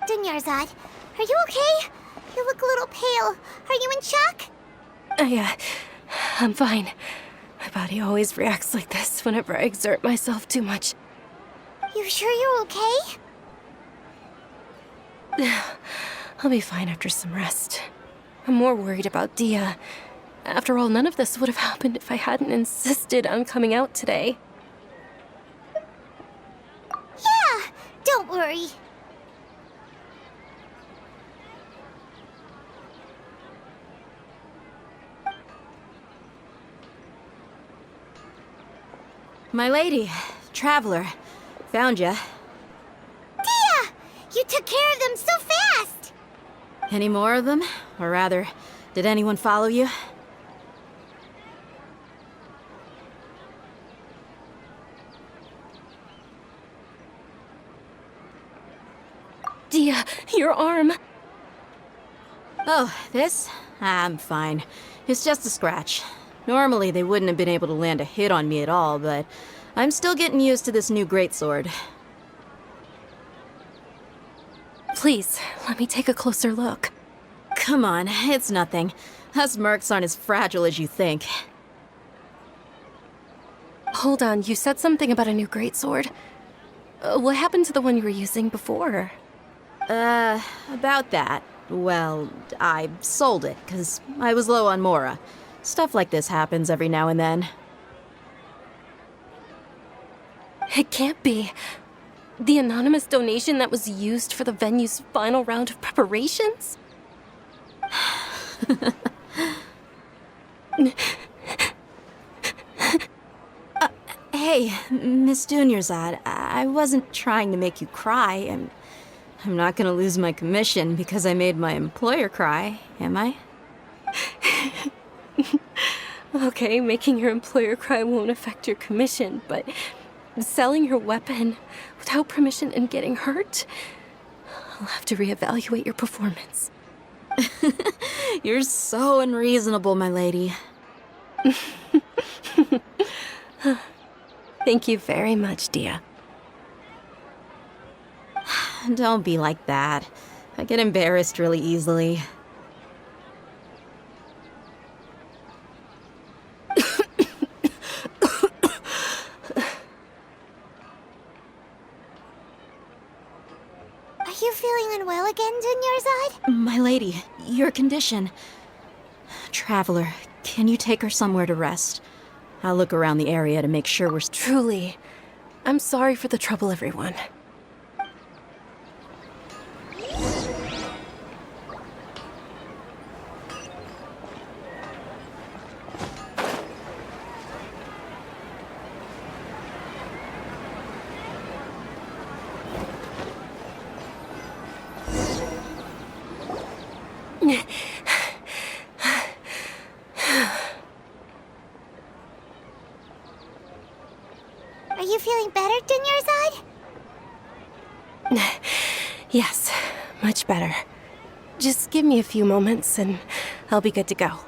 B: Dunyarzad, are you okay? You look a little pale. Are you in shock?
H: Yeah, I'm fine. My body always reacts like this whenever I exert myself too much.
B: You sure you're okay?
H: I'll be fine after some rest. I'm more worried about Dia. After all, none of this would have happened if I hadn't insisted on coming out today.
B: Yeah, don't worry.
I: My lady, Traveler, found ya.
B: Dia! You took care of them so fast!
I: Any more of them? Or rather, did anyone follow you?
H: Dia, your arm!
I: Oh, this? I'm fine. It's just a scratch. Normally, they wouldn't have been able to land a hit on me at all, but I'm still getting used to this new greatsword.
H: Please, let me take a closer look.
I: Come on, it's nothing. Us mercs aren't as fragile as you think.
H: Hold on, you said something about a new greatsword. What happened to the one you were using before?
I: About that. Well, I sold it, because I was low on Mora. Stuff like this happens every now and then.
H: It can't be. The anonymous donation that was used for the venue's final round of preparations?
I: Hey, Miss Dunyarzad, I wasn't trying to make you cry. I'm not gonna lose my commission because I made my employer cry, am I?
H: Okay, making your employer cry won't affect your commission, but selling your weapon without permission and getting hurt? I'll have to reevaluate your performance.
I: You're so unreasonable, my lady.
H: Thank you very much, Dia.
I: Don't be like that. I get embarrassed really easily.
B: Are you feeling unwell again, Dunyarzad?
I: My lady, your condition. Traveler, can you take her somewhere to rest? I'll look around the area to make sure we're...
H: Truly, I'm sorry for the trouble, everyone.
B: Are you feeling better, Dunyarzad?
H: Yes, much better. Just give me a few moments and I'll be good to go.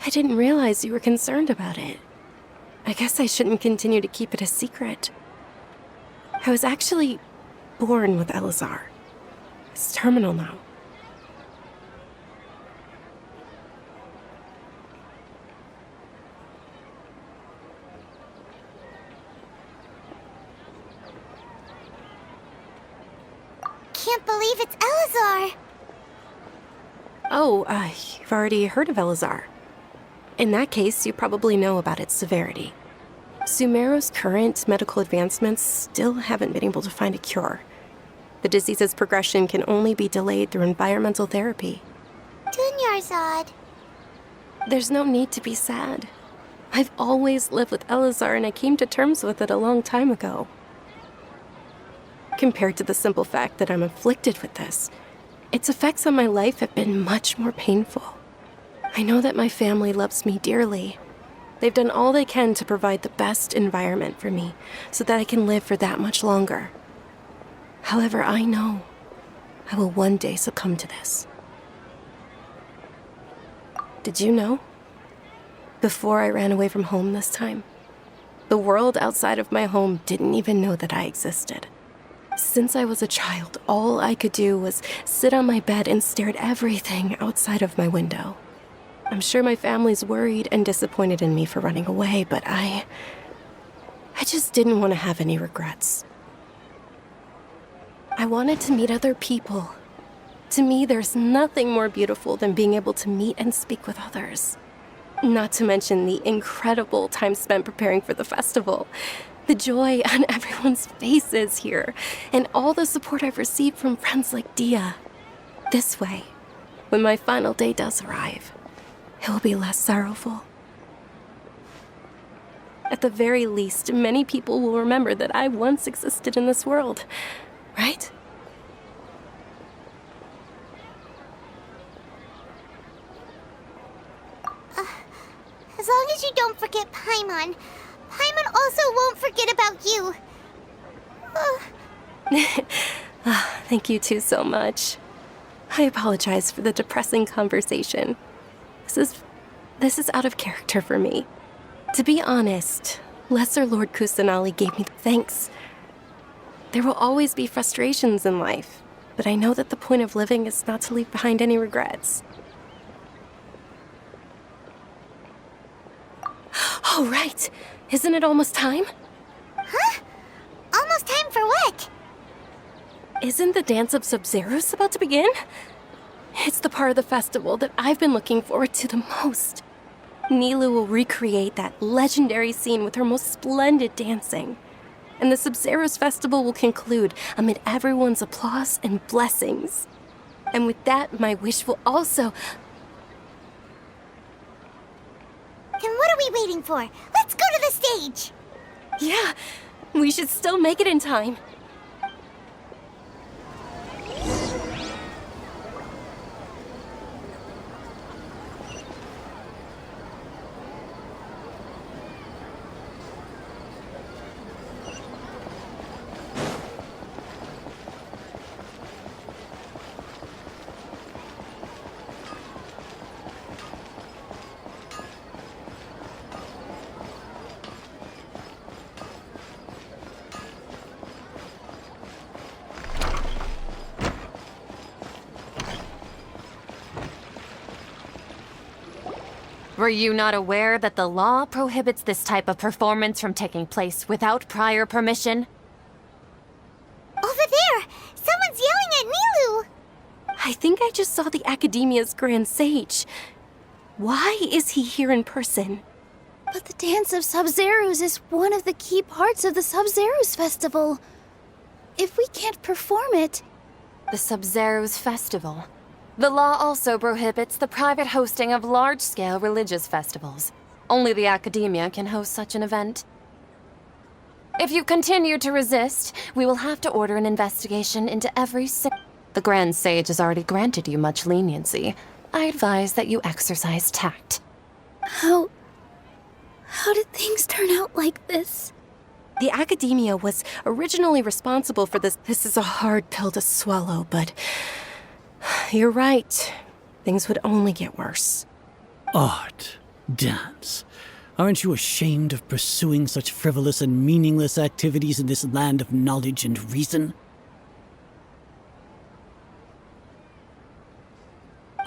H: I didn't realize you were concerned about it. I guess I shouldn't continue to keep it a secret. I was actually born with Elazar. It's terminal now.
B: Can't believe it's Elazar!
H: Oh, you've already heard of Elazar. In that case, you probably know about its severity. Sumeru's current medical advancements still haven't been able to find a cure. The disease's progression can only be delayed through environmental therapy.
B: Dunyarzad.
H: There's no need to be sad. I've always lived with Elazar, and I came to terms with it a long time ago. Compared to the simple fact that I'm afflicted with this, its effects on my life have been much more painful. I know that my family loves me dearly. They've done all they can to provide the best environment for me so that I can live for that much longer. However, I know I will one day succumb to this. Did you know? Before I ran away from home this time, the world outside of my home didn't even know that I existed. Since I was a child, all I could do was sit on my bed and stare at everything outside of my window. I'm sure my family's worried and disappointed in me for running away, but I just didn't want to have any regrets. I wanted to meet other people. To me, there's nothing more beautiful than being able to meet and speak with others. Not to mention the incredible time spent preparing for the festival. The joy on everyone's faces here, and all the support I've received from friends like Dia. This way, when my final day does arrive, it will be less sorrowful. At the very least, many people will remember that I once existed in this world, right?
B: As long as you don't forget Paimon, Paimon also won't forget about you.
H: Thank you two so much. I apologize for the depressing conversation. This is out of character for me. To be honest, Lesser Lord Kusanali gave me thanks. There will always be frustrations in life, but I know that the point of living is not to leave behind any regrets. Oh, right. Isn't it almost time?
B: Huh? Almost time for what?
H: Isn't the Dance of Sub-Zeros about to begin? It's the part of the festival that I've been looking forward to the most. Nilu will recreate that legendary scene with her most splendid dancing. And the Sub-Zeros festival will conclude amid everyone's applause and blessings. And with that, my wish will also...
B: Then what are we waiting for? Let's go to the stage!
H: Yeah, we should still make it in time.
E: Were you not aware that the law prohibits this type of performance from taking place without prior permission?
B: Over there! Someone's yelling at Nilu!
H: I think I just saw the Academia's Grand Sage. Why is he here in person?
C: But the Dance of Sub-Zeros is one of the key parts of the Sub-Zeros festival. If we can't perform it...
E: The Sub-Zeros Festival. The law also prohibits the private hosting of large-scale religious festivals. Only the Academia can host such an event. If you continue to resist, we will have to order an investigation into every The Grand Sage has already granted you much leniency. I advise that you exercise tact.
C: How did things turn out like this?
H: The Academia was originally responsible for this. This is a hard pill to swallow, but... You're right. Things would only get worse.
Q: Art. Dance. Aren't you ashamed of pursuing such frivolous and meaningless activities in this land of knowledge and reason?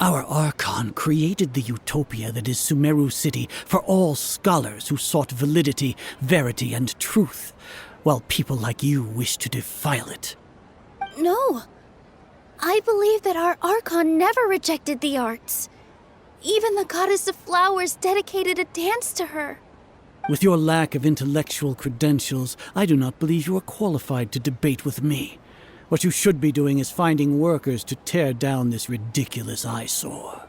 Q: Our Archon created the utopia that is Sumeru City for all scholars who sought validity, verity, and truth, while people like you wish to defile it.
C: No. I believe that our Archon never rejected the arts. Even the goddess of flowers dedicated a dance to her.
Q: With your lack of intellectual credentials, I do not believe you are qualified to debate with me. What you should be doing is finding workers to tear down this ridiculous eyesore.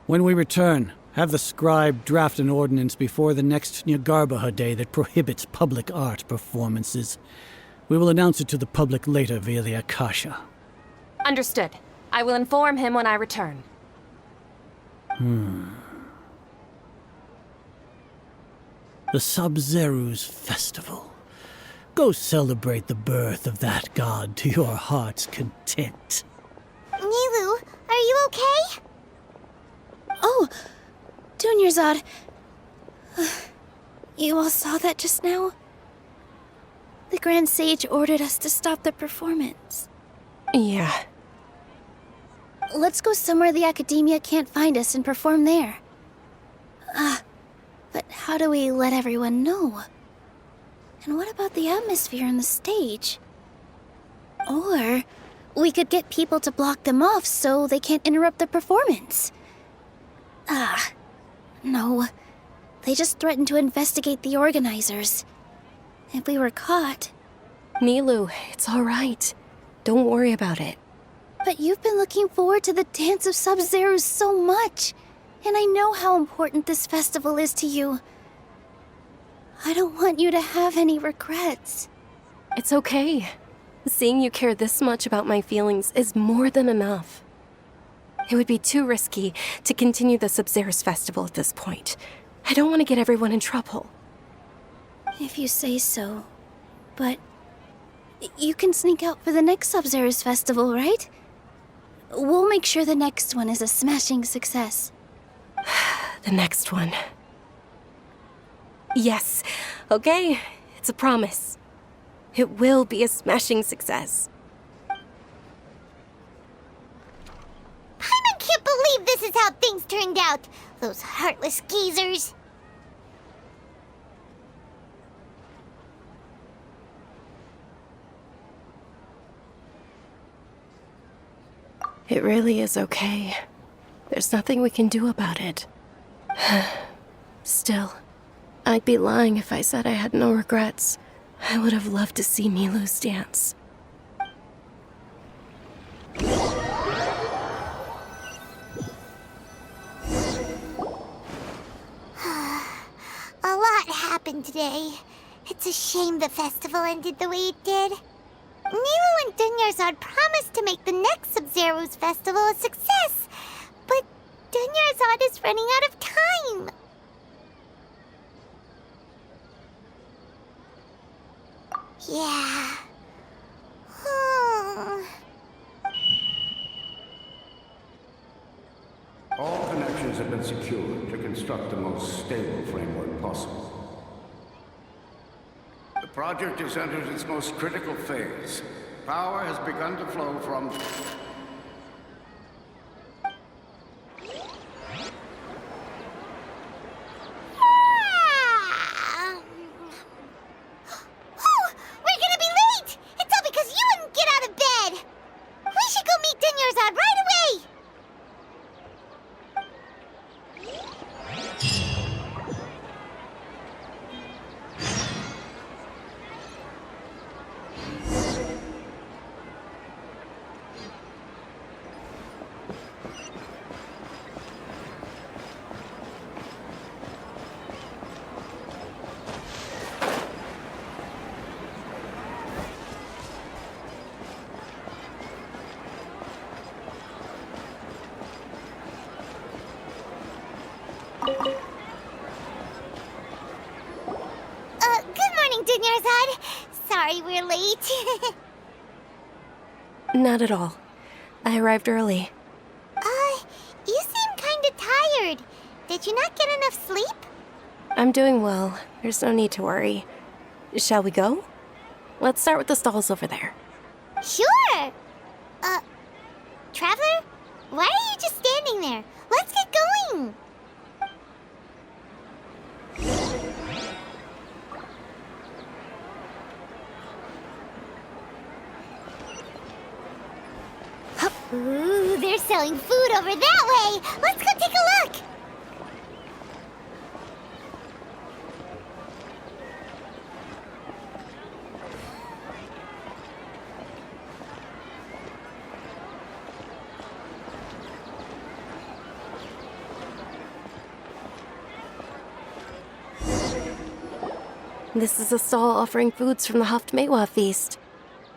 Q: When we return, have the scribe draft an ordinance before the next Nyargarbaha Day that prohibits public art performances. We will announce it to the public later via the Akasha.
E: Understood. I will inform him when I return.
Q: The Sub-Zeru's festival. Go celebrate the birth of that god to your heart's content.
B: Nilu, are you okay?
C: Oh, Dunyarzad. You all saw that just now? The Grand Sage ordered us to stop the performance.
H: Yeah.
C: Let's go somewhere the Academia can't find us and perform there. But how do we let everyone know? And what about the atmosphere on the stage? Or we could get people to block them off so they can't interrupt the performance. No. They just threatened to investigate the organizers. If we were caught...
H: Nilu, it's all right. Don't worry about it.
C: But you've been looking forward to the Dance of Sub-Zero so much. And I know how important this festival is to you. I don't want you to have any regrets.
H: It's okay. Seeing you care this much about my feelings is more than enough. It would be too risky to continue the Sub-Zero's festival at this point. I don't want to get everyone in trouble.
C: If you say so. But you can sneak out for the next Sub-Zero's festival, right? We'll make sure the next one is a smashing success.
H: The next one. Yes. Okay. It's a promise. It will be a smashing success.
B: I can't believe this is how things turned out. Those heartless geezers.
H: It really is okay. There's nothing we can do about it. Still, I'd be lying if I said I had no regrets. I would have loved to see Nilu's dance.
B: A lot happened today. It's a shame the festival ended the way it did. Nilu and Dunyarzad promised to make the next Sub-Zero's festival a success, but Dunyarzad is running out of time. Yeah.
R: All connections have been secured to construct the most stable framework possible. The project has entered its most critical phase. Power has begun to flow from...
B: We're gonna be late! It's all because you wouldn't get out of bed! We should go meet Dunyarzad right away! Good morning, Dunyarzad. Sorry we're late.
H: Not at all. I arrived early.
B: You seem kinda tired. Did you not get enough sleep?
H: I'm doing well. There's no need to worry. Shall we go? Let's start with the stalls over there.
B: Sure! Traveler? Why are you just standing there? Let's get going! Ooh, they're selling food over that way. Let's go take a look.
H: This is a stall offering foods from the Haftmewa feast.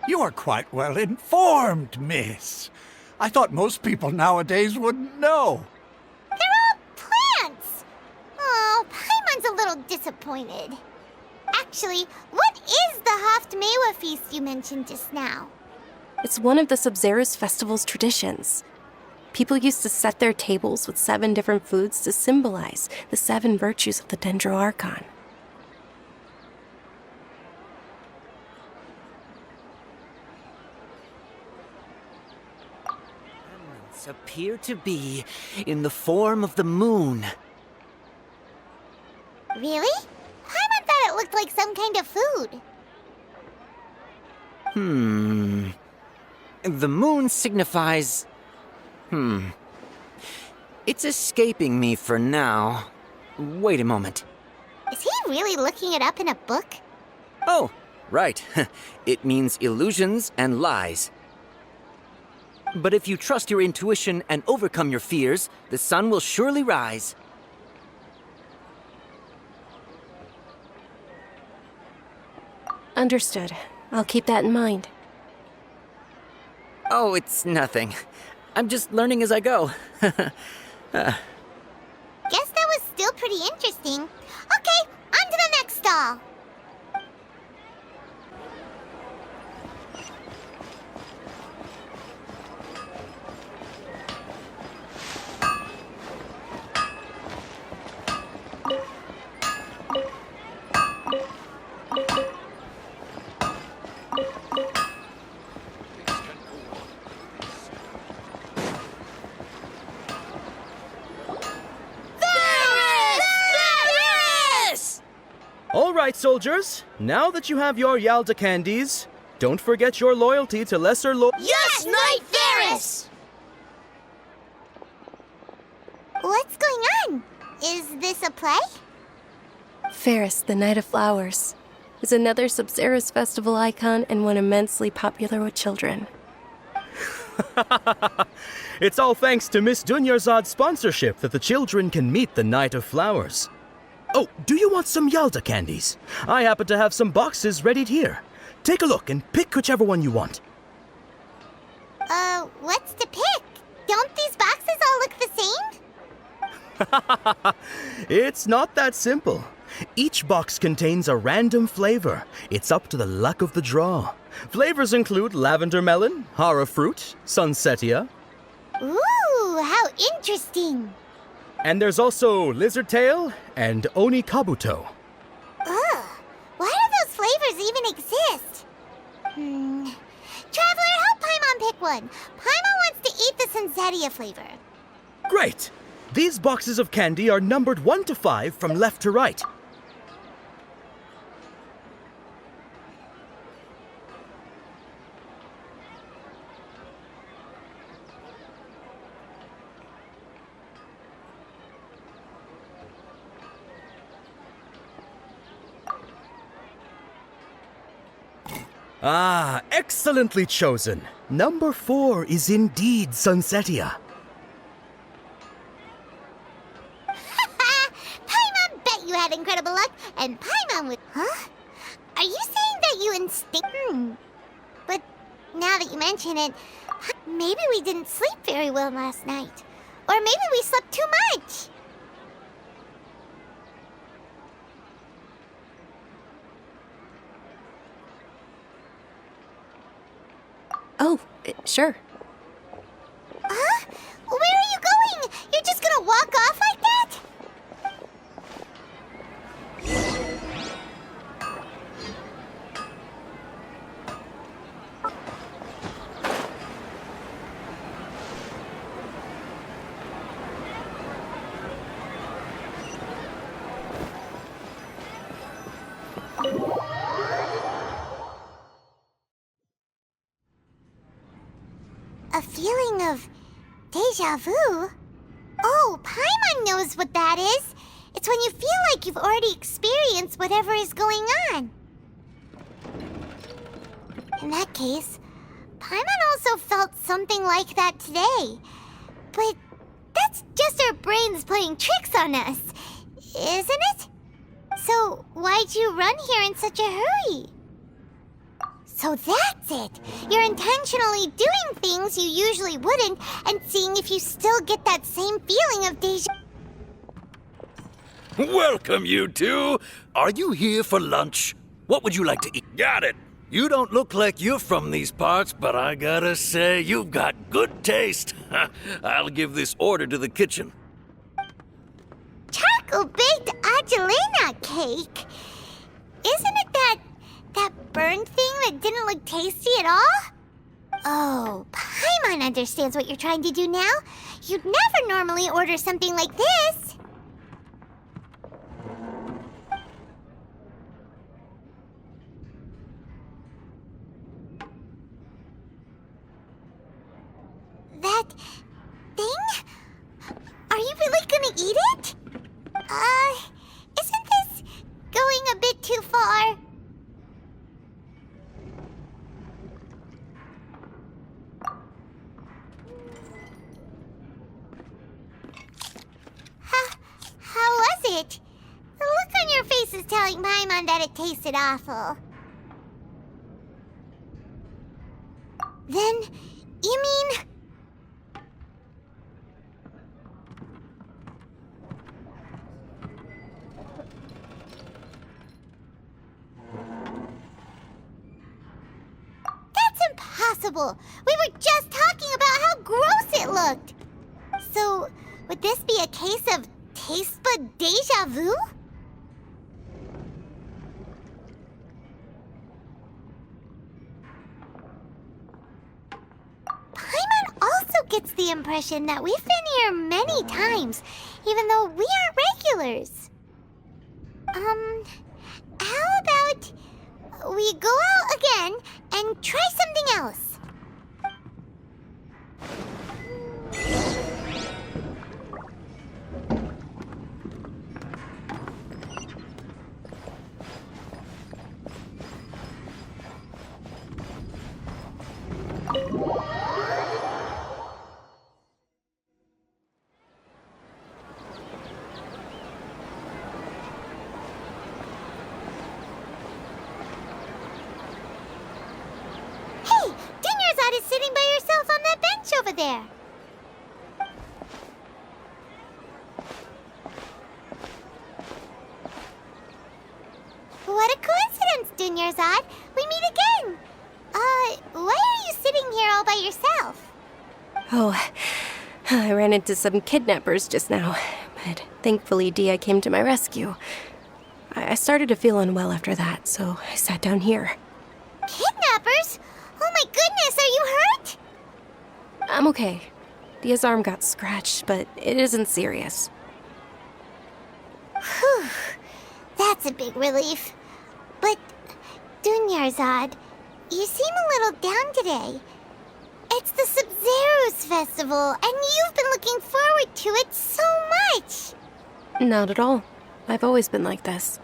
G: You are quite well informed, miss. I thought most people nowadays wouldn't know.
B: They're all plants. Oh, Paimon's a little disappointed. Actually, what is the Haftmewa feast you mentioned just now?
H: It's one of the Sabzeruz festival's traditions. People used to set their tables with 7 different foods to symbolize the 7 virtues of the Dendro Archon.
L: Appear to be in the form of the moon.
B: Really? Paimon thought it looked like some kind of food.
L: The moon signifies... It's escaping me for now. Wait a moment.
B: Is he really looking it up in a book?
L: Oh, right. It means illusions and lies. But if you trust your intuition and overcome your fears, the sun will surely rise.
H: Understood. I'll keep that in mind.
L: Oh, it's nothing. I'm just learning as I go.
B: Guess that was still pretty interesting. Okay, on to the next stall.
J: All right, soldiers. Now that you have your Yalda candies, don't forget your loyalty to Lesser Lord...
P: Yes, Knight Varys!
B: What's going on? Is this a play?
H: Ferris, the Knight of Flowers, is another Sabzeruz festival icon and one immensely popular with children.
J: It's all thanks to Miss Dunyarzad's sponsorship that the children can meet the Knight of Flowers. Oh, do you want some Yalda candies? I happen to have some boxes ready here. Take a look and pick whichever one you want.
B: What's to pick? Don't these boxes all look the same?
J: It's not that simple. Each box contains a random flavor. It's up to the luck of the draw. Flavors include lavender melon, hara fruit, sunsetia.
B: Ooh, how interesting.
J: And there's also lizard tail and oni kabuto.
B: Ugh, why do those flavors even exist? Traveler, help Paimon pick one. Paimon wants to eat the sunsetia flavor.
J: Great! These boxes of candy are numbered 1 to 5 from left to right. Ah, excellently chosen. Number 4 is indeed sunsetia.
B: Paimon bet you had incredible luck, and Paimon would... Huh? Are you saying that you instinct... But now that you mention it, maybe we didn't sleep very well last night. Or maybe we slept too much.
H: Oh, sure.
B: Huh? Where are you going? You're just gonna walk off like that? A feeling of deja vu? Oh, Paimon knows what that is. It's when you feel like you've already experienced whatever is going on. In that case, Paimon also felt something like that today. But that's just our brains playing tricks on us, isn't it? So why'd you run here in such a hurry? So that's it! You're intentionally doing things you usually wouldn't and seeing if you still get that same feeling of deja.
O: Welcome, you two. Are you here for lunch? What would you like to eat? Got it. You don't look like you're from these parts, but I gotta say, you've got good taste. I'll give this order to the kitchen.
B: Charcoal-baked Angelina cake? Isn't it that burned thing that didn't look tasty at all? Oh, Paimon understands what you're trying to do now. You'd never normally order something like this. That thing? Are you really gonna eat it? Isn't this going a bit too far? How was it? The look on your face is telling Paimon that it tasted awful. Then, you mean... That's impossible! We were just talking about how gross it looked! So, would this be a case of taste bud deja vu? Paimon also gets the impression that we've been here many times, even though we aren't regulars. How about we go out again and try something else? Is sitting by yourself on that bench over there. What a coincidence, Dunyarzad. We meet again. Why are you sitting here all by yourself?
H: Oh, I ran into some kidnappers just now, but thankfully Dia came to my rescue. I started to feel unwell after that, so I sat down here.
B: Kidnappers? Oh my goodness, are you hurt?
H: I'm okay. Dia's arm got scratched, but it isn't serious.
B: Whew. That's a big relief. But, Dunyarzad, you seem a little down today. It's the Sub-Zero's festival, and you've been looking forward to it so much.
H: Not at all. I've always been like this.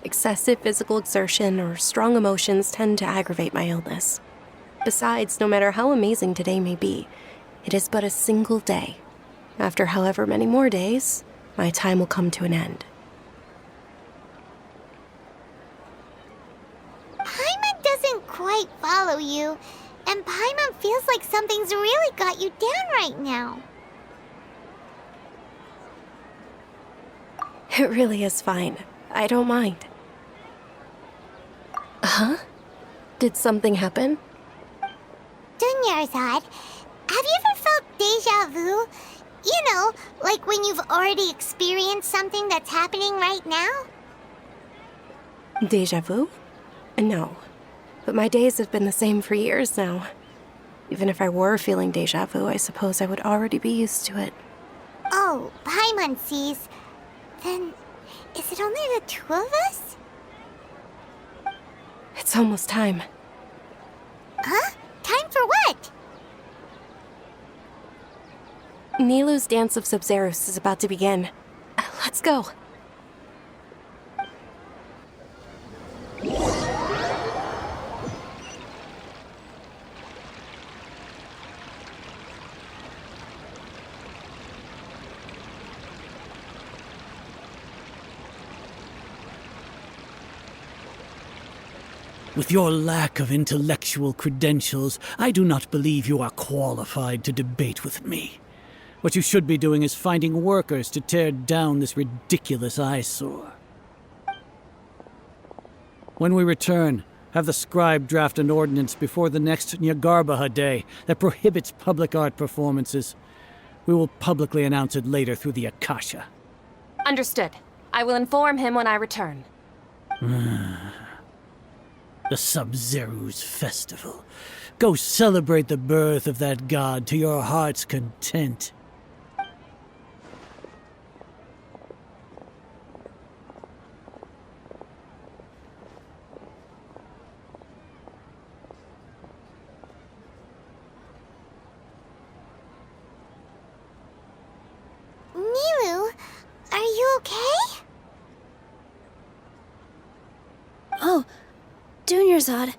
H: Excessive physical exertion or strong emotions tend to aggravate my illness. Besides, no matter how amazing today may be, it is but a single day. After however many more days, my time will come to an end.
B: Paimon doesn't quite follow you, and Paimon feels like something's really got you down right now.
H: It really is fine. I don't mind. Huh? Did something happen?
B: Dunyarzad, have you ever felt deja vu? You know, like when you've already experienced something that's happening right now?
H: Deja vu? No. But my days have been the same for years now. Even if I were feeling deja vu, I suppose I would already be used to it.
B: Oh, Paimon sees. Then, is it only the two of us?
H: It's almost time.
B: Huh? Time for what?
H: Nilu's Dance of Sub-Zerus is about to begin. Let's go.
Q: With your lack of intellectual credentials, I do not believe you are qualified to debate with me. What you should be doing is finding workers to tear down this ridiculous eyesore. When we return, have the scribe draft an ordinance before the next Nyargarbaha Day that prohibits public art performances. We will publicly announce it later through the Akasha.
E: Understood. I will inform him when I return.
Q: The Sub-Zerus Festival. Go celebrate the birth of that god to your heart's content.
B: Nilu, are you okay?
C: Oh, Dunyarzad.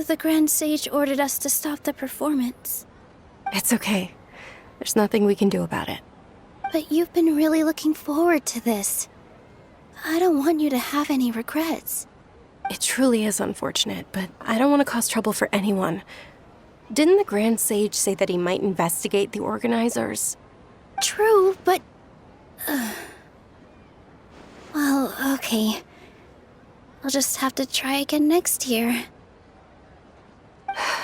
C: The Grand Sage ordered us to stop the performance.
H: It's okay. There's nothing we can do about it.
C: But you've been really looking forward to this. I don't want you to have any regrets.
H: It truly is unfortunate, but I don't want to cause trouble for anyone. Didn't the Grand Sage say that he might investigate the organizers?
C: True, but... Well, okay. I'll just have to try again next year.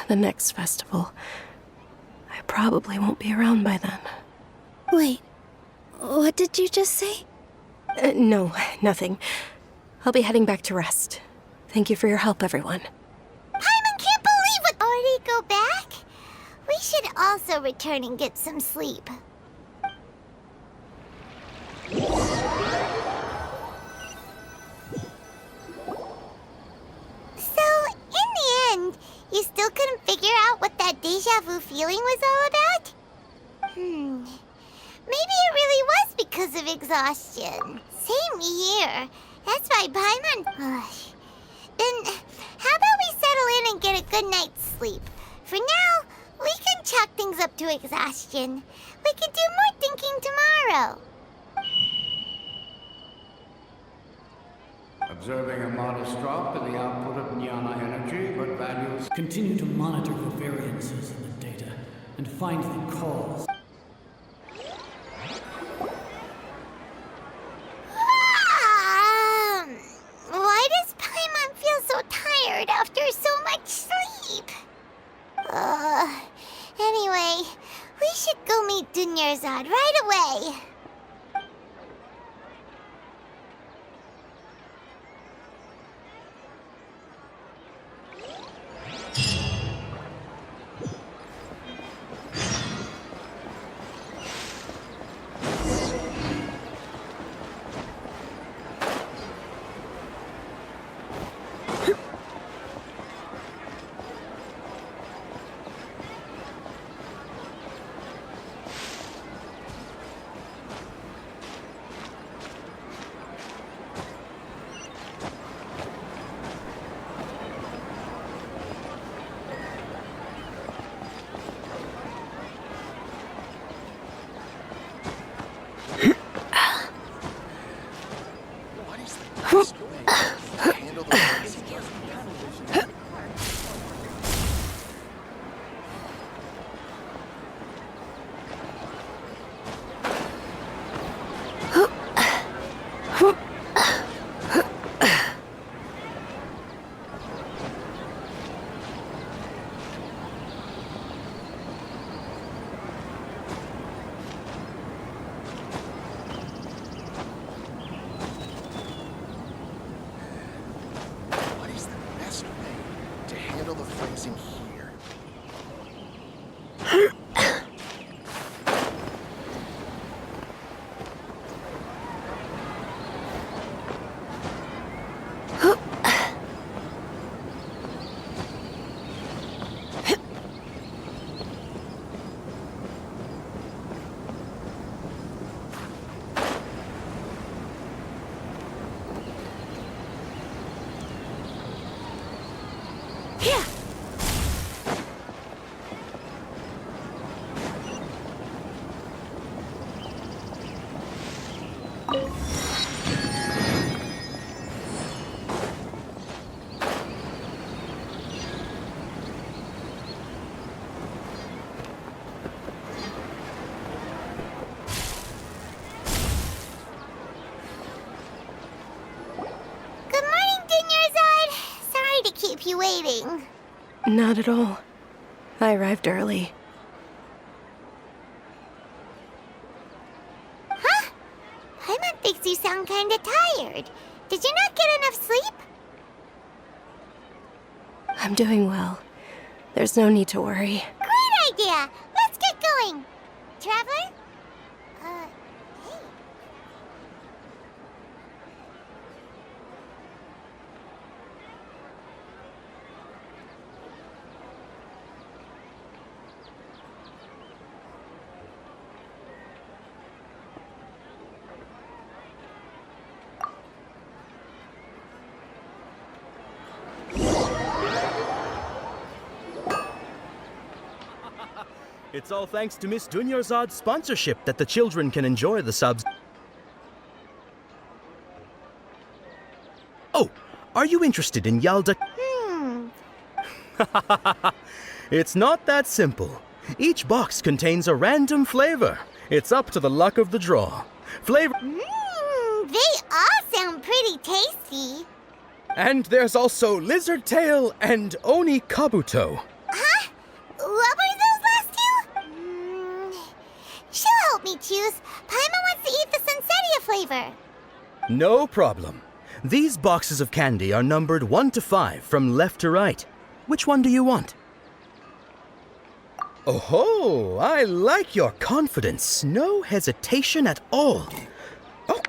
H: The next festival. I probably won't be around by then.
C: Wait, what did you just say?
H: No, nothing. I'll be heading back to rest. Thank you for your help, everyone.
B: Paimon can't believe it! Already go back? We should also return and get some sleep. So, in the end, you still couldn't figure out what that deja vu feeling was all about? Maybe it really was because of exhaustion. Same here. That's why Paimon... Then, how about we settle in and get a good night's sleep? For now, we can chalk things up to exhaustion. We can do more thinking tomorrow.
R: Observing a modest drop in the output of jnana energy, but values...
Q: Continue to monitor the variances in the data and find the cause.
B: Why does Paimon feel so tired after so much sleep? Anyway, we should go meet Dunyarzad right away. waiting.
H: Not at all. I arrived early.
B: Huh? Paimon thinks you sound kinda tired. Did you not get enough sleep?
H: I'm doing well. There's no need to worry.
B: Great idea! Let's get going! Traveler? Hey.
J: It's all thanks to Miss Dunyarzad's sponsorship that the children can enjoy the subs. Oh, are you interested in Yalda? It's not that simple. Each box contains a random flavor. It's up to the luck of the draw. Flavor.
B: They all sound pretty tasty.
J: And there's also Lizard Tail and Oni Kabuto.
B: Huh? What were those last two? She'll help me choose. Paimon wants to eat the Sunsetia flavor.
J: No problem. These boxes of candy are numbered 1 to 5 from left to right. Which one do you want? Oh, I like your confidence. No hesitation at all. Oh.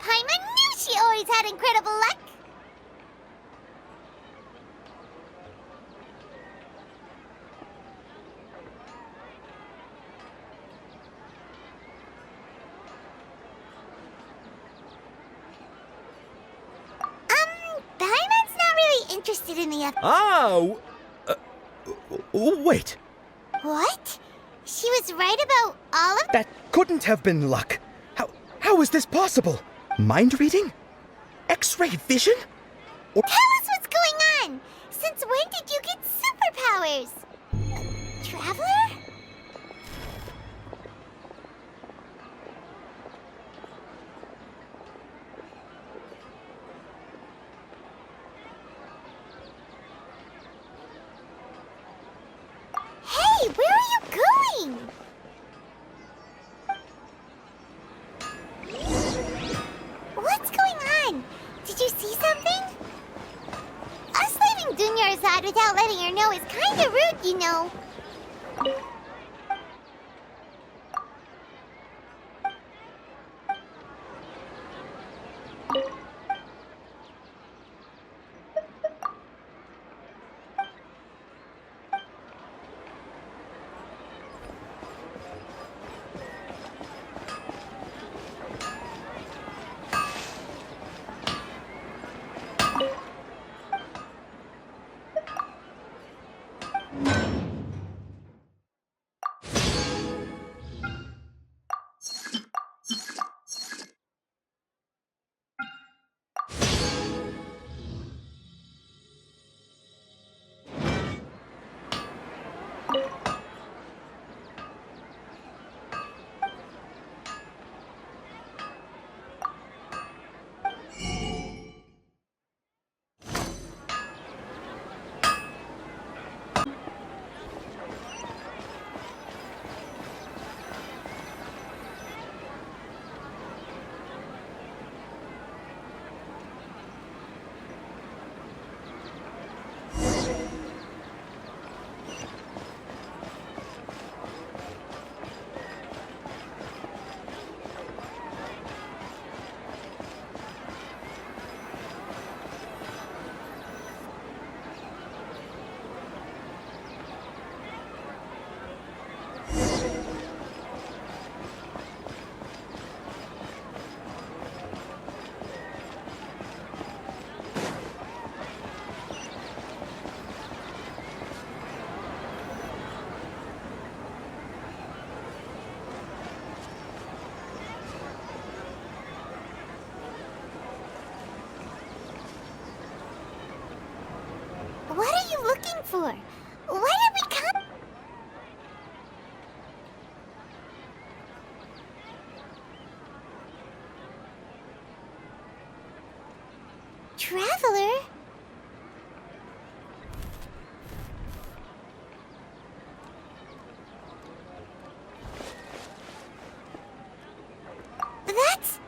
B: Paimon knew she always had incredible luck. Paimon's not really interested in the
J: Wait.
B: What? She was right about all of
J: That couldn't have been luck. How is this possible? Mind reading? X-ray vision?
B: Tell us what's going on! Since when did you get superpowers? Traveler? Hey, where are you going? What's going on? Did you see something? Us leaving Dunyarzad without letting her know is kinda rude, you know. What are you looking for? Why did we come? traveler. That's...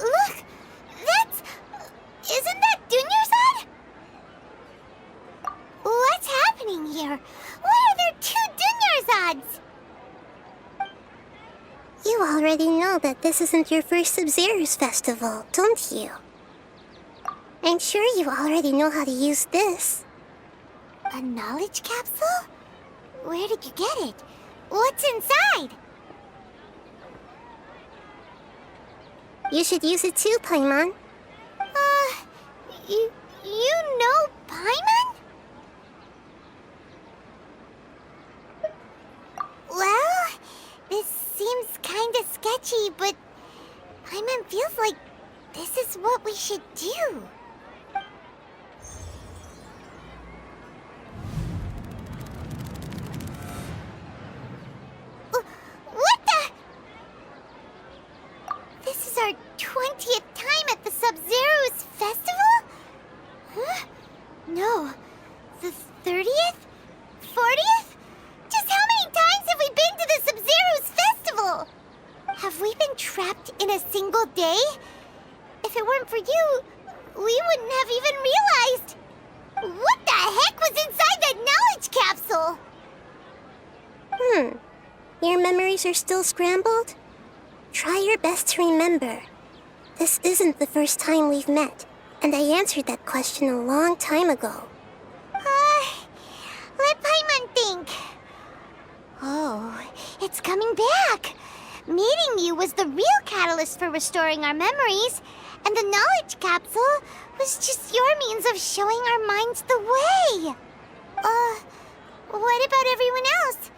B: Look! That's... Isn't that Dunyarzad? What's happening here? Why are there two Dunyarzads?
C: You already know that this isn't your first Sub-Zero's festival, don't you? I'm sure you already know how to use this.
B: A knowledge capsule? Where did you get it? What's inside?
C: You should use it too, Paimon.
B: You know Paimon? Well, this seems kinda sketchy, but Paimon feels like this is what we should do. What the? This is our 20th time at the Sub-Zero's festival? Huh? No. The 30th? 40th? Just how many times have we been to the Sub-Zero's festival? Have we been trapped in a single day? If it weren't for you, we wouldn't have even realized. What the heck was inside that knowledge capsule?
C: Your memories are still scrambled? Try your best to remember. This isn't the first time we've met, and I answered that question a long time ago.
B: Let Paimon think. Oh, it's coming back. Meeting you was the real catalyst for restoring our memories, and the knowledge capsule was just your means of showing our minds the way. What about everyone else?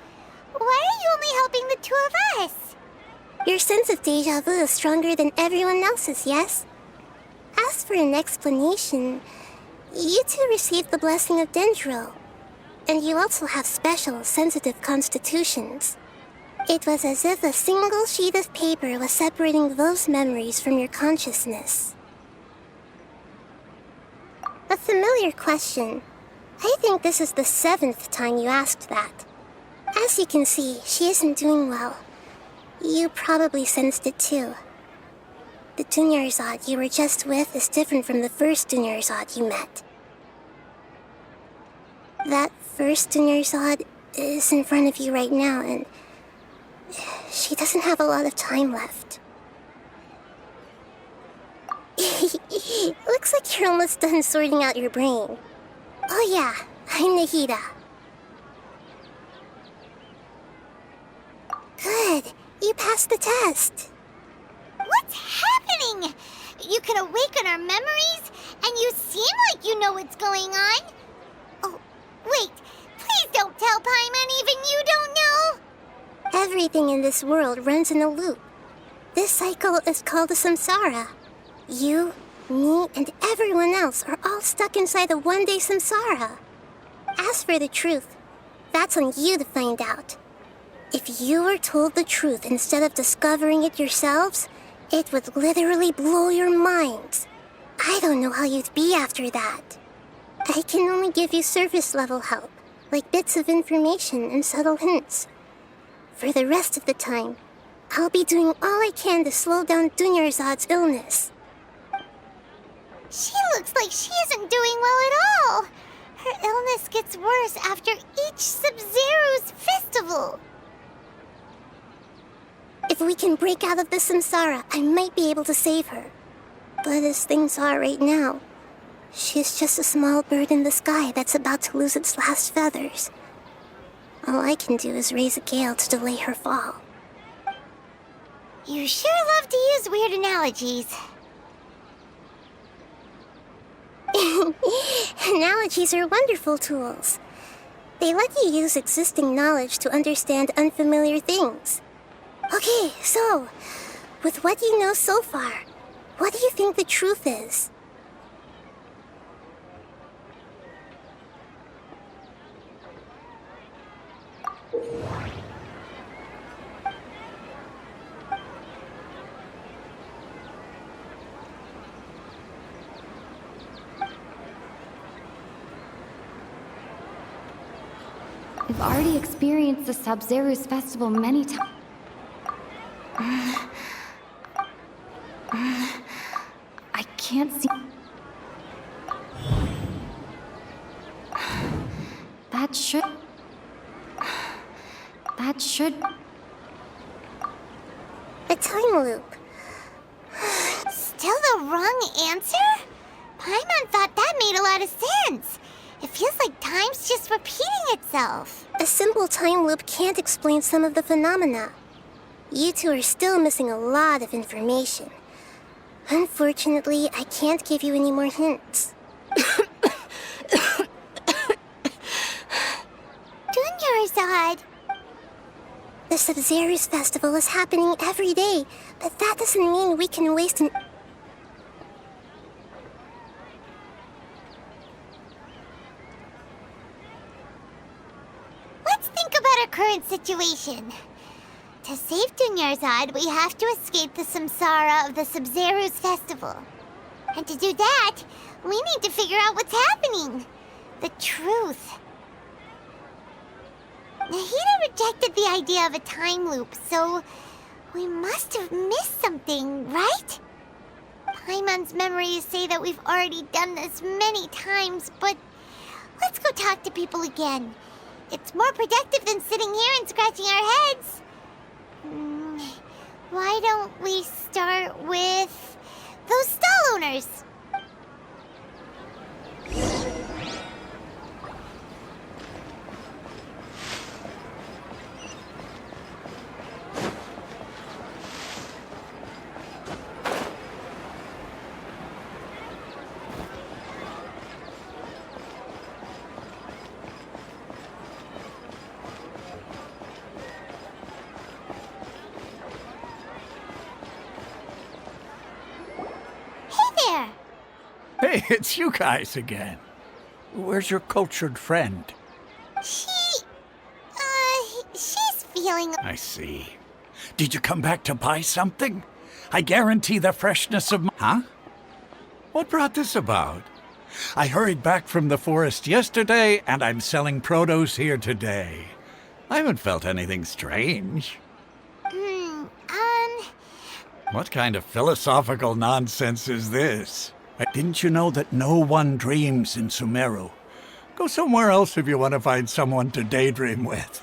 B: Why are you only helping the two of us?
C: Your sense of deja vu is stronger than everyone else's, yes? As for an explanation, you two received the blessing of Dendro, and you also have special, sensitive constitutions. It was as if a single sheet of paper was separating those memories from your consciousness. A familiar question. I think this is the 7th time you asked that. As you can see, she isn't doing well. You probably sensed it too. The Dunyarzad you were just with is different from the first Dunyarzad you met. That first Dunyarzad is in front of you right now, and she doesn't have a lot of time left. Looks like you're almost done sorting out your brain. Oh yeah, I'm Nahida. Good, you passed the test.
B: What's happening? You can awaken our memories, and you seem like you know what's going on. Oh, wait, please don't tell Paimon even you don't know.
C: Everything in this world runs in a loop. This cycle is called a samsara. You, me, and everyone else are all stuck inside a one-day samsara. As for the truth, that's on you to find out. If you were told the truth instead of discovering it yourselves, it would literally blow your minds. I don't know how you'd be after that. I can only give you surface-level help, like bits of information and subtle hints. For the rest of the time, I'll be doing all I can to slow down Dunyarzad's illness.
B: She looks like she isn't doing well at all. Her illness gets worse after each Sub-Zero's festival.
C: If we can break out of the samsara, I might be able to save her. But as things are right now, She's just a small bird in the sky that's about to lose its last feathers. All I can do is raise a gale to delay her fall.
B: You sure love to use weird analogies.
C: Analogies are wonderful tools. They let you use existing knowledge to understand unfamiliar things. Okay, so, with what you know so far, what do you think the truth is?
T: We've already experienced the Sub-Zero's festival many times. I can't see... That should...
C: A time loop.
B: Still the wrong answer? Paimon thought that made a lot of sense. It feels like time's just repeating itself.
C: A simple time loop can't explain some of the phenomena. You two are still missing a lot of information. Unfortunately, I can't give you any more hints.
B: Dunyarzad.
C: The Sub-Zero's festival is happening every day, but that doesn't mean we can waste an...
B: Let's think about our current situation. To save Dunyarzad, we have to escape the samsara of the Sub-Zero's festival. And to do that, we need to figure out what's happening. The truth. Nahida rejected the idea of a time loop, so we must have missed something, right? Paimon's memories say that we've already done this many times, but let's go talk to people again. It's more productive than sitting here and scratching our heads. Why don't we start with those stall owners?
G: Hey, it's you guys again. Where's your cultured friend?
B: She's feeling...
G: I see. Did you come back to buy something? I guarantee the freshness of my... Huh? What brought this about? I hurried back from the forest yesterday, and I'm selling produce here today. I haven't felt anything strange. What kind of philosophical nonsense is this? Didn't you know that no one dreams in Sumeru? Go somewhere else if you want to find someone to daydream with.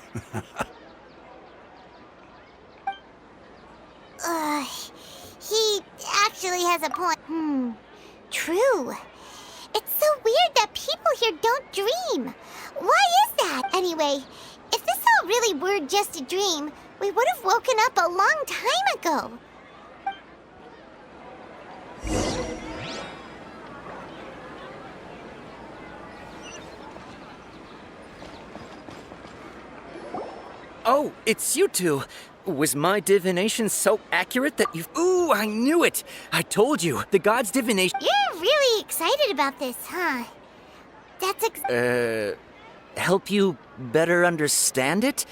B: He actually has a point. True. It's so weird that people here don't dream. Why is that? Anyway, if this all really were just a dream, we would have woken up a long time ago.
L: Oh, it's you two. Was my divination so accurate that you've... Ooh, I knew it! I told you, the god's divination...
B: You're really excited about this, huh? That's
L: help you better understand it?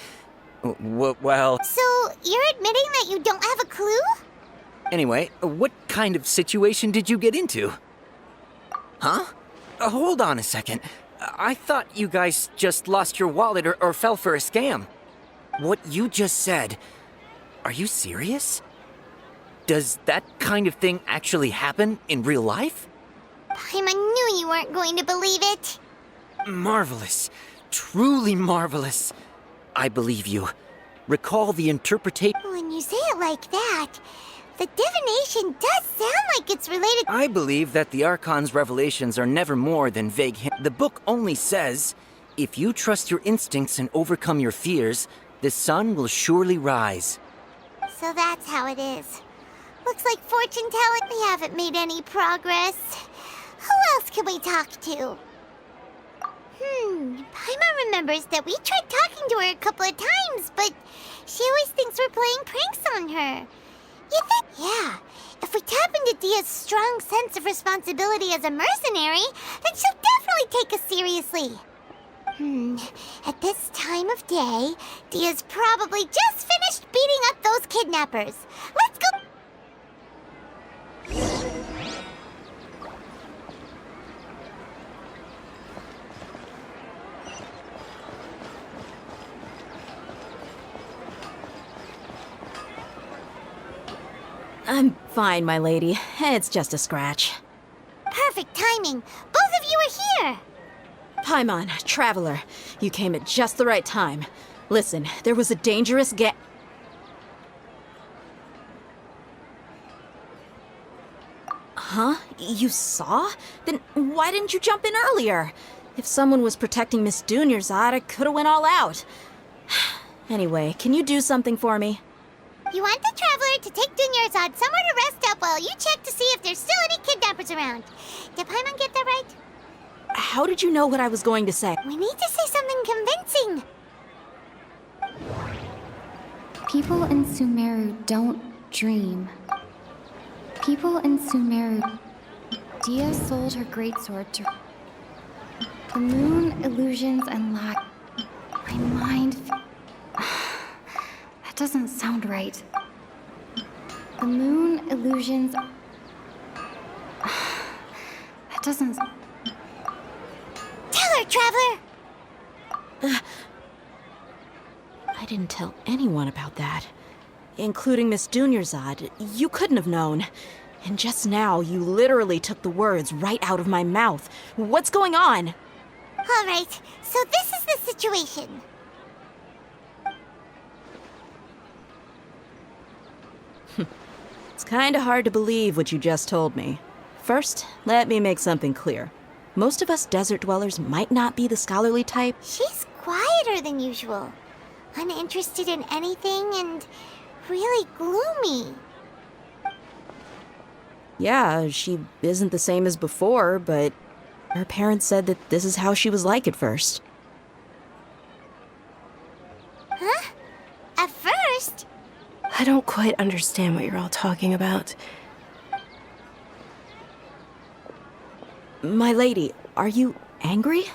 L: Well...
B: So, you're admitting that you don't have a clue?
L: Anyway, what kind of situation did you get into? Huh? Hold on a second. I thought you guys just lost your wallet or fell for a scam. What you just said... Are you serious? Does that kind of thing actually happen in real life?
B: Paimon knew you weren't going to believe it.
L: Marvelous. Truly marvelous. I believe you. Recall the interpretation...
B: When you say it like that, The divination does sound like it's related.
L: I believe that the Archon's revelations are never more than vague hints. The book only says, if you trust your instincts and overcome your fears, the sun will surely rise.
B: So that's how it is. Looks like fortune telling we haven't made any progress. Who else can we talk to? Paimon remembers that we tried talking to her a couple of times, but she always thinks we're playing pranks on her. You think? Yeah. If we tap into Dia's strong sense of responsibility as a mercenary, then she'll definitely take us seriously. At this time of day, Dia's probably just finished beating up those kidnappers. Let's go.
I: I'm fine, my lady. It's just a scratch.
B: Perfect timing. Both of you are here.
I: Paimon, Traveler, you came at just the right time. Listen, there was a dangerous Huh? You saw? Then why didn't you jump in earlier? If someone was protecting Miss Dunyarzad, I could've went all out. Anyway, can you do something for me?
B: You want the Traveler to take Dunyarzad somewhere to rest up while you check to see if there's still any kidnappers around. Did Paimon get that right?
I: How did you know what I was going to say?
B: We need to say something convincing.
T: People in Sumeru don't dream. People in Sumeru. Dia sold her greatsword to the moon, illusions, and lack. My mind. That doesn't sound right. The moon, illusions. That doesn't.
B: Tell her, Traveler!
I: I didn't tell anyone about that. Including Miss Dunyarzad. You couldn't have known. And just now, you literally took the words right out of my mouth. What's going on?
B: All right, so this is the situation.
I: It's kinda hard to believe what you just told me. First, let me make something clear. Most of us desert dwellers might not be the scholarly type.
B: She's quieter than usual. Uninterested in anything and really gloomy.
I: Yeah, she isn't the same as before, but her parents said that this is how she was like at first.
B: Huh? At first?
H: I don't quite understand what you're all talking about.
I: My lady, are you angry?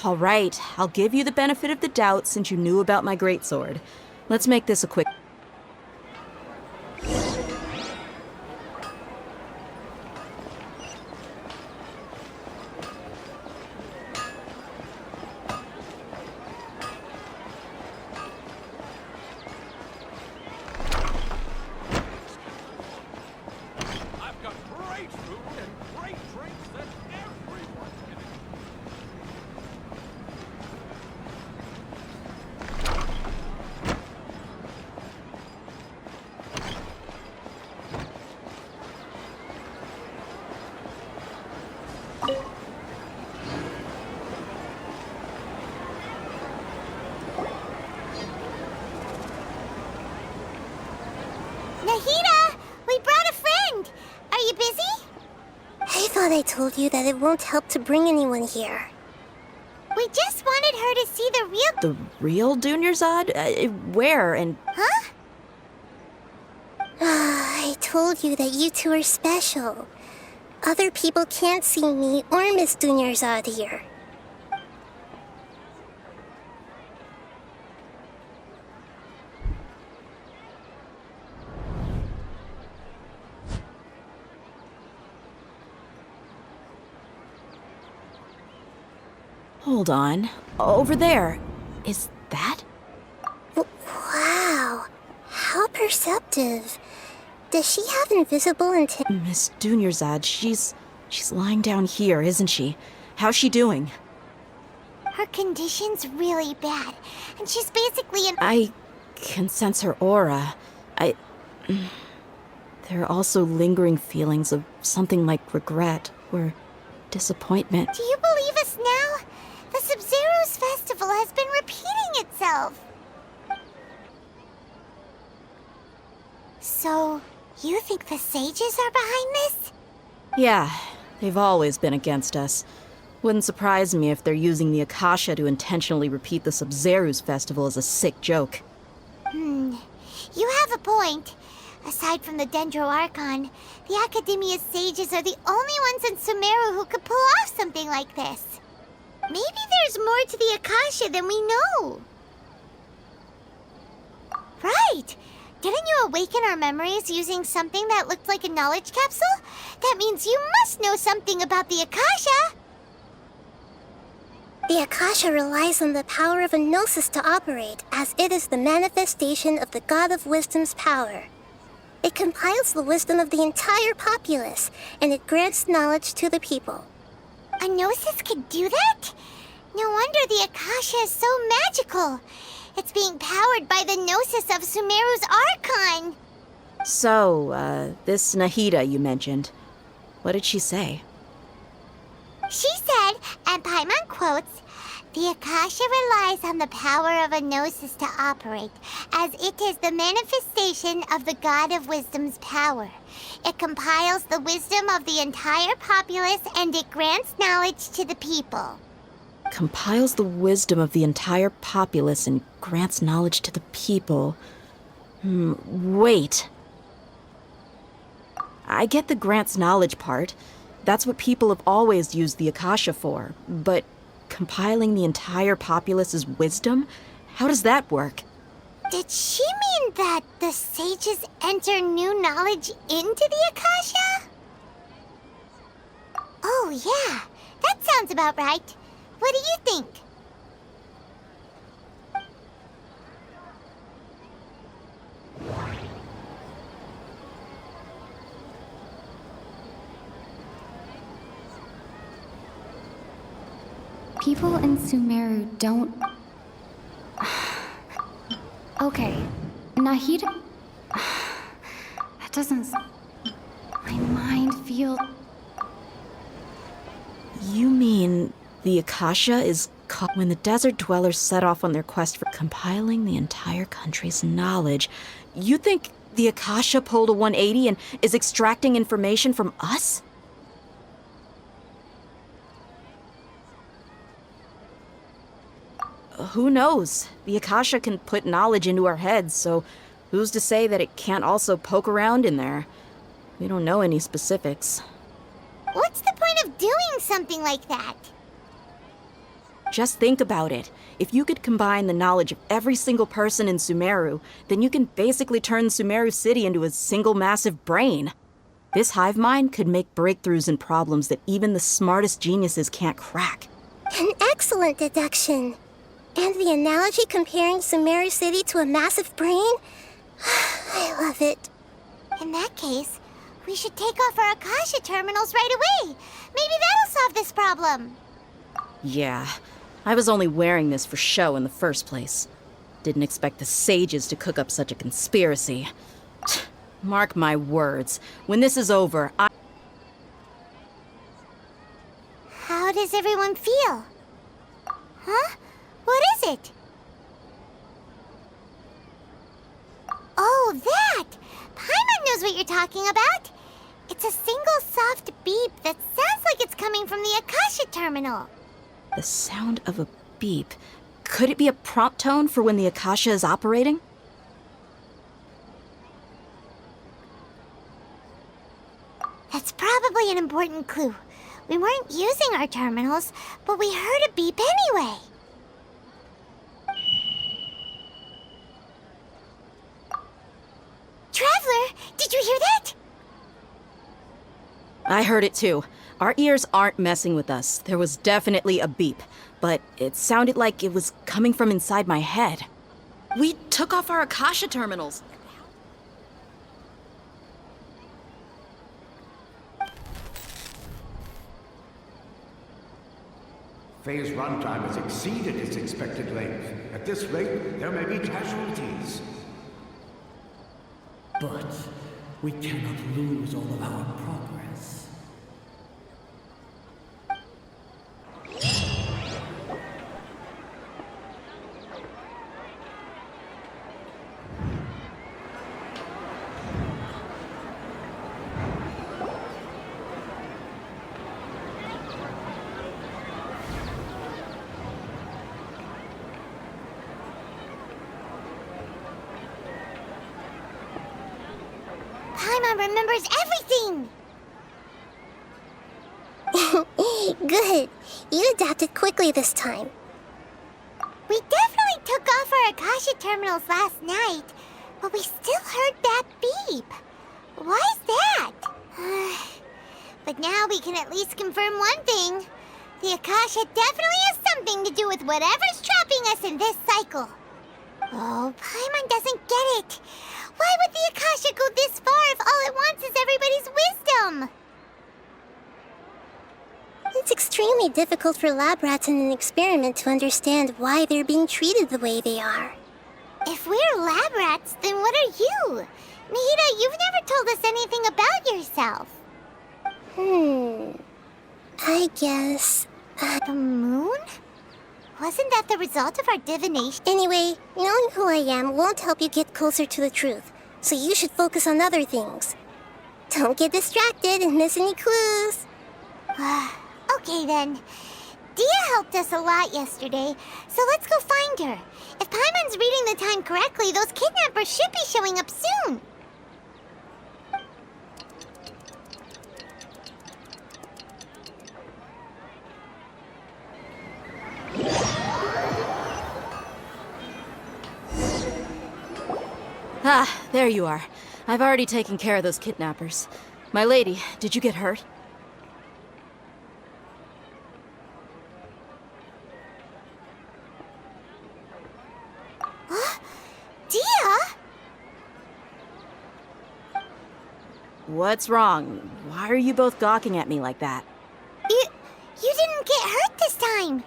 I: All right, I'll give you the benefit of the doubt since you knew about my greatsword. Let's make this a quick...
D: I've got great food and great drinks that everyone's getting.
B: Nahida! We brought a friend! Are you busy?
C: I thought I told you that it won't help to bring anyone here.
B: We just wanted her to see the real...
I: The real Dunyarzad? Where and...
B: Huh?
C: I told you that you two are special. Other people can't see me or Miss Dunyarzad here.
I: Hold on. Over there. Is that?
C: Wow. How perceptive. Does she have invisible intent?
I: Miss Dunyarzad, she's lying down here, isn't she? How's she doing?
B: Her condition's really bad, and she's basically an—
I: I can sense her aura. There are also lingering feelings of something like regret or disappointment.
B: Do you believe us now? The Sub-Zero's festival has been repeating itself. So, you think the sages are behind this?
I: Yeah, they've always been against us. Wouldn't surprise me if they're using the Akasha to intentionally repeat the Sub-Zero's festival as a sick joke.
B: You have a point. Aside from the Dendro Archon, the Academia's sages are the only ones in Sumeru who could pull off something like this. Maybe there's more to the Akasha than we know. Right! Didn't you awaken our memories using something that looked like a knowledge capsule? That means you must know something about the Akasha!
C: The Akasha relies on the power of a gnosis to operate, as it is the manifestation of the God of Wisdom's power. It compiles the wisdom of the entire populace, and it grants knowledge to the people.
B: A gnosis could do that? No wonder the Akasha is so magical. It's being powered by the gnosis of Sumeru's Archon.
I: So, this Nahida you mentioned, what did she say?
B: She said, and Paimon quotes, "The Akasha relies on the power of a gnosis to operate, as it is the manifestation of the God of Wisdom's power. It compiles the wisdom of the entire populace, and it grants knowledge to the people."
I: Compiles the wisdom of the entire populace and grants knowledge to the people. Wait. I get the grants knowledge part. That's what people have always used the Akasha for. But compiling the entire populace's wisdom? How does that work?
B: Did she mean that the sages enter new knowledge into the Akasha? Oh yeah, that sounds about right. What do you think?
T: People in Sumeru don't... Okay, Nahida... That doesn't... My mind feels...
I: You mean the Akasha is caught when the desert dwellers set off on their quest for compiling the entire country's knowledge? You think the Akasha pulled a 180 and is extracting information from us? Who knows? The Akasha can put knowledge into our heads, so who's to say that it can't also poke around in there? We don't know any specifics.
B: What's the point of doing something like that?
I: Just think about it. If you could combine the knowledge of every single person in Sumeru, then you can basically turn Sumeru City into a single massive brain. This hive mind could make breakthroughs in problems that even the smartest geniuses can't crack.
C: An excellent deduction. And the analogy comparing Sumeru City to a massive brain? I love it.
B: In that case, we should take off our Akasha terminals right away. Maybe that'll solve this problem.
I: Yeah, I was only wearing this for show in the first place. Didn't expect the sages to cook up such a conspiracy. Mark my words, when this is over,
B: How does everyone feel? Huh? What is it? Oh, that! Paimon knows what you're talking about. It's a single soft beep that sounds like it's coming from the Akasha terminal.
I: the sound of a beep. Could it be a prompt tone for when the Akasha is operating?
B: That's probably an important clue. We weren't using our terminals, but we heard a beep anyway. Traveler, did you hear that?
I: I heard it too. Our ears aren't messing with us. There was definitely a beep, but it sounded like it was coming from inside my head. We took off our Akasha terminals.
R: Phase runtime has exceeded its expected length. At this rate, there may be casualties.
Q: But we cannot lose all of our progress.
B: Paimon remembers everything!
C: Good. You adapted quickly this time.
B: We definitely took off our Akasha terminals last night, but we still heard that beep. Why is that? But now we can at least confirm one thing. The Akasha definitely has something to do with whatever's trapping us in this cycle. Oh, Paimon doesn't get it. Why would the Akasha go this far if all it wants is everybody's wisdom?
C: It's extremely difficult for lab rats in an experiment to understand why they're being treated the way they are.
B: If we're lab rats, then what are you? Nahida, you've never told us anything about yourself.
C: I guess...
B: The moon? Wasn't that the result of our divination?
C: Anyway, knowing who I am won't help you get closer to the truth, so you should focus on other things. Don't get distracted and miss any clues.
B: Okay then. Dia helped us a lot yesterday, so let's go find her. If Paimon's reading the time correctly, those kidnappers should be showing up soon.
I: Ah, there you are. I've already taken care of those kidnappers. My lady, did you get hurt?
B: Dia?
I: What's wrong? Why are you both gawking at me like that?
B: You didn't get hurt this time.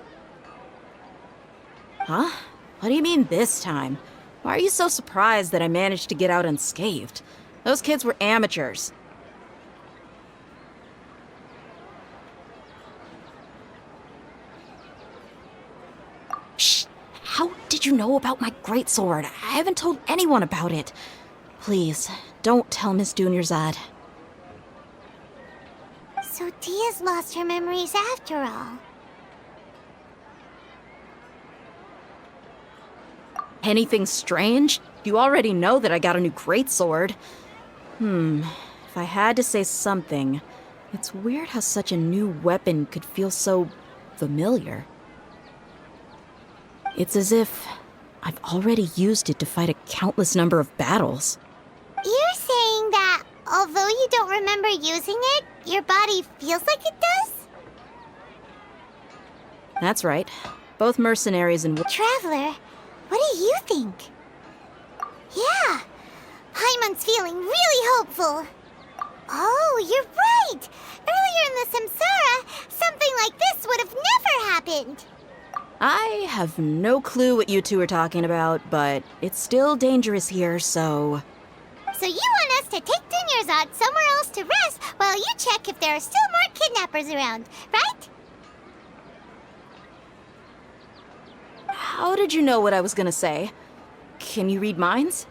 I: Huh? What do you mean this time? Why are you so surprised that I managed to get out unscathed? Those kids were amateurs. Shh! How did you know about my greatsword? I haven't told anyone about it. Please, don't tell Miss Dunyarzad.
B: So Dia's lost her memories after all.
I: Anything strange? You already know that I got a new greatsword. If I had to say something, it's weird how such a new weapon could feel so familiar. It's as if I've already used it to fight a countless number of battles.
B: You're saying that although you don't remember using it, your body feels like it does?
I: That's right. Both mercenaries and...
B: Traveler, what do you think? Yeah, Paimon's feeling really hopeful. Oh, you're right! Earlier in the Samsara, something like this would have never happened.
I: I have no clue what you two are talking about, but it's still dangerous here, so...
B: So you want us to take Dunyarzad somewhere else to rest while you check if there are still more kidnappers around, right?
I: How did you know what I was gonna say? Can you read minds?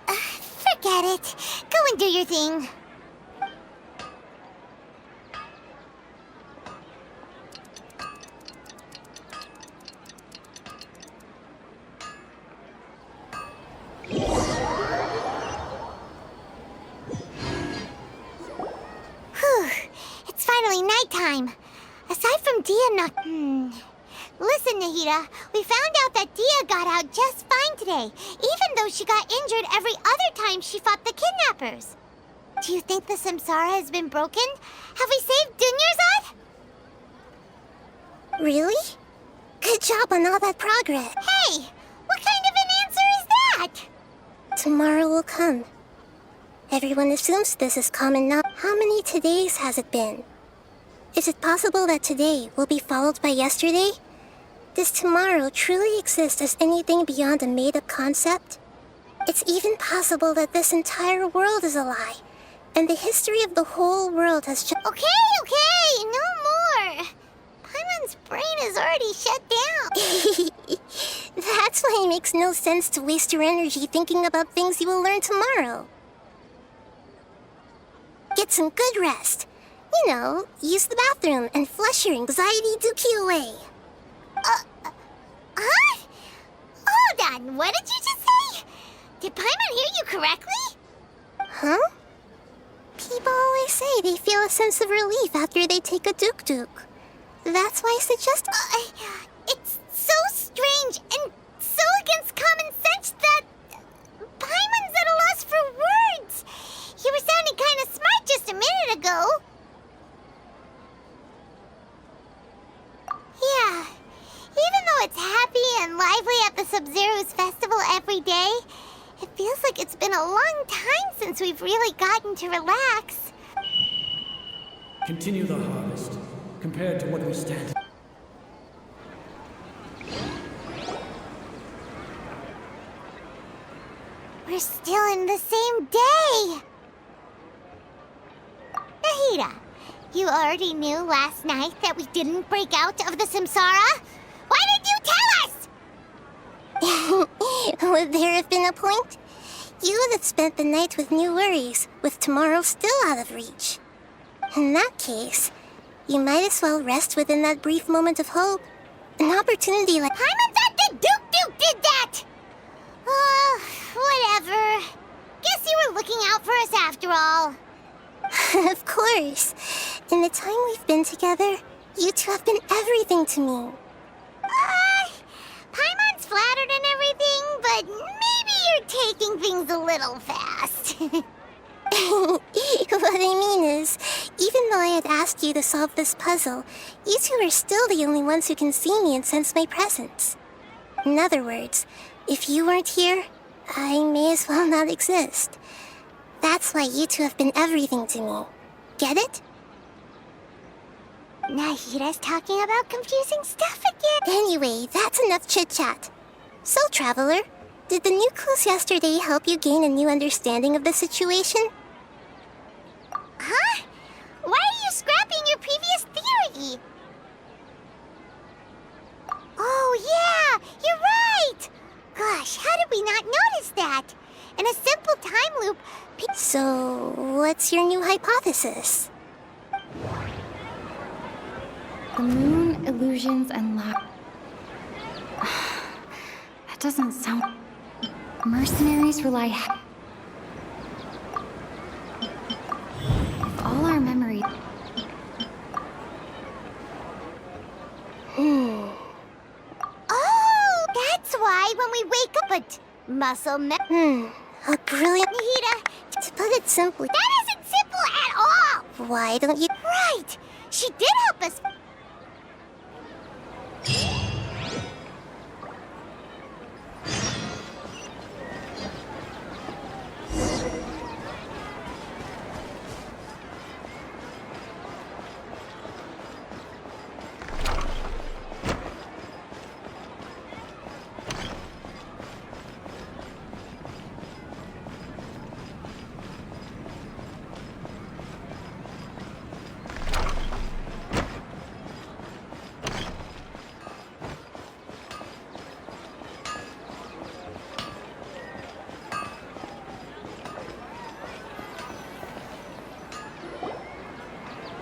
B: Forget it. Go and do your thing. Whew. It's finally nighttime. Aside from Dia not... Listen, Nahida, we found out that Dia got out just fine today, even though she got injured every other time she fought the kidnappers. Do you think the Samsara has been broken? Have we saved Dunyarzad?
C: Really? Good job on all that progress.
B: Hey, what kind of an answer is that?
C: Tomorrow will come. Everyone assumes this is common knowledge. How many todays has it been? Is it possible that today will be followed by yesterday? Does tomorrow truly exist as anything beyond a made-up concept? It's even possible that this entire world is a lie, and the history of the whole world has just—
B: Okay, no more. Paimon's brain is already shut down.
C: That's why it makes no sense to waste your energy thinking about things you will learn tomorrow. Get some good rest. You know, use the bathroom and flush your anxiety dookie away.
B: Huh? Hold on, what did you just say? Did Paimon hear you correctly?
C: Huh? People always say they feel a sense of relief after they take a duk-duk. That's why I suggest—
B: It's so strange and so against common sense that Paimon's at a loss for words. You were sounding kind of smart just a minute ago. Yeah, even though it's happy and lively at the Sub-Zero's festival every day, it feels like it's been a long time since we've really gotten to relax.
Q: Continue the harvest, compared to what we stand.
B: We're still in the same day! Nahida, you already knew last night that we didn't break out of the Samsara? Why did you tell us?
C: Would there have been a point? You would have spent the night with new worries, with tomorrow still out of reach. In that case, you might as well rest within that brief moment of hope. An opportunity like—
B: Paimon's at the Duke did that! Whatever. Guess you were looking out for us after all.
C: Of course. In the time we've been together, you two have been everything to me.
B: Paimon's flattered and everything, but maybe you're taking things a little fast.
C: What I mean is, even though I had asked you to solve this puzzle, you two are still the only ones who can see me and sense my presence. In other words, if you weren't here, I may as well not exist. That's why you two have been everything to me. Get it?
B: Nahida's talking about confusing stuff again.
C: Anyway, that's enough chit-chat. So, Traveler, did the new clues yesterday help you gain a new understanding of the situation?
B: Huh? Why are you scrapping your previous theory? Oh yeah, you're right! Gosh, how did we not notice that? In a simple time loop—
C: So, what's your new hypothesis?
T: The moon, illusions, and that doesn't sound... Mercenaries rely... If all our memory...
B: Oh, that's why when we wake up muscle
C: A brilliant...
B: Nahida,
C: to put it simply...
B: That isn't simple at all!
C: Why don't you...
B: Right! She did help us...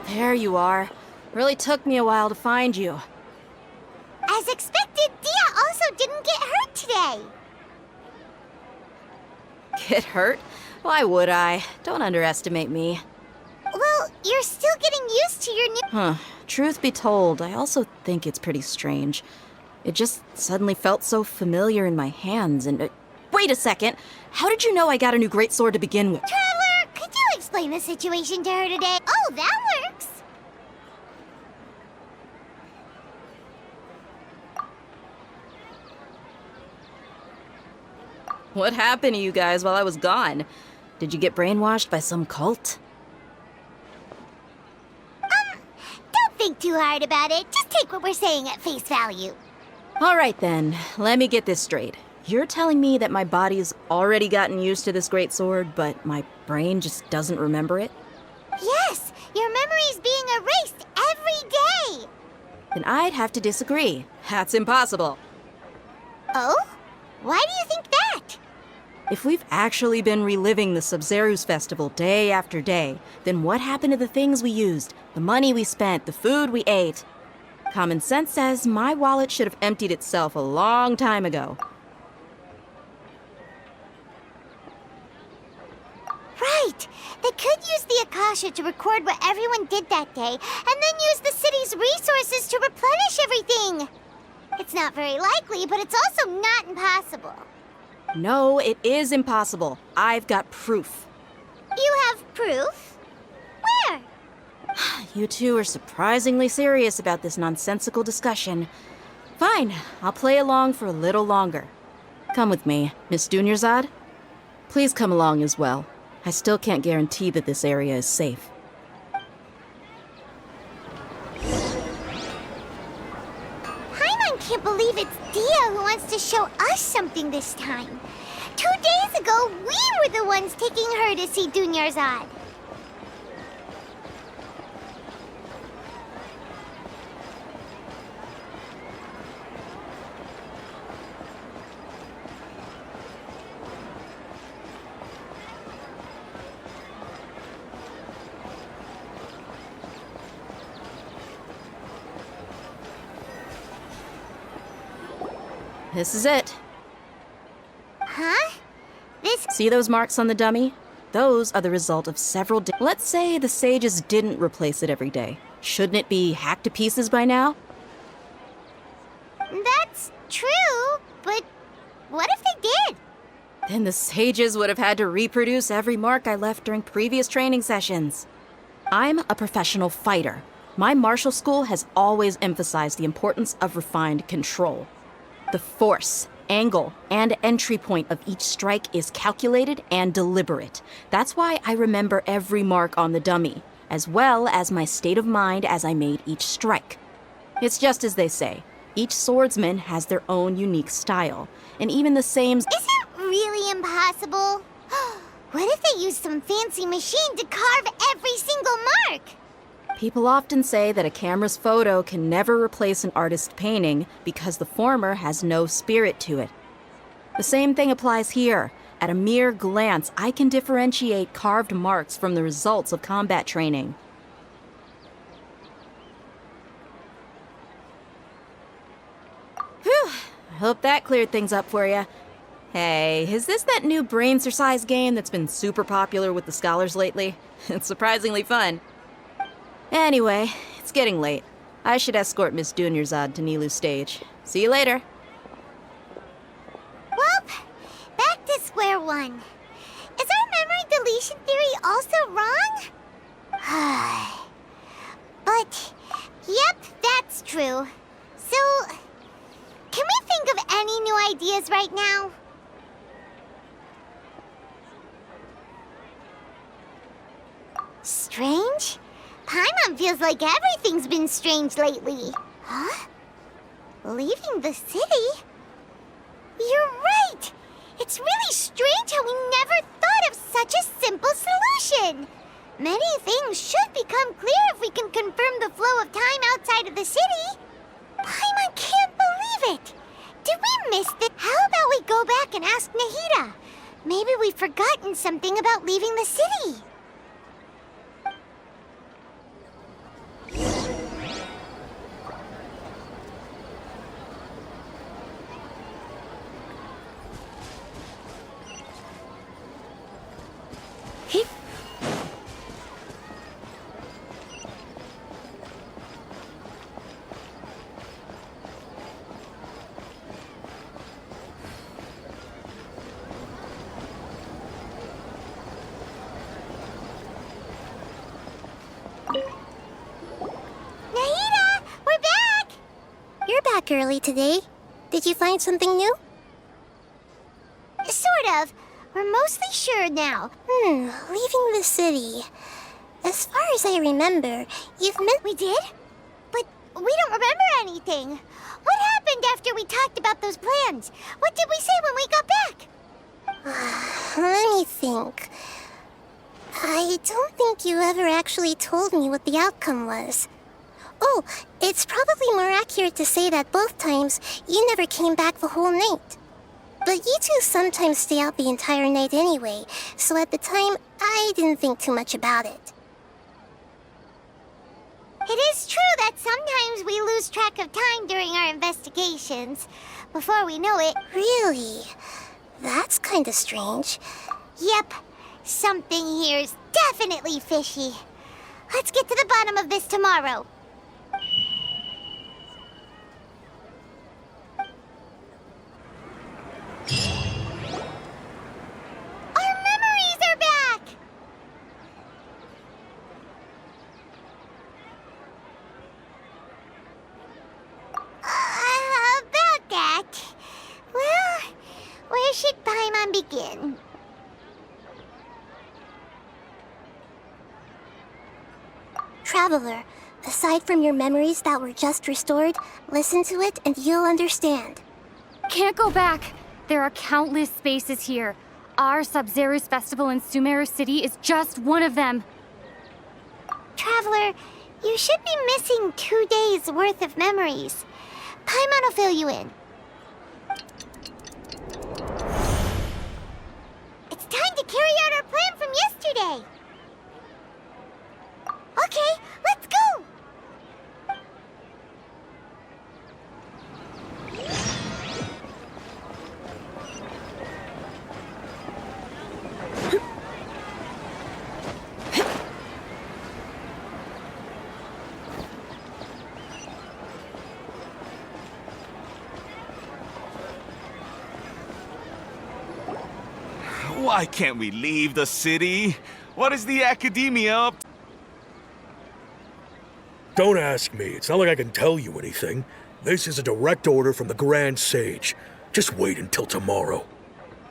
I: There you are. Really took me a while to find you.
B: As expected, Dia also didn't get hurt today.
I: Get hurt? Why would I? Don't underestimate me.
B: Well, you're still getting used to your new...
I: Truth be told, I also think it's pretty strange. It just suddenly felt so familiar in my hands and... wait a second! How did you know I got a new greatsword to begin with?
B: Traveler, could you explain the situation to her today? Oh, that works!
I: What happened to you guys while I was gone? Did you get brainwashed by some cult?
B: Don't think too hard about it. Just take what we're saying at face value.
I: All right then, let me get this straight. You're telling me that my body's already gotten used to this great sword, but my brain just doesn't remember it?
B: Yes, your memory's being erased every day.
I: Then I'd have to disagree. That's impossible.
B: Oh? Why do you think that?
I: If we've actually been reliving the Sub-Zeru's festival day after day, then what happened to the things we used, the money we spent, the food we ate? Common sense says my wallet should have emptied itself a long time ago.
B: Right! They could use the Akasha to record what everyone did that day, and then use the city's resources to replenish everything! It's not very likely, but it's also not impossible.
I: No, it is impossible. I've got proof.
B: You have proof? Where?
I: You two are surprisingly serious about this nonsensical discussion. Fine, I'll play along for a little longer. Come with me, Miss Dunyarzad. Please come along as well. I still can't guarantee that this area is safe.
B: Paimon can't believe it's Dia who wants to show us something this time. 2 days ago, we were the ones taking her to see Dunyarzad.
I: This is it.
B: Huh? This...
I: See those marks on the dummy? Those are the result of several days. Let's say the sages didn't replace it every day. Shouldn't it be hacked to pieces by now?
B: That's true, but what if they did?
I: Then the sages would have had to reproduce every mark I left during previous training sessions. I'm a professional fighter. My martial school has always emphasized the importance of refined control. The force, angle, and entry point of each strike is calculated and deliberate. That's why I remember every mark on the dummy, as well as my state of mind as I made each strike. It's just as they say, each swordsman has their own unique style, and even the same...
B: Is it really impossible? What if they used some fancy machine to carve every single mark?
I: People often say that a camera's photo can never replace an artist's painting because the former has no spirit to it. The same thing applies here. At a mere glance, I can differentiate carved marks from the results of combat training. Whew, I hope that cleared things up for you. Hey, is this that new brain-exercise game that's been super popular with the scholars lately? It's surprisingly fun. Anyway, it's getting late. I should escort Miss Dunyarzad to Nilu's stage. See you later.
B: Well, back to square one. Is our memory deletion theory also wrong? But, yep, that's true. So, can we think of any new ideas right now? Strange? Paimon feels like everything's been strange lately. Huh? Leaving the city? You're right! It's really strange how we never thought of such a simple solution! Many things should become clear if we can confirm the flow of time outside of the city. Paimon can't believe it! Did we miss this? How about we go back and ask Nahida? Maybe we've forgotten something about leaving the city.
C: Early today. Did you find something new?
B: Sort of. We're mostly sure now.
C: Leaving the city. As far as I remember, you've met...
B: We did? we don't remember anything. What happened after we talked about those plans? What did we say when we got back?
C: Let me think. I don't think you ever actually told me what the outcome was. Oh, it's probably more accurate to say that both times you never came back the whole night. But you two sometimes stay out the entire night anyway, so at the time, I didn't think too much about it.
B: It is true that sometimes we lose track of time during our investigations. Before we know it...
C: Really? That's kinda strange.
B: Yep. Something here's definitely fishy. Let's get to the bottom of this tomorrow. Our memories are back! About that... Well, where should Paimon begin?
C: Traveler, aside from your memories that were just restored, listen to it and you'll understand.
M: Can't go back. There are countless spaces here. Our Sub-Zero's festival in Sumeru City is just one of them.
B: Traveler, you should be missing 2 days' worth of memories. Paimon will fill you in. It's time to carry out our plan from yesterday. Okay, let's go!
V: Why can't we leave the city? What is the Academia up to?
W: Don't ask me. It's not like I can tell you anything. This is a direct order from the Grand Sage. Just wait until tomorrow.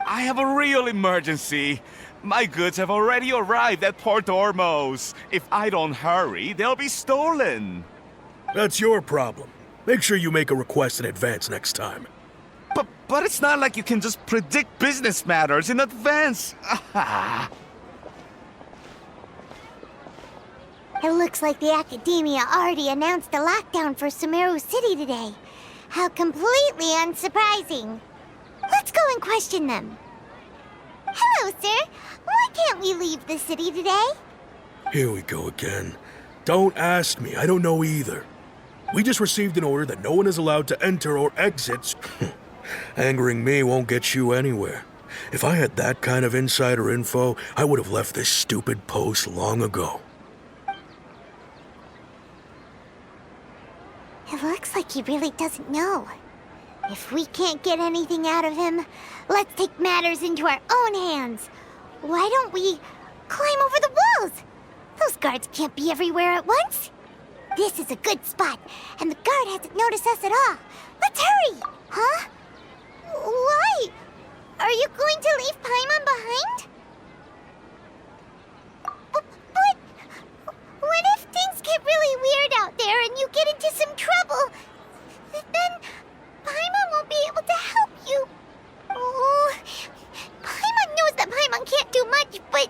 V: I have a real emergency. My goods have already arrived at Port Ormos. If I don't hurry, they'll be stolen.
W: That's your problem. Make sure you make a request in advance next time.
V: But it's not like you can just predict business matters in advance.
B: It looks like the Academia already announced a lockdown for Sumeru City today. How completely unsurprising. Let's go and question them. Hello, sir. Why can't we leave the city today?
W: Here we go again. Don't ask me. I don't know either. We just received an order that no one is allowed to enter or exit. Angering me won't get you anywhere. If I had that kind of insider info, I would have left this stupid post long ago.
B: It looks like he really doesn't know. If we can't get anything out of him, let's take matters into our own hands. Why don't we climb over the walls? Those guards can't be everywhere at once. This is a good spot, and the guard hasn't noticed us at all. Let's hurry! Huh? Why? Are you going to leave Paimon behind? But what if things get really weird out there and you get into some trouble? Then Paimon won't be able to help you. Oh, Paimon knows that Paimon can't do much, but...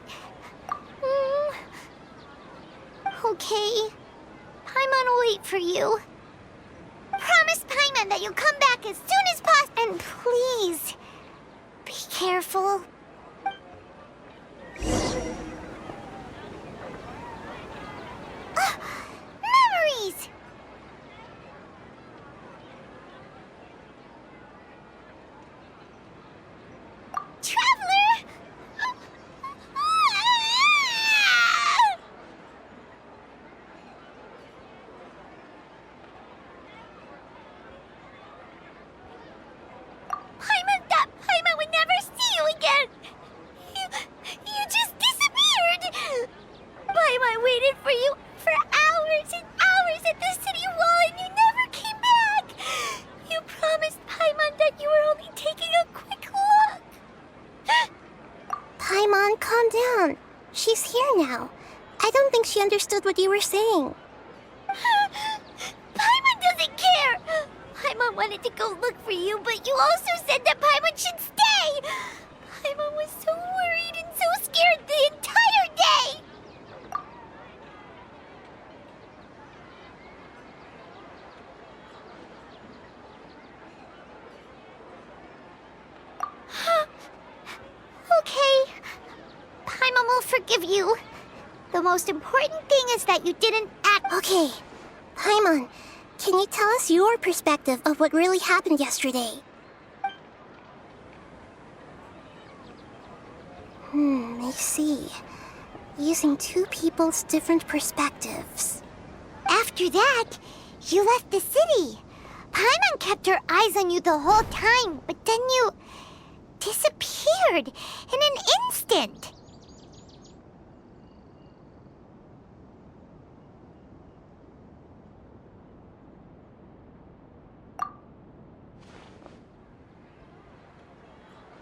B: Okay. Paimon will wait for you. Promise Paimon that you'll come back as soon as possible. And please, be careful. Memories! Traveler! Paimon would never see you again! You just disappeared! Paimon waited for you for hours and hours at the city wall and you never came back! You promised Paimon that you were only taking a quick look!
C: Paimon, calm down. She's here now. I don't think she understood what you were saying.
B: Paimon Paimon wanted to go look for you, but you also said that Paimon should stay! Paimon was so worried and so scared the entire day! Okay. Paimon will forgive you. The most important thing is that you didn't act.
C: Okay. Paimon, can you tell us your perspective of what really happened yesterday? I see. Using two people's different perspectives.
B: After that, you left the city. Paimon kept her eyes on you the whole time, but then you disappeared in an instant.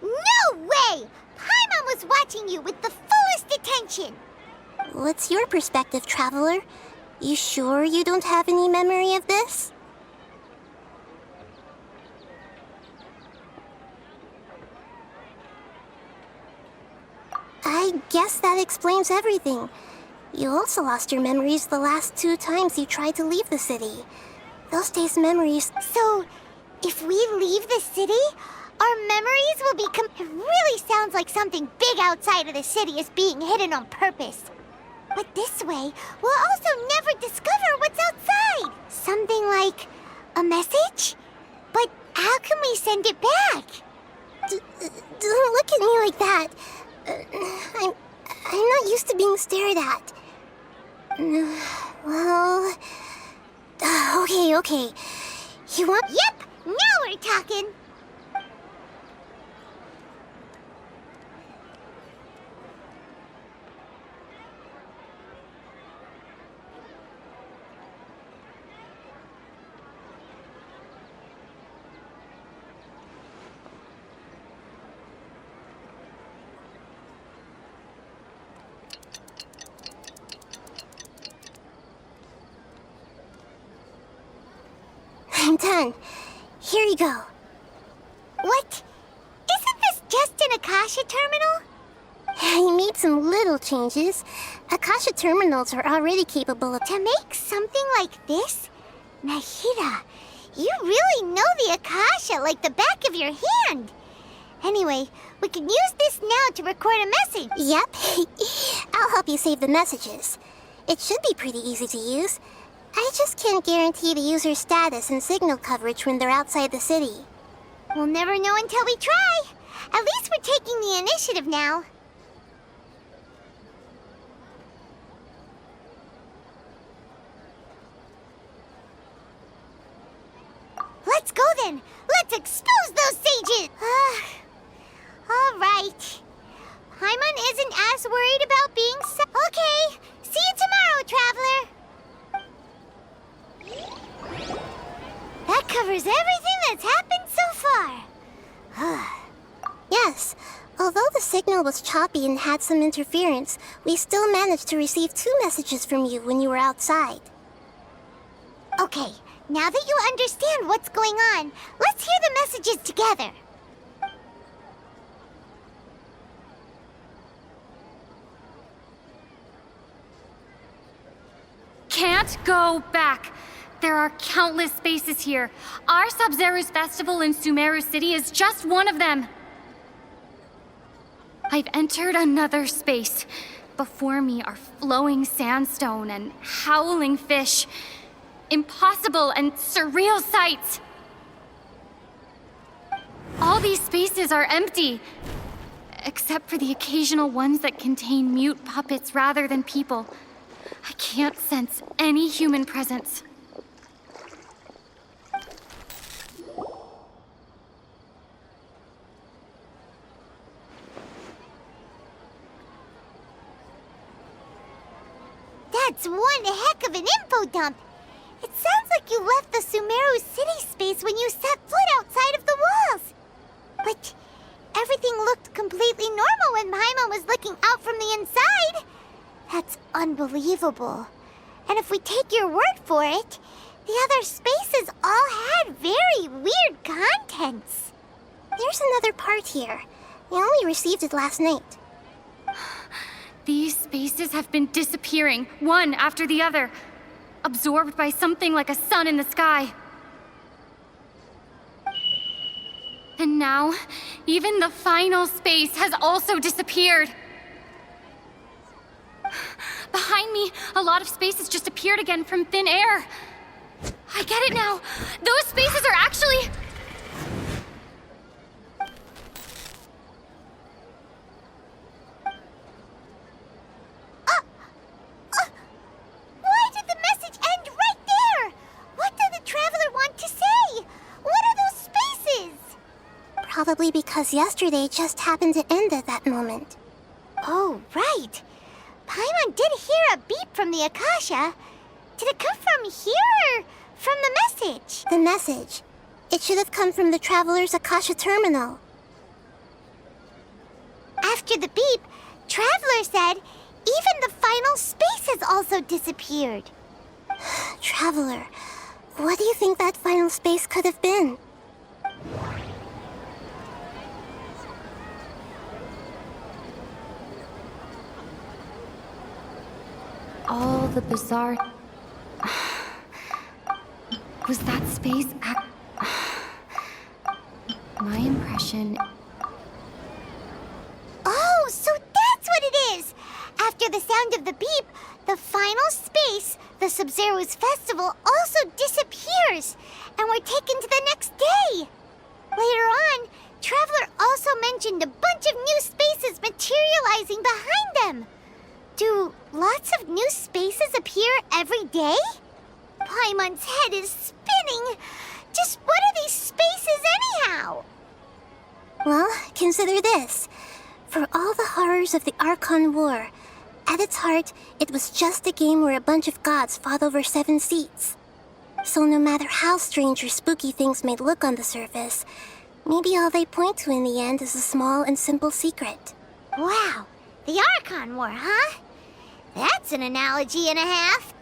B: No way! Paimon was watching you with the fullest attention.
C: What's your perspective, Traveler? You sure you don't have any memory of this? I guess that explains everything. You also lost your memories the last 2 times you tried to leave the city. Those days' memories...
B: So, if we leave the city, our memories will become... It really sounds like something big outside of the city is being hidden on purpose. But this way, we'll also never discover what's outside. Something like a message? But how can we send it back?
C: Don't look at me like that. I'm not used to being stared at. Well... Okay. You want...
B: Yep! Now we're talking!
C: I'm done. Here you go.
B: What? Isn't this just an Akasha terminal?
C: I made some little changes. Akasha terminals are already capable of...
B: To make something like this? Nahida, you really know the Akasha like the back of your hand. Anyway, we can use this now to record a message.
C: Yep. I'll help you save the messages. It should be pretty easy to use. I just can't guarantee the user's status and signal coverage when they're outside the city.
B: We'll never know until we try. At least we're taking the initiative now. Let's go then. Let's expose those sages. All right. Paimon isn't as worried about being Okay. See you tomorrow, Traveler. That covers everything that's happened so far.
C: Yes. Although the signal was choppy and had some interference, we still managed to receive 2 messages from you when you were outside.
B: Okay, now that you understand what's going on, let's hear the messages together.
M: Can't go back. There are countless spaces here. Our Sub-Zero's festival in Sumeru City is just one of them. I've entered another space. Before me are flowing sandstone and howling fish. Impossible and surreal sights. All these spaces are empty, except for the occasional ones that contain mute puppets rather than people. I can't sense any human presence.
B: That's one heck of an info dump. It sounds like you left the Sumeru City space when you set foot outside of the walls. But everything looked completely normal when Paimon was looking out from the inside. That's unbelievable. And if we take your word for it, The other spaces all had very weird contents.
C: There's another part here. We only received it last night.
M: These spaces have been disappearing, one after the other, absorbed by something like a sun in the sky. And now, even the final space has also disappeared. Behind me, a lot of spaces just appeared again from thin air. I get it now. Those spaces are actually...
B: Why did the message end right there? What did the Traveler want to say? What are those spaces?
C: Probably because yesterday just happened to end at that moment.
B: Oh, right. Paimon did hear a beep from the Akasha. Did it come from here or from the message?
C: The message. It should have come from the Traveler's Akasha terminal.
B: After the beep, Traveler said even the final space has also disappeared.
C: Traveler, what do you think that final space could have been?
T: All the bizarre... Was that space My impression...
B: Oh, so that's what it is! After the sound of the beep, the final space, the Sub-Zero's festival, also disappears, and we're taken to the next day. Later on, Traveler also mentioned a bunch of new spaces materializing behind them. Do lots of new spaces appear every day? Paimon's head is spinning. Just what are these spaces anyhow?
C: Well, consider this. For all the horrors of the Archon War, at its heart, it was just a game where a bunch of gods fought over 7 seats. So no matter how strange or spooky things may look on the surface, maybe all they point to in the end is a small and simple secret.
B: Wow, the Archon War, huh? That's an analogy and a half.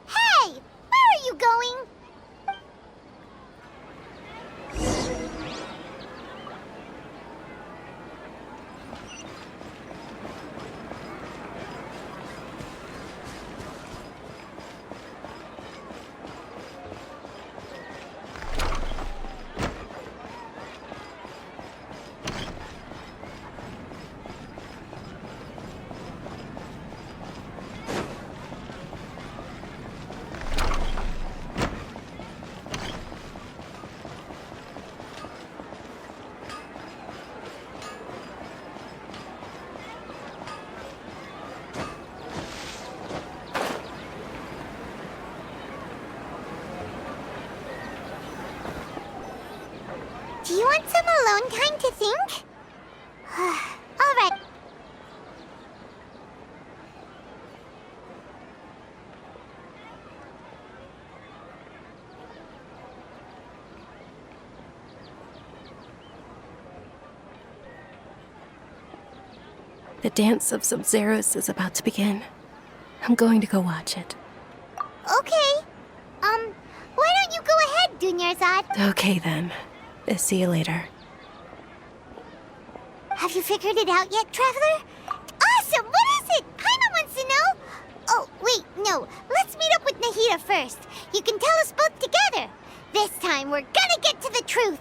B: Hey, where are you going? Do you want some alone time to think? All right.
H: The dance of Sub-Zeros is about to begin. I'm going to go watch it.
B: Okay. Why don't you go ahead, Dunyarzad?
H: Okay then. See you later.
B: Have you figured it out yet, Traveler? Awesome! What is it? Paimon wants to know. Oh, wait, no. Let's meet up with Nahida first. You can tell us both together. This time, we're gonna get to the truth.